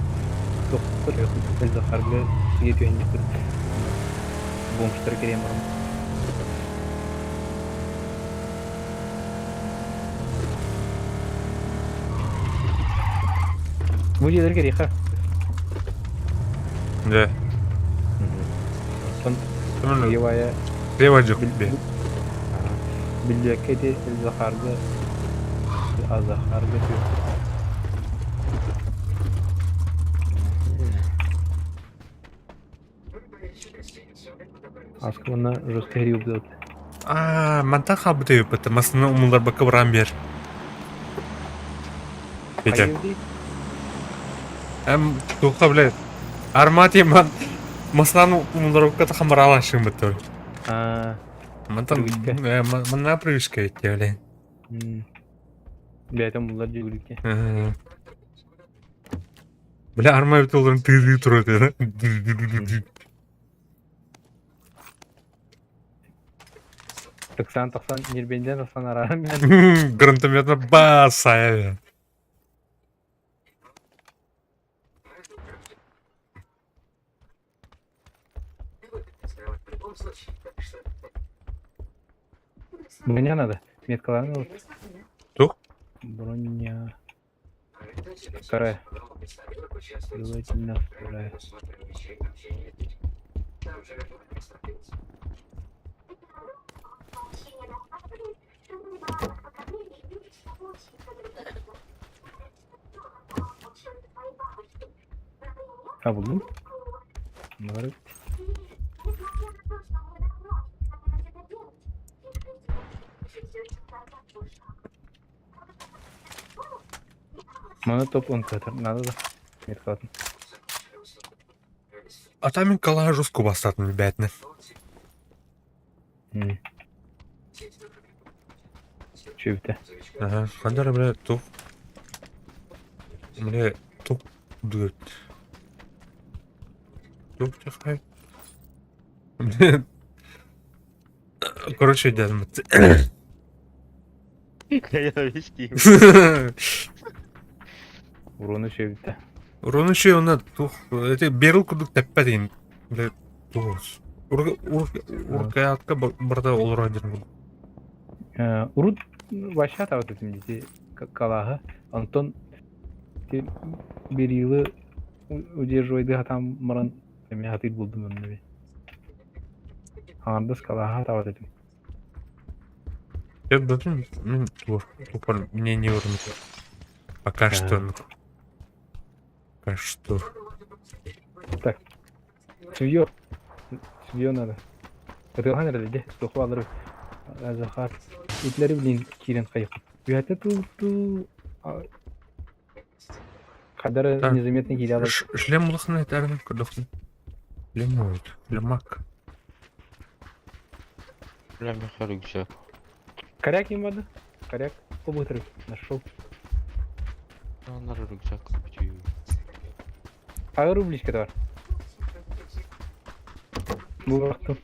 Тоқтыр өкіл Захарға сүйет өйінді күр. Бомштыр керем бұрым. Бұл жерлер керек, ха? Да. Сон Tamam. Евая Реваджик бе. Билбекке де Захарға Захарға түйет. Аскымына жестко херил бдет. Манта хабы дейіп бітті. Масына умылдар бақы бұран бер. Петя. Туқа білет. Армат еман. Масынан умылдар бақы тақамыр алашың бітті. Манта мына привычка етті білен. Бәйтім бұлар жүгірікке. Бля, арма бітті оларын түйірі тұрады. 90 нербенден 90 арарым мен. Гранатометна басая. Броня надо. Меткалар надо. Что? Броня. Вторая. Желательно вторая. Buldum. Bunları Bana top 10 kadar. Надо da. Меткалатын. Атамен калаға жоску бастатын бәтіне. Чөбіті. Қандар бля тоқ. Бля тоқ дүгет. Тоқ жақай. Бля. Короче, дядым. Я навестил. Уроны чөбіті. Ұрыны ше онда тоқ. Беріл күдік тәппә дейін. Бля тоғыз. Уркаятқа барда олыра дерін. Урут başa tavat ettim diye kalaha. Антон bir yılı удерживайды хатам маран мен хатыр булдум önüne. Андас калаха tavat ettim. Я даже тупо мне не уронит. Пока что. Пока что. Так. Сүйё. Сүйё надо. Рыхан nerede? Тоқу алыр. Захар. İtleri bilin kiren kayıp. Üyete tu kadar nizamiyetin geri alır. Шлем лохна это армия кодохна. Шлемует. Шлемак. Прям рюкзак. Коряк им вода. Коряк побытырый. Нашел. Onlar rüksek bitiyor. Ağır rубличка da var. Bu baktım.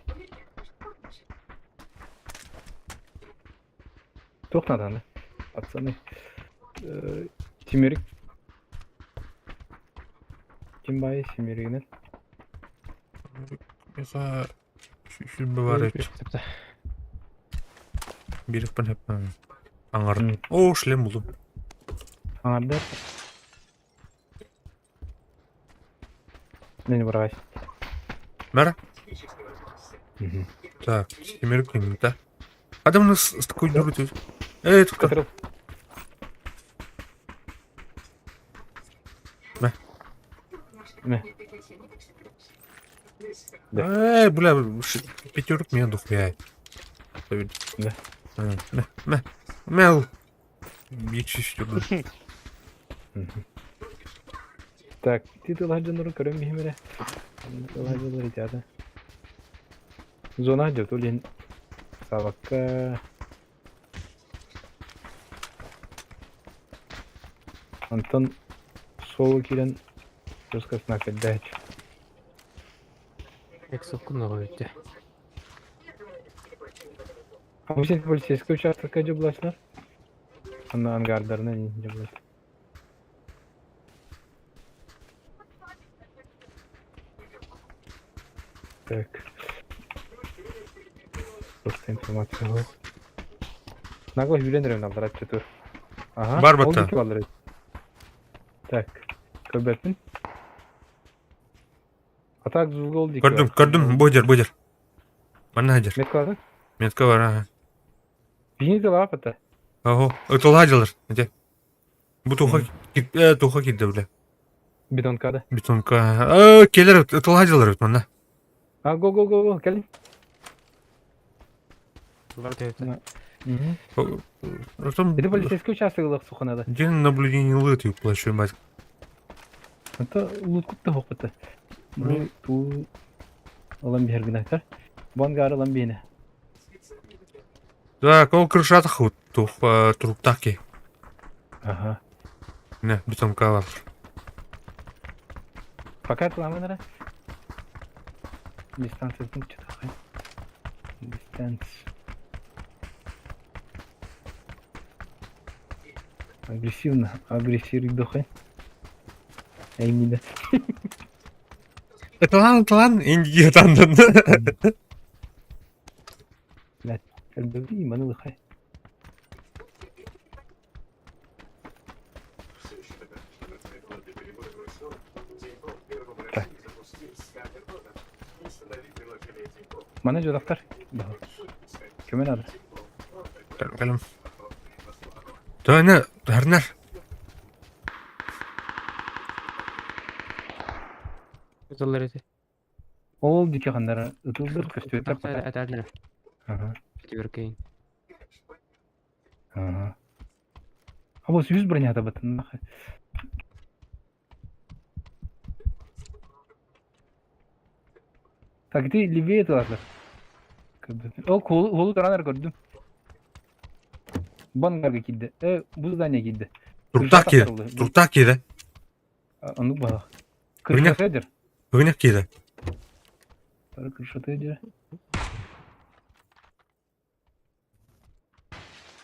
To'xtadan da. Atsana. Simerik. Kim bayi simerigini? Mesela şu бывает. Беріп пін хеп. Аңардың. О, шлем бұлдым. Аңарды. Мені бұрағаш. Бәрі? Так, семерік деймін, да? Адамны с такой дурой. Эй, тут как? Эй, бля, пятерок меня духляет. Мяу. Бичи сюда. Так, титулlar жанры көрем бихимере. Титулlar жанры итяды. Зона жок улин сабакка. Антон соло кирен жескасына кәддәч. Эксокун өтті. Амсен полицейский участокка жаблашлар. Аны ангардарына жаблашлар. Так. Просто информация var. Нагло юлендерем алдар атчы Ага. Бар ол бата. дики алдар. Так. Көбөтүн. Атак зулга ол дики. Көрдім, бодер. Мана хажыр. Мет кладың? Метка бар, аха. Бини де лап ата. Ого, ытыл хажылыр. Әте. Бұ туха кидді біле. Бидонкада. Бетонка. Келер, ытыл хажылыр бит мана. А, го, келin. Бұлар өтті. Это полицейский участок суханада. Ден наблюдение лыт ю плащу мать. Это луткутта хокпата. Бу ту алам бергенатар. Бангар алам бене. Так, ол крышата хут тух труптаки. Ага. Не, бетонка var. Fakat ламанара. Дистанция пункт такой. Дистанция. Агрессивный дохай. Эймида. Ытылан, инди атандын. Кальбеби иманы лыхай. Так. Мана жолақтар. Кемен ады? Кәлім. Тәне, әрнәр. Өтілер өте. Ол дике қандары ұтылдыр көстөйт Тақтайды әтәділер. Ага. Кетібір кейін. Ага. А бұл 100 бронята батын. Так, ты левее тылатлар. Ол қолы таранар көрдім. Бангарға кидді. Бұл здание кидді. Труптак киді. Анық балық. Ойнақ. Крышаты әдір. Ойнақ киді. Крышаты әдір.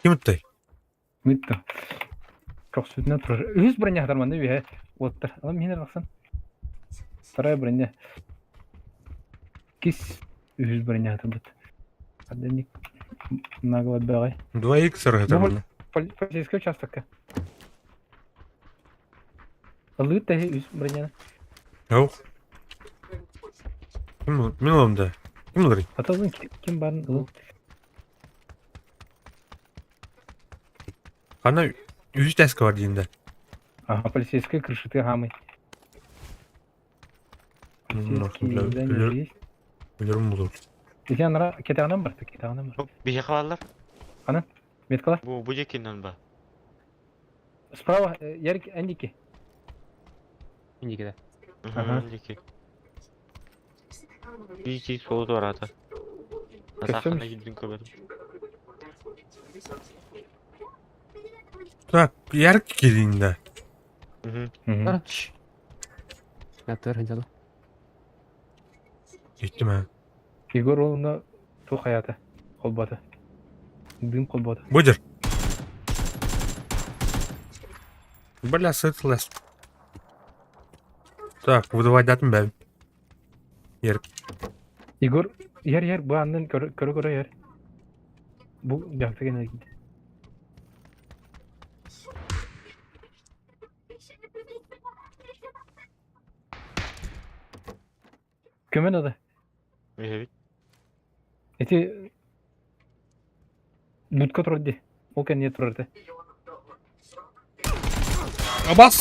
Кем ұттай? Митті. Çok sütüne тұрар. 100 броня қатарманды бе. Оттар. Алам менер бақсан. Вторая броня. Кис 100 броня қатармады. Аденник. Наглад бағай. 2х сырғатар. Полицейский участокка. Алып та 100 броняны. Ау. Мен оламда. Кем олар? Аталдың кем барын ұлын. Қана 100 тәскі бар дейінде. Ага, полицейский крышыты хамы. Полицейский здание есть. Өлерім болыр. Ете анара кетағынан бар, кетағынан бар. Бие қалалар? Қаны? Меткала? Бұл жекеннен ба? Справа, Ярик, әндеке. Индикеде. Ага. Бие солы бар ата. Асақына келдің көбедім. Так, ярк кедейінде. Тараш. Ятыр жалы. Жетті ме? Егор олында тоқ аяты. Қолбаты. Дым қолбаты. Бодер. Бля, сытылас. Так, выдавать датын бәбім. Ярк. Егор, ер, бұл андын көрі ер. Бұл жақты кені дейді. Көмен ады. Evet. Эти будка тұрды. Ол кән не тұрды. Абас.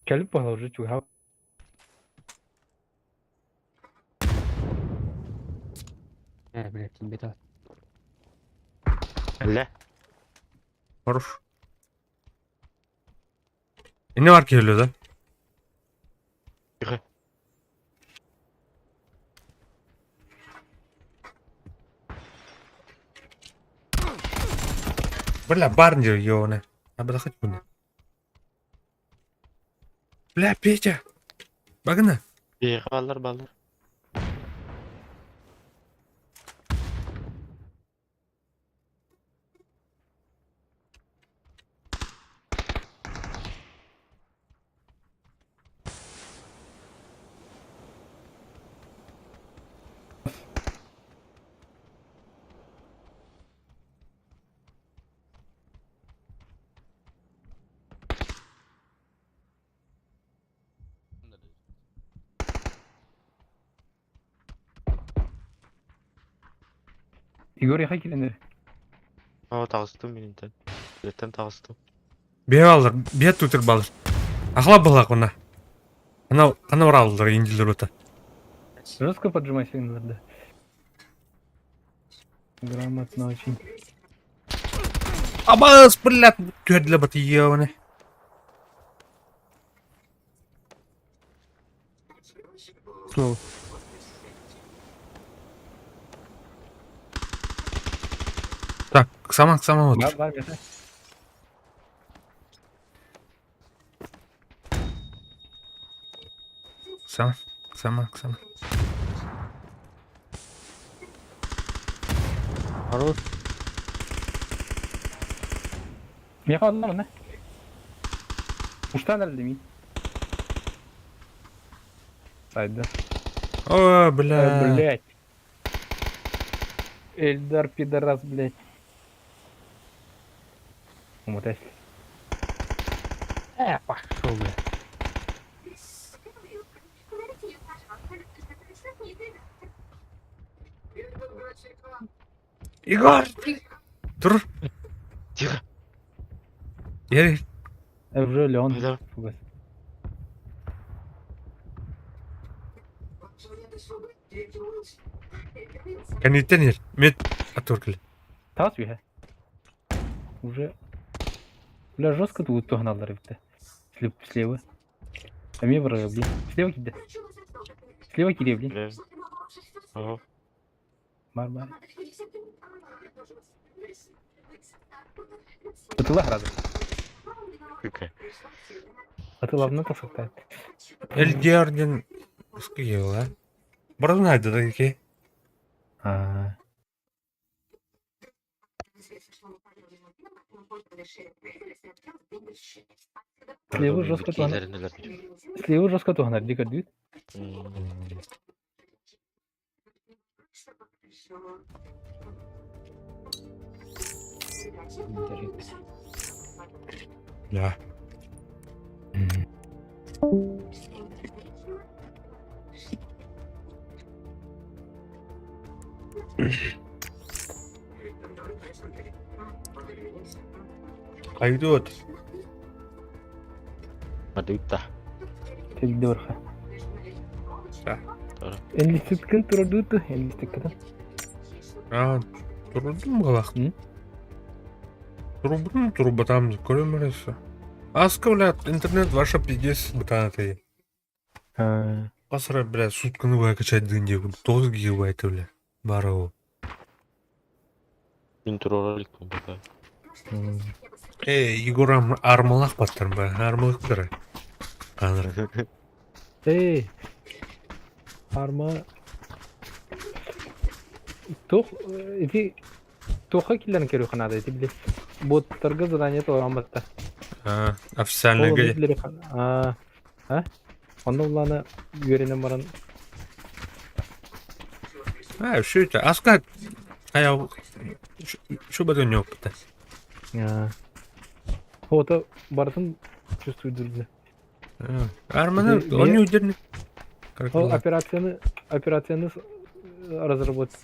Кәліп бала уже чуға. Блядь, тебе то. Әллә? Хорош. Ne var ki öyle de? Yürü. Бля, барнер ёбаный. Надо хоть куда. Бля, Петя. Багна. Ballar. Igor yaha kilenir. Aa tağыстım benimden. Biletten tağыстım. Bir alır. Bir tutur balır. Ахла была она. Она уралдыр индилер өті. Жестко поджимай сигналы. Грамотно очень. Абас, блядь. Түйәділі бұты ёбаный. Снова. Так, сама вот. Var yeter. Сама. Хорош. Niye kaldın lan ne? Uçtan nerede miyim? Haydi. О, бля. Блять. Эльдар пидорас, блять. Умотай. Пошел, блядь. Игорь. Тур. Тихо. Yer. Уже Леон. Hayda. Фугас. Kanitten yer. Met атөргөл. Тас бе. Уже. Бля, жестко тут погнали ребята. Слева. А мне врага, блин. Слева кида. Слева кида, блин. Bile. Aa. Бар. Атыла рады. Hükü. Атыла так сақтайды. Элдерден. Скиела. Бұрын айды да еке. Слева жестко погнали. Bitirirler neler biliyor. Слева жестко погнали. Дикkat düt. Ya. Пойдет. Hadi ütta. Тегде барха. Да. Элли сыткын турдуты. Элли сыткын. Тұрдым қалақ. М? Тұрбатам көрем әресі. Аска, блядь, интернет ваша пиздец бытанатый. Қасыра, блядь, сутканы бай качать дынде. 9 гигабайты, блядь. Бары о. Интроролик bu burada. Егор армалақ баттырым ба. Армалақ бітірі. Қаныр. Эй. Арма. Тох. Эти. Тоха киллерін керу қанады. Эти, блядь. Боттарға задание тоғыран батта. Официально геле. Onda ulanı görenim varan. Все это. Аска. Аяу. Şu beden yok bir de. Foto barısın чувствует durdu. Арманы, Где- он не где? удернет. O operasyonu разработать.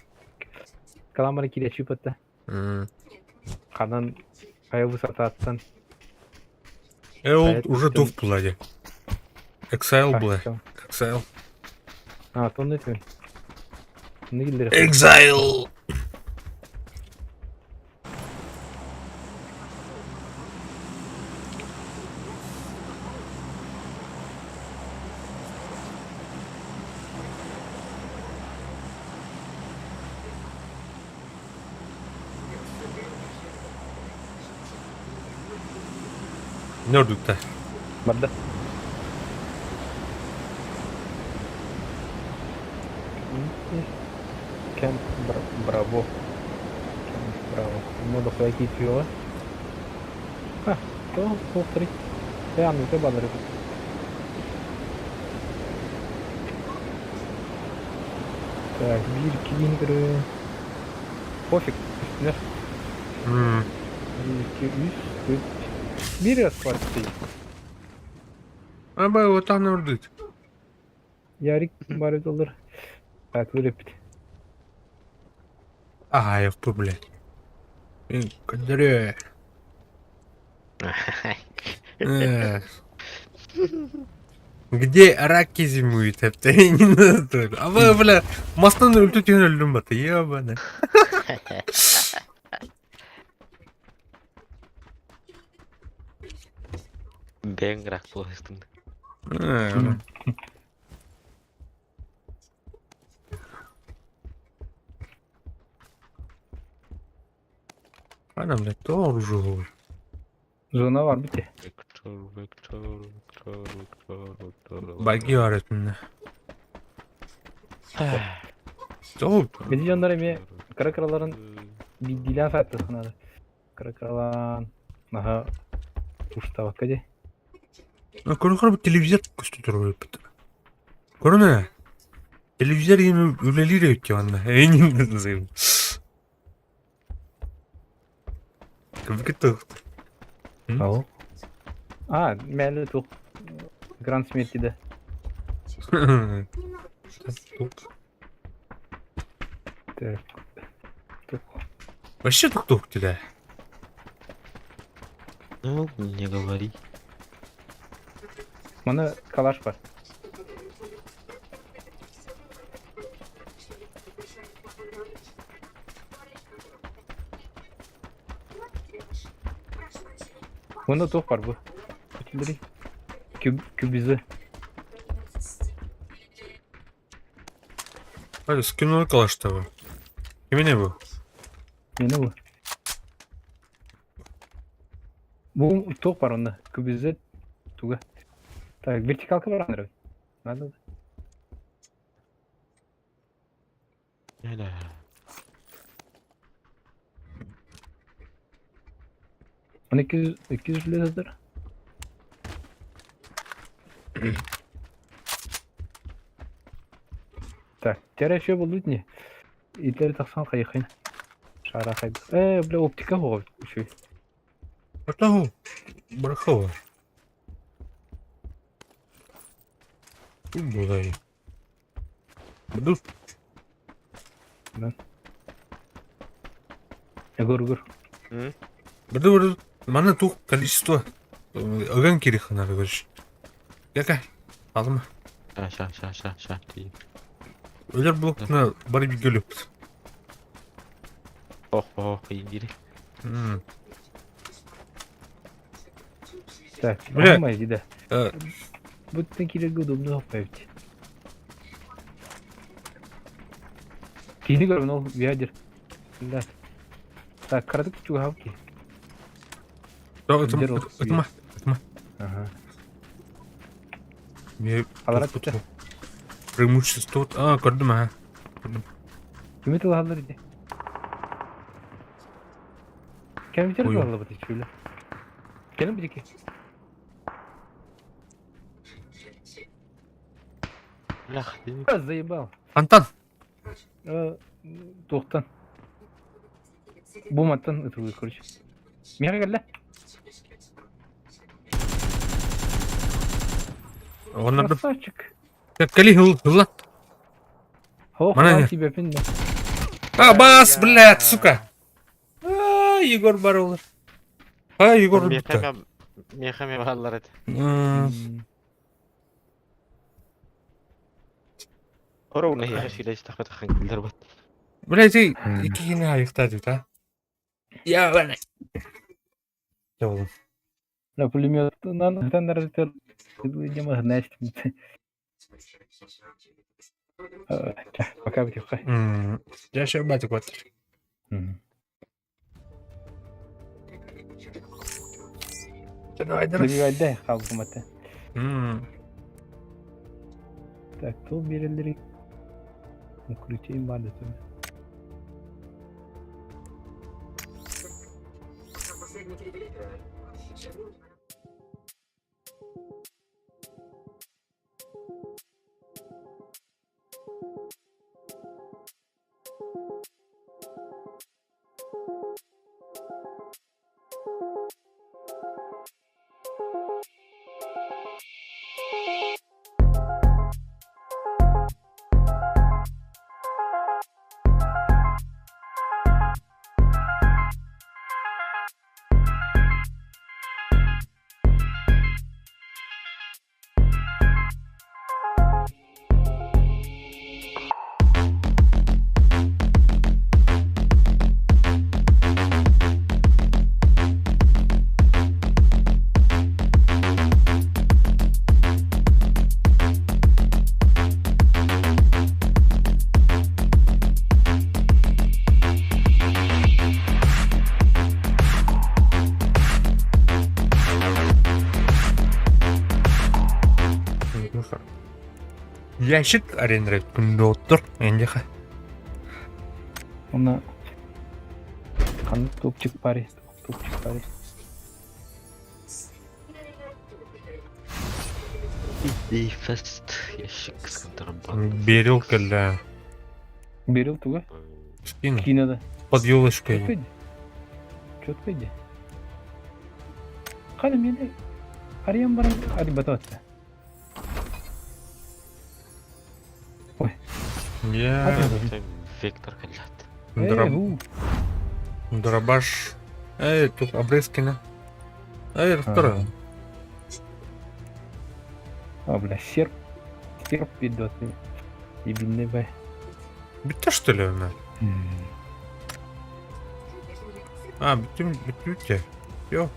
Kalamara kireçi patta. Kadan kaya высота аттан. Эл Поэтому уже всё. то в плане. Exile, бля. Всё. Exile. А, то не ты. Ne gilleri? Exile. Ne ördük de? Barda. Camp Bravo. Camp Bravo. Modo fue aquí, tío. Ah, todo три. Ya, no te va a dar. Так, бирки, вингры. Пофиг. Üstüne. Hmm. 1, 2, 3, 4. Bir asfalt değil. Ama o tane ördük. Yarık bari olur. Evet, böyle bir. Ага, я в проблеме. Кадры. Где раки зимуют? Это не надо. А вы, бля, мастан өлтү түйін өлдім баты, ебаны. Ben grak buluştum. Ana, блядь, тоже. Zona var bir de. Vektor. Баги öğretmenine. Doğru. Beni canlar emi kara karaların bir dilen saatte sana. Kara karalan. Aha. Usta bak hadi. Көрі bir televizyon gösteriyor böyle. Көрі ne? Televizyon yine üleliyle ötüyor anne. En iyi de sayım. Kıvıkı tıktı. Ау. А, мәлі туқ. Гранд Сметиді. Так. Туқ. Вообще тук-тук тебя. Ну, не говори. Mana kalaş var. Bunda top var bu. Ötüleri. Kübizi. Hadi скинули калаш того. Kimi ne bu? Yine bu. Bu top var onda. Kübizi. Tuga. Так, вертикалка var Android. Надо. Hele. Он 200 лезdir. Так, теперь еще будут не. И теперь так сам хайхин. Шара хайд. Бля, оптика var şey. Что? Брахова. Bu da iyi. Dur. Гор. Burada bana тук количество. Ögen kirih надо говоришь. Какай? Alma. Şa. Değil. Öler blokuna bari bir gölüp. Oh, indiri. Так, Бля. моя еда. Ee, Вот такие удобно хапать. Кини гор, но вядер. Да. Так, крадык чуга хапки. Atma. Ага. Алар atma. Преимущество. Gördüm ha. Kıymetli lahanlar idi. Kendi içeri Buyur. lahana batı şöyle. Gelin bir iki. Lah, değil. Biraz заебал. Antan. Тоқтан. Буматтан өтіруге короче. Мияға кел лә. Onlar da Красавчик. Кали hılla. Ох, Mana lan ne? тебе пинда. Бас, блядь, сука. Егор бар olur. Егор bitti. Mehame bağlar et. Оровна هي غشي استخبت خنق الدربت. Блядь, ты икигина айықтады, да? Я, бля. Жолым. На пулеметнан тандырдыр. Нема знаешь. Пока бітіп қай. Я ще бачу кот. Давай, давай. Білгайда қалғыматы. Так, сол берілдірек. Включейін барды түбі. Яшик аренрек күнде отыр, енді қай. Ona kanlı topçuk bari. Topçuk bari. И фест ящик с контрабандой. Берил келді. Берил туга. Скин, Кинода. под елочкой. Четко иди. Четко иди. Қане менде ариян барам. Hadi bata atsa. Я... Вектор калят. Дробаш. Тут обрезкина. Расторгай. Бля, серп. Серп идет. Ебиный бай. Биття, что ли, она? Биття. Йо.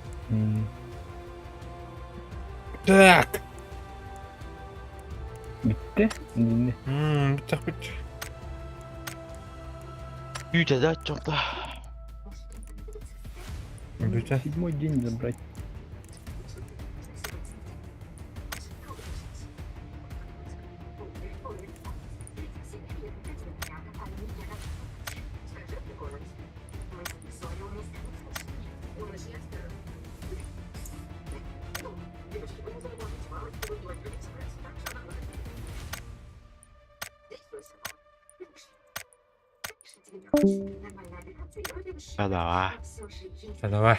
Так. Bitti. Dinle. Bitti. Yüce de çok da. Bitti. Седьмой день забрать. Да. Давай.